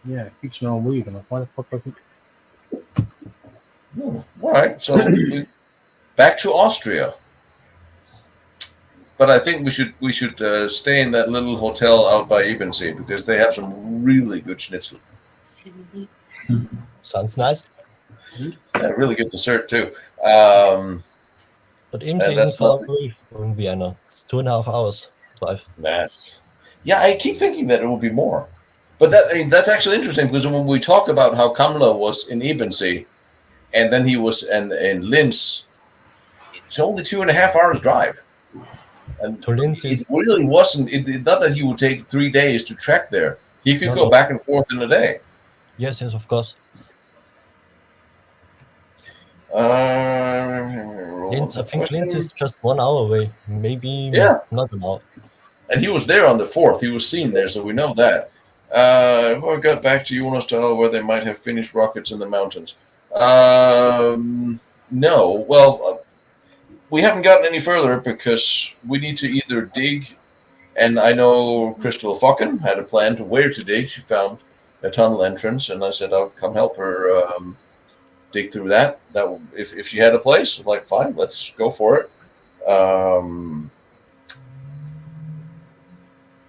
Yeah, keep smelling weed. I'm like, why the fuck was it? All right, so back to Austria. But I think we should stay in that little hotel out by Ebensee because they have some really good schnitzel. Sounds nice. Yeah, really good dessert too. But Ebensee isn't far away from Vienna. It's 2.5 hours drive. Nice. Yeah, I keep thinking that it will be more. But that's actually interesting because when we talk about how Kamla was in Ebensee and then he was in Linz, it's only 2.5 hours drive. And To Linz it really wasn't. Not that he would take 3 days to trek there. He could go back and forth in a day. Yes, of course. Linz, I think Linz is just 1 hour away. Maybe not an hour. And he was there on the 4th. He was seen there, so we know that. I got back to Jonas where they might have finished rockets in the mountains. No. Well, we haven't gotten any further because we need to either dig, and I know Crystal Focken had a plan to where to dig. She found a tunnel entrance, and I said I'll come help her dig through that. That if she had a place, like fine, let's go for it.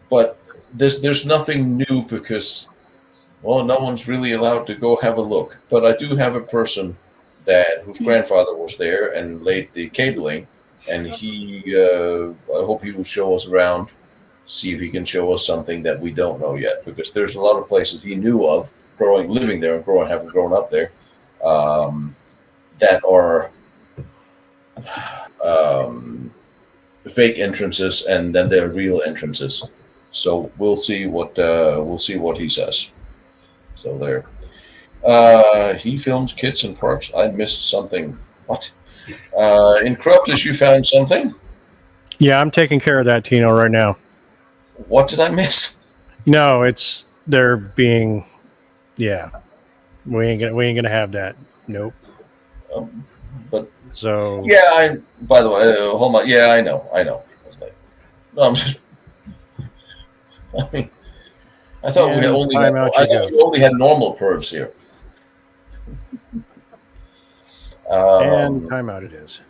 But there's nothing new because, well, no one's really allowed to go have a look. But I do have a person whose grandfather was there and laid the cabling, and I hope he will show us around, see if he can show us something that we don't know yet, because there's a lot of places he knew of living there and having grown up there, that are fake entrances, and then they're real entrances. So we'll see what he says. So there. He films kids in parks. I missed something. What? In Corruptus, you found something? Yeah, I'm taking care of that, Tino, right now. What did I miss? No, they're being. Yeah, we ain't gonna have that. Nope. But so yeah, by the way, hold on. Yeah, I know. No, I'm just. I mean, I thought we only had normal pervs here. And timeout it is.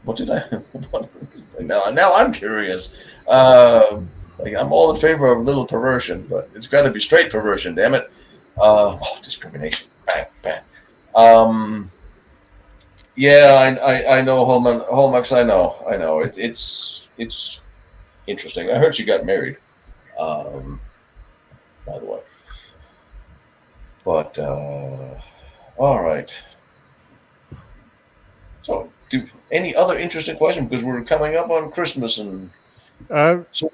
What did I? Now I'm curious. I'm all in favor of a little perversion, but it's got to be straight perversion. Damn it! Discrimination. Bang, bang. Yeah, I know, Holmax. I know. It's interesting. I heard she got married. By the way. But all right. So, any other interesting question? Because we're coming up on Christmas and so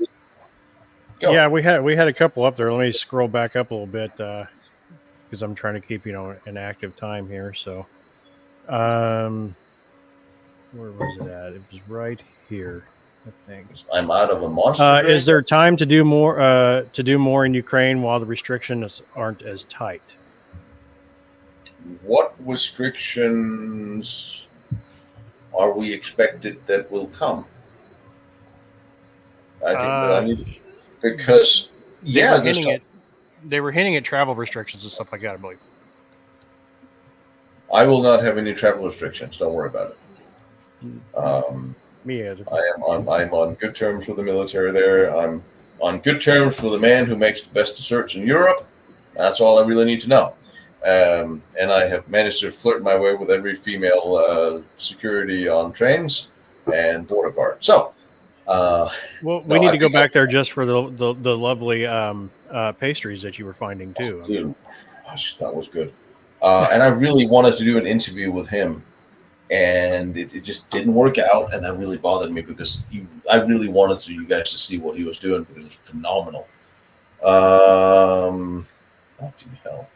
yeah, we had a couple up there. Let me scroll back up a little bit because I'm trying to keep an active time here. So, where was it at? It was right here, I think. I'm out of a monster. Is there time to do more in Ukraine while the restrictions aren't as tight? What restrictions are we expected that will come? I think that I need because they were hinting at travel restrictions and stuff like that, I believe. I will not have any travel restrictions. Don't worry about it. Me either. I'm on good terms with the military there. I'm on good terms with the man who makes the best desserts in Europe. That's all I really need to know. And I have managed to flirt my way with every female security on trains and border guard. So, we need to go back there just for the lovely pastries that you were finding too. Dude, gosh, that was good. And I really wanted to do an interview with him, and it just didn't work out, and that really bothered me because I really wanted you guys to see what he was doing because it was phenomenal. What the hell?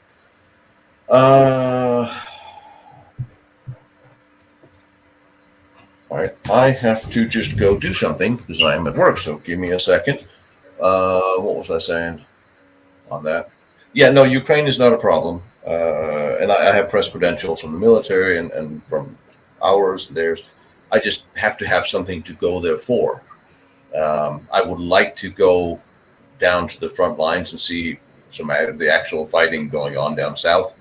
All right, I have to just go do something because I am at work. So give me a second. What was I saying on that? Yeah, no, Ukraine is not a problem, and I have press credentials from the military and from ours and theirs. I just have to have something to go there for. I would like to go down to the front lines and see some of the actual fighting going on down south.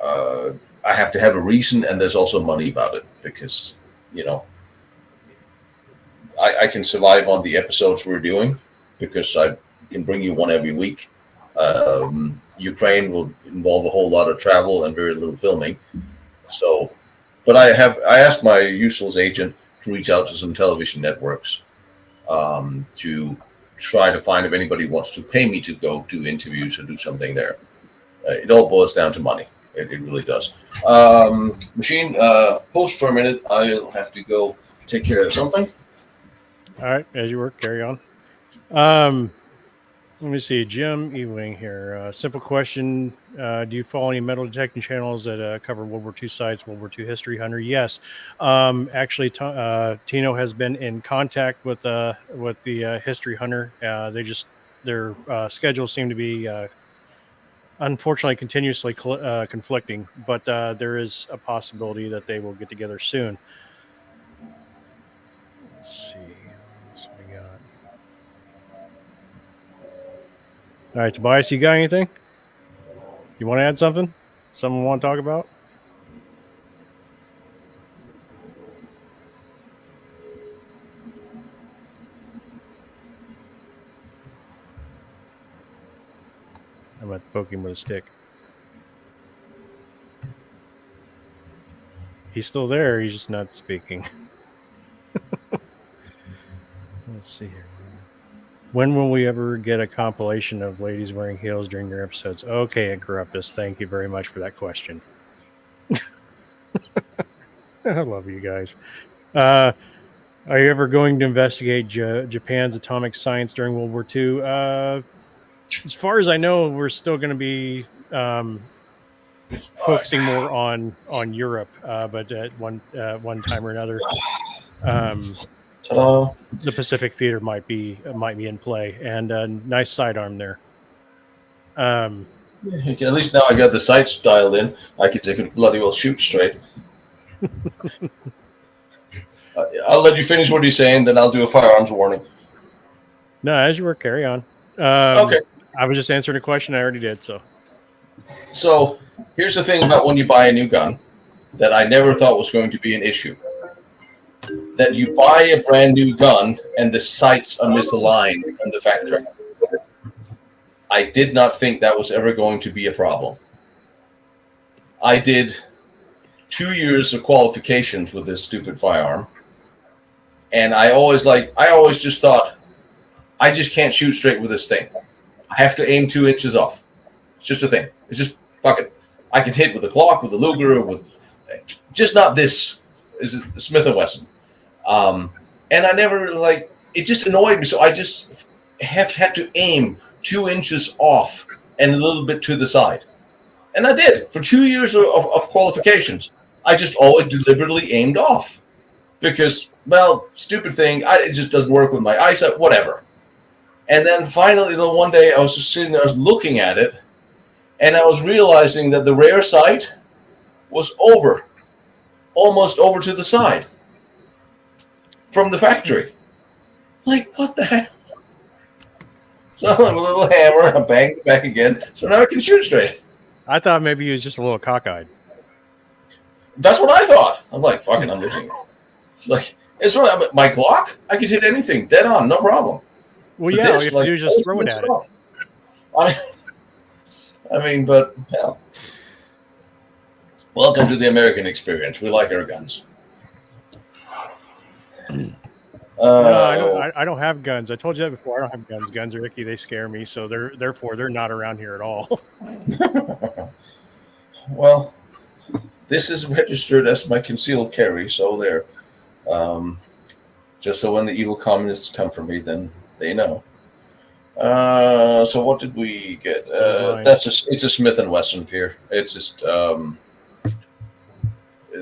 I have to have a reason, and there's also money about it because, I can survive on the episodes we're doing because I can bring you one every week. Ukraine will involve a whole lot of travel and very little filming. So, but I asked my useless agent to reach out to some television networks to try to find if anybody wants to pay me to go do interviews or do something there. It all boils down to money. It really does. Machine, post for a minute. I'll have to go take care of something. All right, as you work, carry on. Let me see, Jim Ewing here. Simple question: do you follow any metal detecting channels that cover World War II sites, World War II history, Hunter? Yes. Actually, Tino has been in contact with the history Hunter. Their schedules seem to be unfortunately continuously conflicting, but there is a possibility that they will get together soon. Let's see. What else we got? All right, Tobias, you got anything? You want to add something? Someone want to talk about? I'm going to poke him with a stick. He's still there. He's just not speaking. Let's see here. When will we ever get a compilation of ladies wearing heels during your episodes? Okay, Corruptus, thank you very much for that question. I love you guys. Are you ever going to investigate Japan's atomic science during World War II? As far as I know, we're still going to be focusing more on Europe, but at one time or another. The Pacific Theater might be in play, and nice sidearm there. At least now I got the sights dialed in. I could take a bloody well shoot straight. I'll let you finish what you're saying, then I'll do a firearms warning. No, as you were, carry on. Okay. I was just answering a question. I already did. So here's the thing about when you buy a new gun that I never thought was going to be an issue. That you buy a brand new gun and the sights are misaligned from the factory. I did not think that was ever going to be a problem. I did 2 years of qualifications with this stupid firearm. And I always just thought, I just can't shoot straight with this thing. I have to aim 2 inches off. It's just a thing. It's just, fuck it. I can hit with a Glock, with a Luger, with just not this. Is a Smith & Wesson. And I never it just annoyed me. So I just had to aim 2 inches off and a little bit to the side. And I did for 2 years of qualifications. I just always deliberately aimed off because, well, stupid thing. It just doesn't work with my eyesight, whatever. And then finally, one day I was just sitting there, I was looking at it, and I was realizing that the rear sight was almost over to the side from the factory. Like, what the hell? So I'm a little hammer, I banged it back again, so now I can shoot straight. I thought maybe he was just a little cockeyed. That's what I thought. I'm like, fucking, I'm losing it. It's like, it's right. My Glock, I could hit anything dead on, no problem. Well, yeah, all you have to do is just throw it at it. I mean, but hell. Welcome to the American experience. We like our guns. No, I don't have guns. I told you that before. I don't have guns. Guns are icky. They scare me. So therefore they're not around here at all. Well, this is registered as my concealed carry. So there. Just so when the evil communists come for me, then they know. So what did we get? It's a Smith & Wesson here. It's just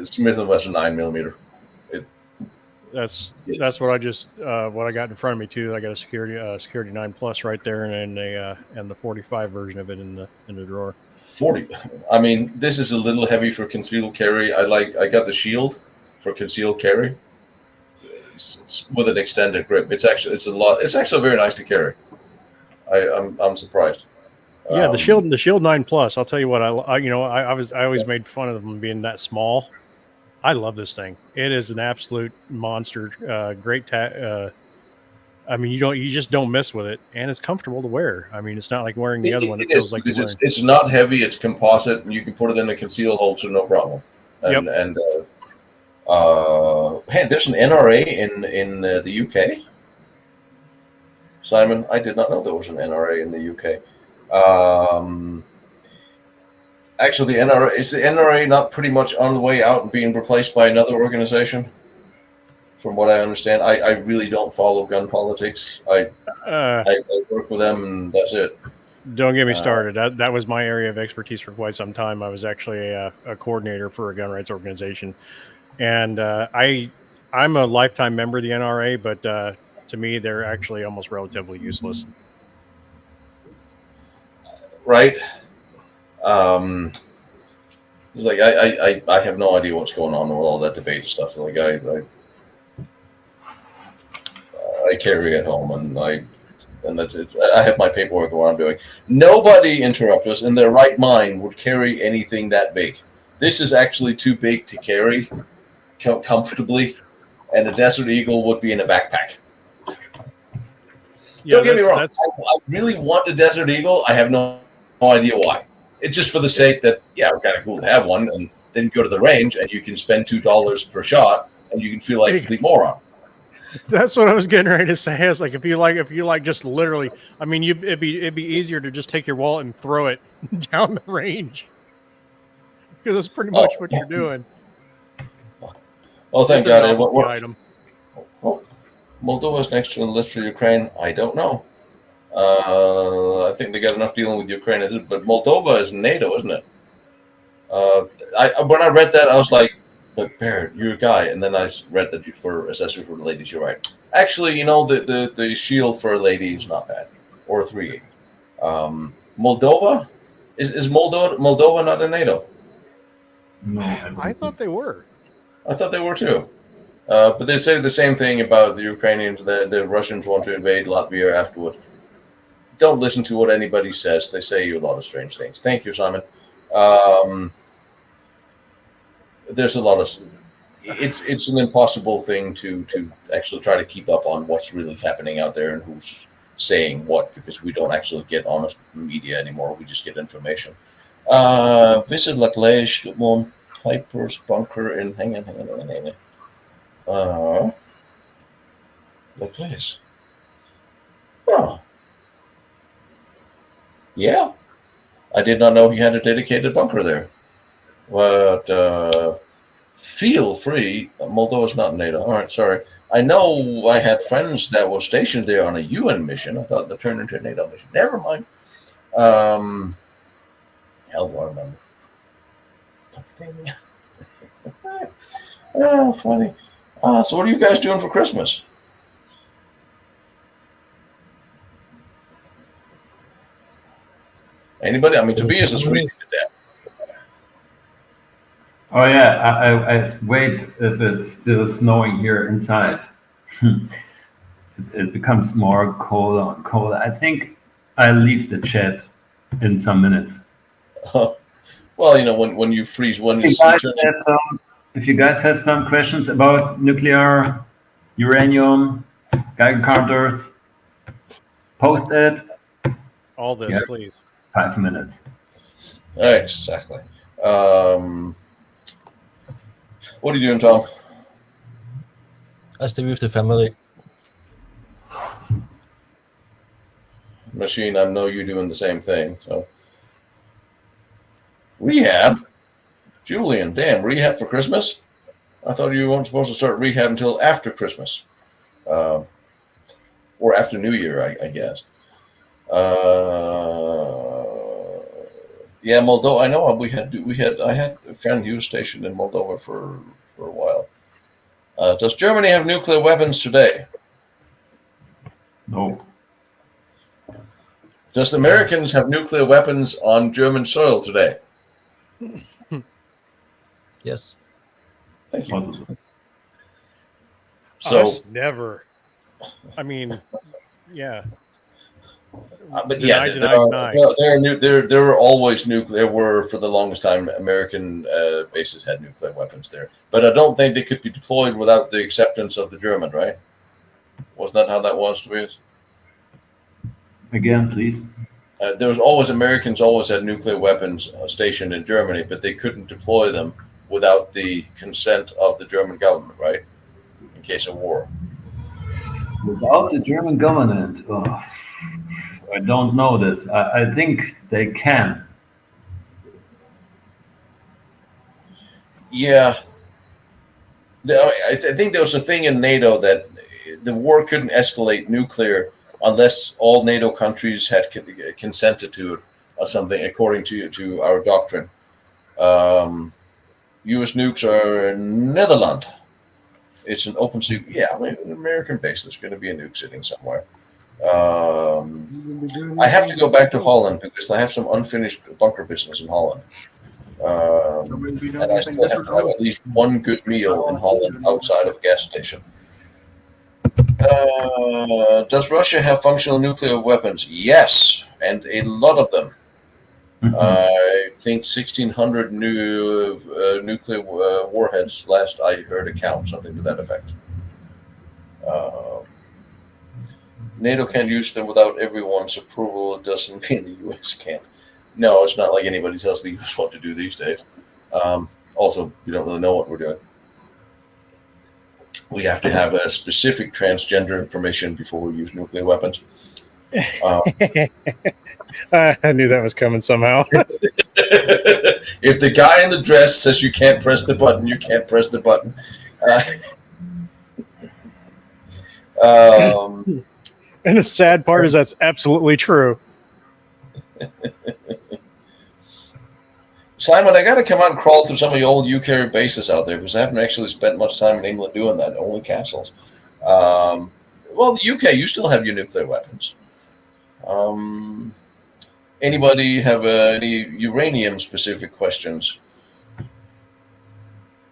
Smith & Wesson 9mm. That's what I just what I got in front of me too. I got a security 9 Plus right there, and the 45 version of it in the drawer. 40. I mean, this is a little heavy for concealed carry. I got the shield for concealed carry. It's with an extended grip. It's actually very nice to carry. I'm surprised. Yeah, the Shield 9 Plus. I'll tell you what. I always made fun of them being that small. I love this thing. It is an absolute monster. Great. I mean, you just don't mess with it, and it's comfortable to wear. I mean, it's not like wearing the other one that It is, feels like because you're wearing. it's not heavy. It's composite, and you can put it in a conceal holster, no problem. And Yep. and hey, there's an NRA in the UK. Simon, I did not know there was an NRA in the UK. Actually, the NRA not pretty much on the way out and being replaced by another organization? From what I understand, I really don't follow gun politics. I work with them, and that's it. Don't get me started. That was my area of expertise for quite some time. I was actually a coordinator for a gun rights organization, and I'm a lifetime member of the NRA, but to me, they're actually almost relatively useless. Right? It's like I have no idea what's going on with all that debate and stuff. Like I carry at home, and that's it. I have my paperwork what I'm doing. Nobody, interrupt us, in their right mind would carry anything that big. This is actually too big to carry comfortably, and a Desert Eagle would be in a backpack. Yeah, don't get me wrong. I really want a Desert Eagle. I have no idea why. It's just for the sake that, yeah, we're kind of cool to have one, and then go to the range and you can spend $2 per shot, and you can feel like a complete moron. That's what I was getting ready to say. It's like if you like just literally, I mean, it'd be easier to just take your wallet and throw it down the range, because that's pretty much what you're doing. Oh, thank God! It worked. Item. Oh, Moldova's next to the list for Ukraine. I don't know. I think they got enough dealing with Ukraine, but Moldova is NATO, isn't it? When I read that, I was like, "Look, Barrett, you're a guy." And then I read that for accessory for the ladies, you're right. Actually, the shield for a lady is not bad, or 380. Moldova is Moldova not in NATO? No, I thought they were. I thought they were too. But they say the same thing about the Ukrainians. The Russians want to invade Latvia afterwards. Don't listen to what anybody says. They say a lot of strange things. Thank you, Simon. There's a lot of. It's an impossible thing to actually try to keep up on what's really happening out there and who's saying what, because we don't actually get honest media anymore. We just get information. Visit Laclais, Stuttgart, Piper's bunker in. Hang on. Laclais. Oh. Yeah. I did not know he had a dedicated bunker there. But feel free. Moldova's not in NATO. All right, sorry. I know I had friends that were stationed there on a UN mission. I thought that turned into a NATO mission. Never mind. Hell do I remember? Oh, funny. So what are you guys doing for Christmas? Anybody? I mean, Tobias is freezing to death. Oh yeah, I wait if it's still snowing here inside. it becomes more colder and colder. I think I'll leave the chat in some minutes. Well, when you freeze, if you guys have some questions about nuclear, uranium, Geiger counters, post it. All this, please. 5 minutes. Exactly. What are you doing, Tom? I stay with the family. Machine, I know you're doing the same thing. So, rehab, Julian. Damn, rehab for Christmas? I thought you weren't supposed to start rehab until after Christmas, or after New Year, I guess. Yeah, Moldova. I know I had a friend who was stationed in Moldova for a while. Does Germany have nuclear weapons today? No. Does the Americans have nuclear weapons on German soil today? Yes. Thank you. So never. I mean, yeah. But Deny, yeah, deny, deny. there were always nuclear. There were for the longest time American bases had nuclear weapons there, but I don't think they could be deployed without the acceptance of the German. Right? Wasn't that how that was, Tobias? Again, please. There was always Americans always had nuclear weapons stationed in Germany, but they couldn't deploy them without the consent of the German government. Right? In case of war. Without the German government, I don't know this. I think they can. Yeah, I think there was a thing in NATO that the war couldn't escalate nuclear unless all NATO countries had consented to it or something, according to our doctrine. U.S. nukes are in Netherlands. It's an open sea. Yeah, I mean, an American base. There's going to be a nuke sitting somewhere. I have to go back to Holland because I have some unfinished bunker business in Holland. And I still have to have at least one good meal in Holland outside of a gas station. Does Russia have functional nuclear weapons? Yes, and a lot of them. I think 1,600 nuclear warheads last I heard a count, something to that effect. NATO can't use them without everyone's approval. It doesn't mean the U.S. can't. No, it's not like anybody tells the U.S. what to do these days. Also, we don't really know what we're doing. We have to have a specific transgender permission before we use nuclear weapons. I knew that was coming somehow. If the guy in the dress says you can't press the button, you can't press the button. And the sad part is that's absolutely true. Simon, I got to come out and crawl through some of the old UK bases out there because I haven't actually spent much time in England doing that, only castles. Well, the UK, you still have your nuclear weapons. Anybody have any uranium-specific questions?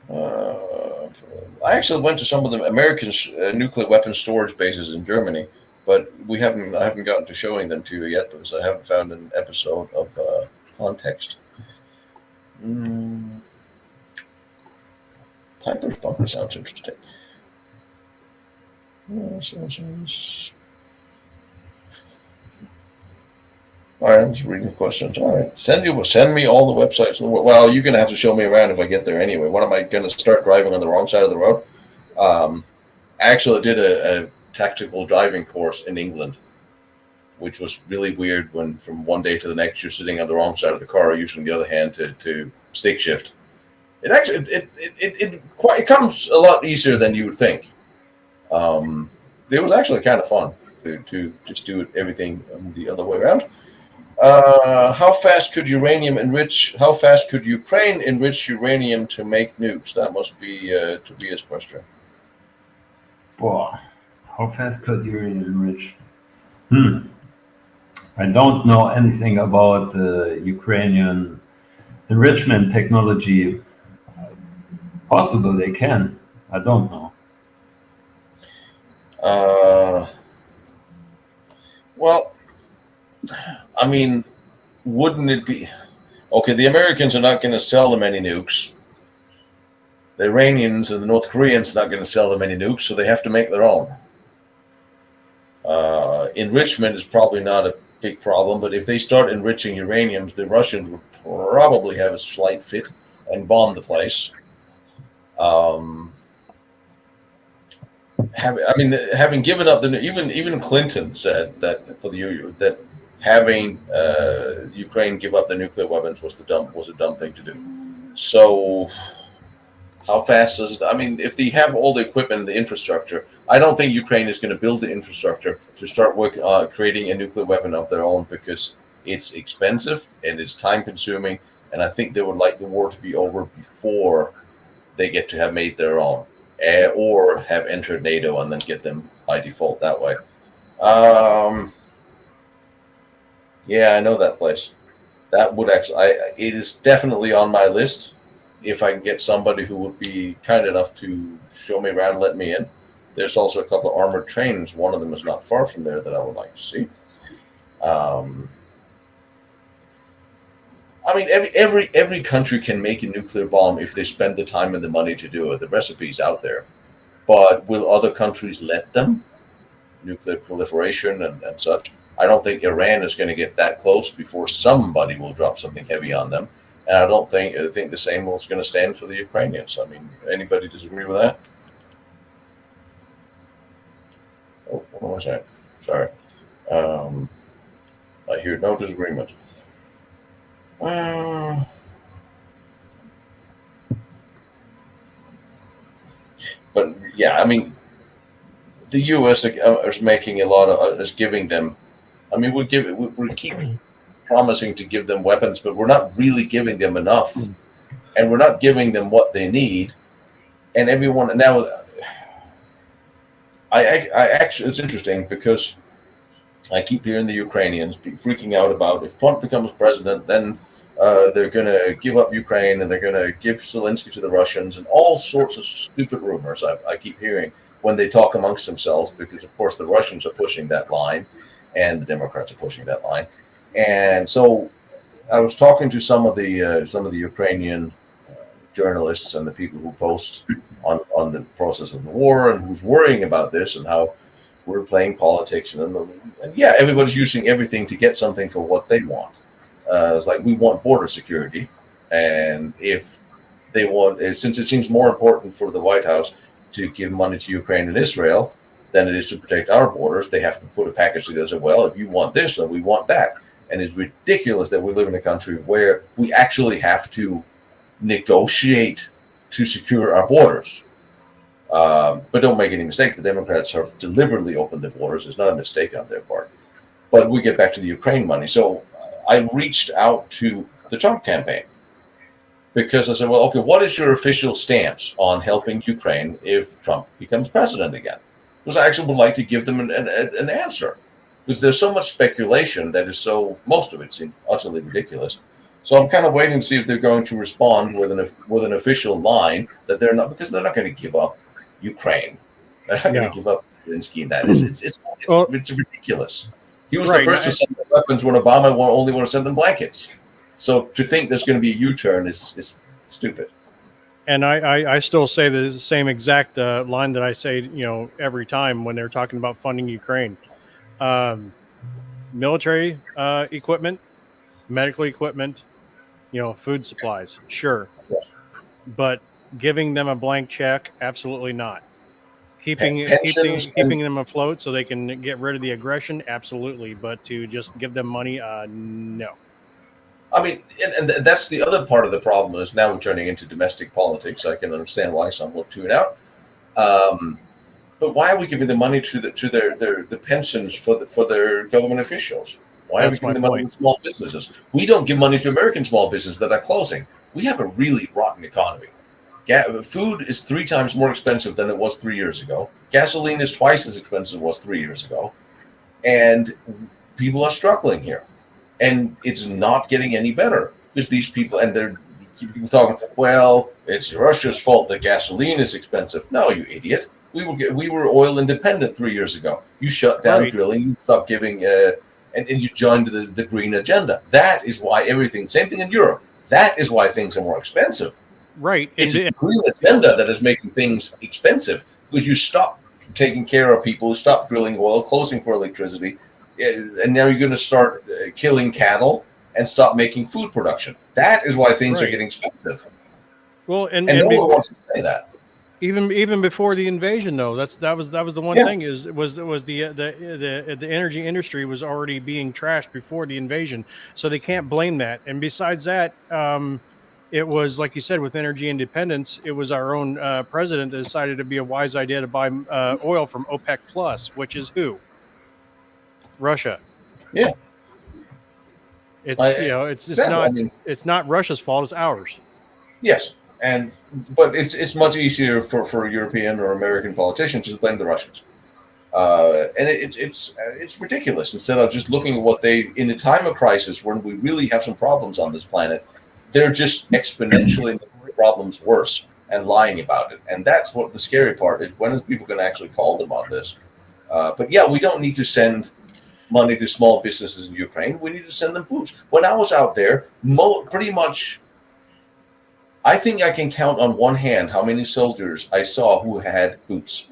I actually went to some of the American nuclear weapons storage bases in Germany, but I haven't gotten to showing them to you yet because I haven't found an episode of Context. Piper's bunker sounds interesting. All right, I'm just reading the questions. All right, send me all the websites in the world. Well, you're gonna have to show me around if I get there anyway. What am I gonna start driving on the wrong side of the road? I actually did a tactical driving course in England, which was really weird. When from one day to the next you're sitting on the wrong side of the car, using the other hand to stick shift. It actually it comes a lot easier than you would think. It was actually kind of fun to just do everything the other way around. How fast could Ukraine enrich uranium to make nukes? That must be Tobias' question. Wow. How fast could you enrich? I don't know anything about Ukrainian enrichment technology. Possible they can. I don't know. Well, I mean, wouldn't it be okay? The Americans are not going to sell them any nukes. The Iranians and the North Koreans are not going to sell them any nukes, so they have to make their own. Enrichment is probably not a big problem, but if they start enriching uraniums, the Russians would probably have a slight fit and bomb the place. Having given up even Clinton said that that having Ukraine give up the nuclear weapons was a dumb thing to do. So, how fast does it? I mean, if they have all the equipment and the infrastructure, I don't think Ukraine is going to build the infrastructure to start creating a nuclear weapon of their own because it's expensive and it's time consuming, and I think they would like the war to be over before they get to have made their own. Or have entered NATO and then get them by default that way. Yeah, I know that place. That would actually, it is definitely on my list. If I can get somebody who would be kind enough to show me around, let me in. There's also a couple of armored trains. One of them is not far from there that I would like to see. Um, I mean, every country can make a nuclear bomb if they spend the time and the money to do it. The recipe's out there. But will other countries let them? Nuclear proliferation and such. I don't think Iran is going to get that close before somebody will drop something heavy on them. And I think the same is going to stand for the Ukrainians. I mean, anybody disagree with that? Oh, what was that? Sorry. I hear no disagreement. But yeah, I mean, the U.S. is making a lot of is giving them. I mean, we keep promising to give them weapons, but we're not really giving them enough, and we're not giving them what they need. And everyone now, I actually, it's interesting because I keep hearing the Ukrainians freaking out about if Trump becomes president, then they're going to give up Ukraine and they're going to give Zelensky to the Russians and all sorts of stupid rumors I keep hearing when they talk amongst themselves, because of course the Russians are pushing that line and the Democrats are pushing that line. And so I was talking to some of the Ukrainian journalists and the people who post on the process of the war and who's worrying about this and how we're playing politics and yeah, everybody's using everything to get something for what they want. It's like we want border security, and if they want, since it seems more important for the White House to give money to Ukraine and Israel than it is to protect our borders, they have to put a package together and say, well, if you want this, then we want that. And it's ridiculous that we live in a country where we actually have to negotiate to secure our borders. But don't make any mistake, the Democrats have deliberately opened the borders. It's not a mistake on their part. But we get back to the Ukraine money. So I reached out to the Trump campaign because I said, well, okay, what is your official stance on helping Ukraine if Trump becomes president again? Because I actually would like to give them an answer. Because there's so much speculation that is most of it seems utterly ridiculous. So I'm kind of waiting to see if they're going to respond with an official line that they're not, because they're not going to give up Ukraine. They're not going to give up Zelensky and that. It's ridiculous. He was the first to send them weapons when Obama only wanted to send them blankets. So to think there's going to be a U-turn is stupid. And I still say the same exact line that I say, every time when they're talking about funding Ukraine. Military equipment, medical equipment, food supplies, sure. Yeah. But giving them a blank check, absolutely not. Keeping them afloat so they can get rid of the aggression, absolutely. But to just give them money, no. I mean, and that's the other part of the problem is now we're turning into domestic politics. I can understand why some will tune out. But why are we giving the money to the pensions for their government officials? Why are we giving the money to small businesses? We don't give money to American small businesses that are closing. We have a really rotten economy. Food is 3 times more expensive than it was 3 years ago. Gasoline is twice as expensive as it was 3 years ago. And people are struggling here. And it's not getting any better because these people, and they're people talking, well, it's Russia's fault that gasoline is expensive. No, you idiot. We were oil independent 3 years ago. You shut down drilling, you stopped giving, and you joined the green agenda. That is why everything, same thing in Europe. That is why things are more expensive. Right. It is the green agenda that is making things expensive because you stop taking care of people, stop drilling oil, closing for electricity, and now you're going to start killing cattle and stop making food production. That is why things are getting expensive. Well, and no one wants to say that. Even before the invasion, though, that was the one thing was the energy industry was already being trashed before the invasion, so they can't blame that. And besides that, it was like you said with energy independence, it was our own president that decided to be a wise idea to buy oil from OPEC Plus, which is who? Russia. Yeah. It's not Russia's fault, it's ours. Yes. But it's much easier for European or American politicians to blame the Russians. And it's ridiculous. Instead of just looking at what they, in a time of crisis when we really have some problems on this planet, they're just exponentially making problems worse and lying about it. And that's what the scary part is. When is people going to actually call them on this? But yeah, we don't need to send money to small businesses in Ukraine. We need to send them boots. When I was out there, pretty much, I think I can count on one hand how many soldiers I saw who had boots.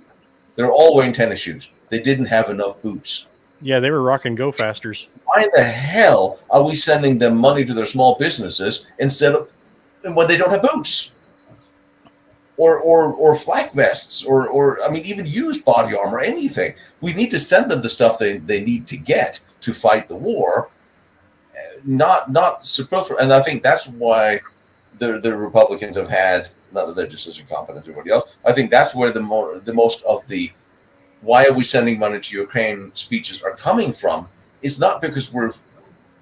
They're all wearing tennis shoes. They didn't have enough boots. Yeah, they were rocking Go Fasters. Why the hell are we sending them money to their small businesses instead of when they don't have boots? Or flak vests, or I mean, even used body armor, anything. We need to send them the stuff they need to get to fight the war, not superfluous. And I think that's why the Republicans have had, not that they're just as incompetent as everybody else. I think that's where the most of the why are we sending money to Ukraine speeches are coming from. Is not because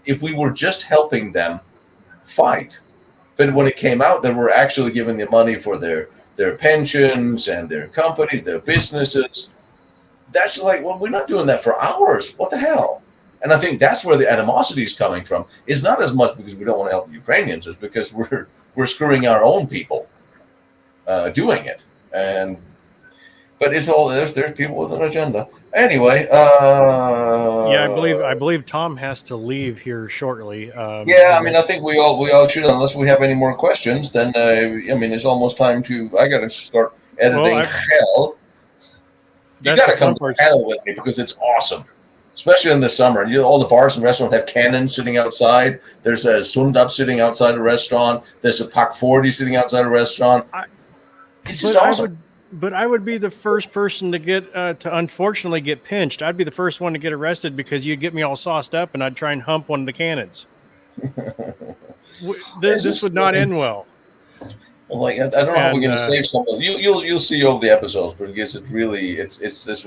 if we were just helping them fight, but when it came out that we're actually giving them money for their pensions and their companies, their businesses, that's like, well, we're not doing that for ours. What the hell? And I think that's where the animosity is coming from. It's not as much because we don't want to help the Ukrainians, it's because we're screwing our own people doing it. But it's all there's people with an agenda. Anyway, yeah, I believe Tom has to leave here shortly. Yeah, I mean, I think we all should, unless we have any more questions. Then I mean, it's almost time to. I got to start editing hell. You got to come to hell with me because it's awesome, especially in the summer. And all the bars and restaurants have cannons sitting outside. There's a Sundup sitting outside a restaurant. There's a Pak 40 sitting outside a restaurant. It's just awesome. But I would be the first person to to unfortunately get pinched. I'd be the first one to get arrested because you'd get me all sauced up and I'd try and hump one of the cannons. This would not end well. Well, like I don't know how we're going to save somebody. You'll see over the episodes, but I guess it's this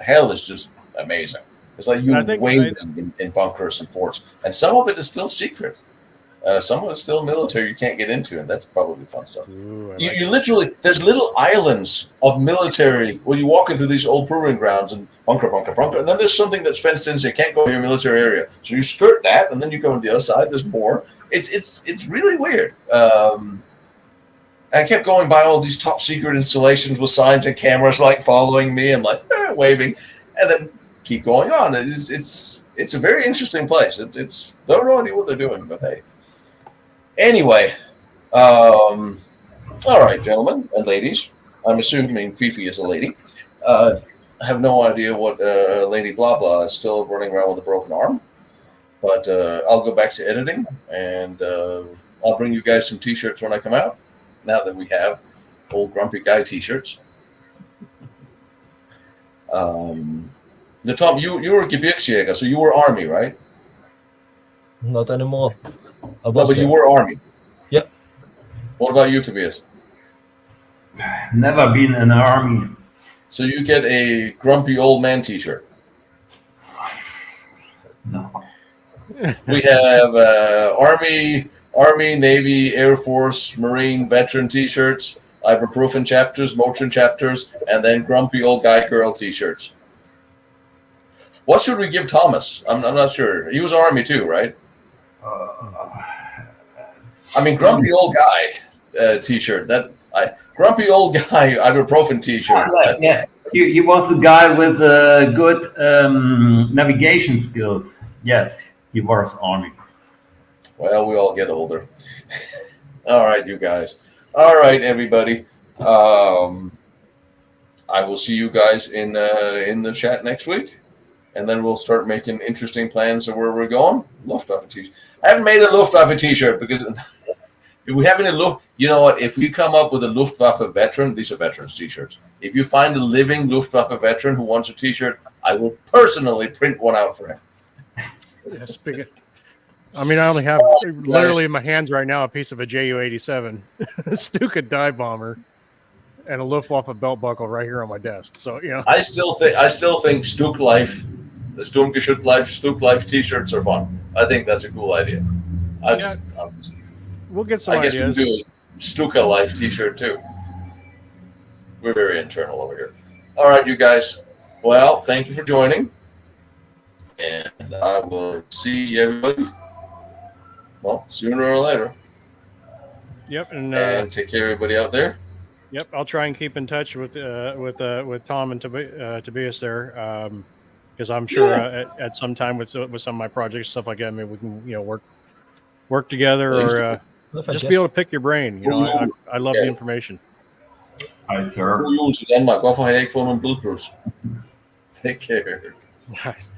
hell is just amazing. It's like you wave them in bunkers and forts, and some of it is still secret. Some of it's still military you can't get into, and that's probably fun stuff. Ooh, you literally, there's little islands of military when you're walking through these old proving grounds and bunker, and then there's something that's fenced in, so you can't go to your military area. So you skirt that, and then you go to the other side. There's more. It's really weird. I kept going by all these top secret installations with signs and cameras like following me and like waving, and then keep going on. It's a very interesting place. Don't know what they're doing, but hey. Anyway, all right, gentlemen and ladies. I'm assuming Fifi is a lady. I have no idea what Lady Blah Blah is still running around with a broken arm. But I'll go back to editing, and I'll bring you guys some T-shirts when I come out, now that we have old Grumpy Guy T-shirts. Tom, you were Gebirgsjäger, so you were Army, right? Not anymore. No, but you were Army. Yeah. What about you, Tobias? Never been in an army. So you get a grumpy old man T-shirt. No. We have Army, Navy, Air Force, Marine, veteran T-shirts, ibuprofen chapters, Motrin chapters, and then grumpy old guy girl T-shirts. What should we give Thomas? I'm not sure. He was Army too, right? I mean, grumpy old guy T-shirt. Grumpy old guy ibuprofen T-shirt. Yeah, he was a guy with good navigation skills. Yes, he was Army. Well, we all get older. All right, you guys. All right, everybody. I will see you guys in the chat next week, and then we'll start making interesting plans of where we're going. Luftwaffe T-shirt. I haven't made a Luftwaffe T-shirt because if we have any you know what? If we come up with a Luftwaffe veteran, these are veterans T-shirts. If you find a living Luftwaffe veteran who wants a T-shirt, I will personally print one out for him. Yes, I mean, I only have literally in my hands right now a piece of a Ju-87 Stuka dive bomber and a Luftwaffe belt buckle right here on my desk. So I still think Stuk Life, the Sturmgeschütz Life, Stuk Life T-shirts are fun. I think that's a cool idea. We'll get some ideas. I guess we we'll do a Stuka Life T-shirt too. We're very internal over here. All right, you guys. Well, thank you for joining, and I will see everybody. Well, sooner or later. Yep, and take care of everybody out there. Yep, I'll try and keep in touch with Tom and Tobias there. because I'm sure at some time with some of my projects, stuff like that, I mean, we can work together or just be able to pick your brain. I love the information. Hi, sir. Full moons in Denmark. Hvorfor har jeg ikke fået nogen blodpølse? Take care. Nice.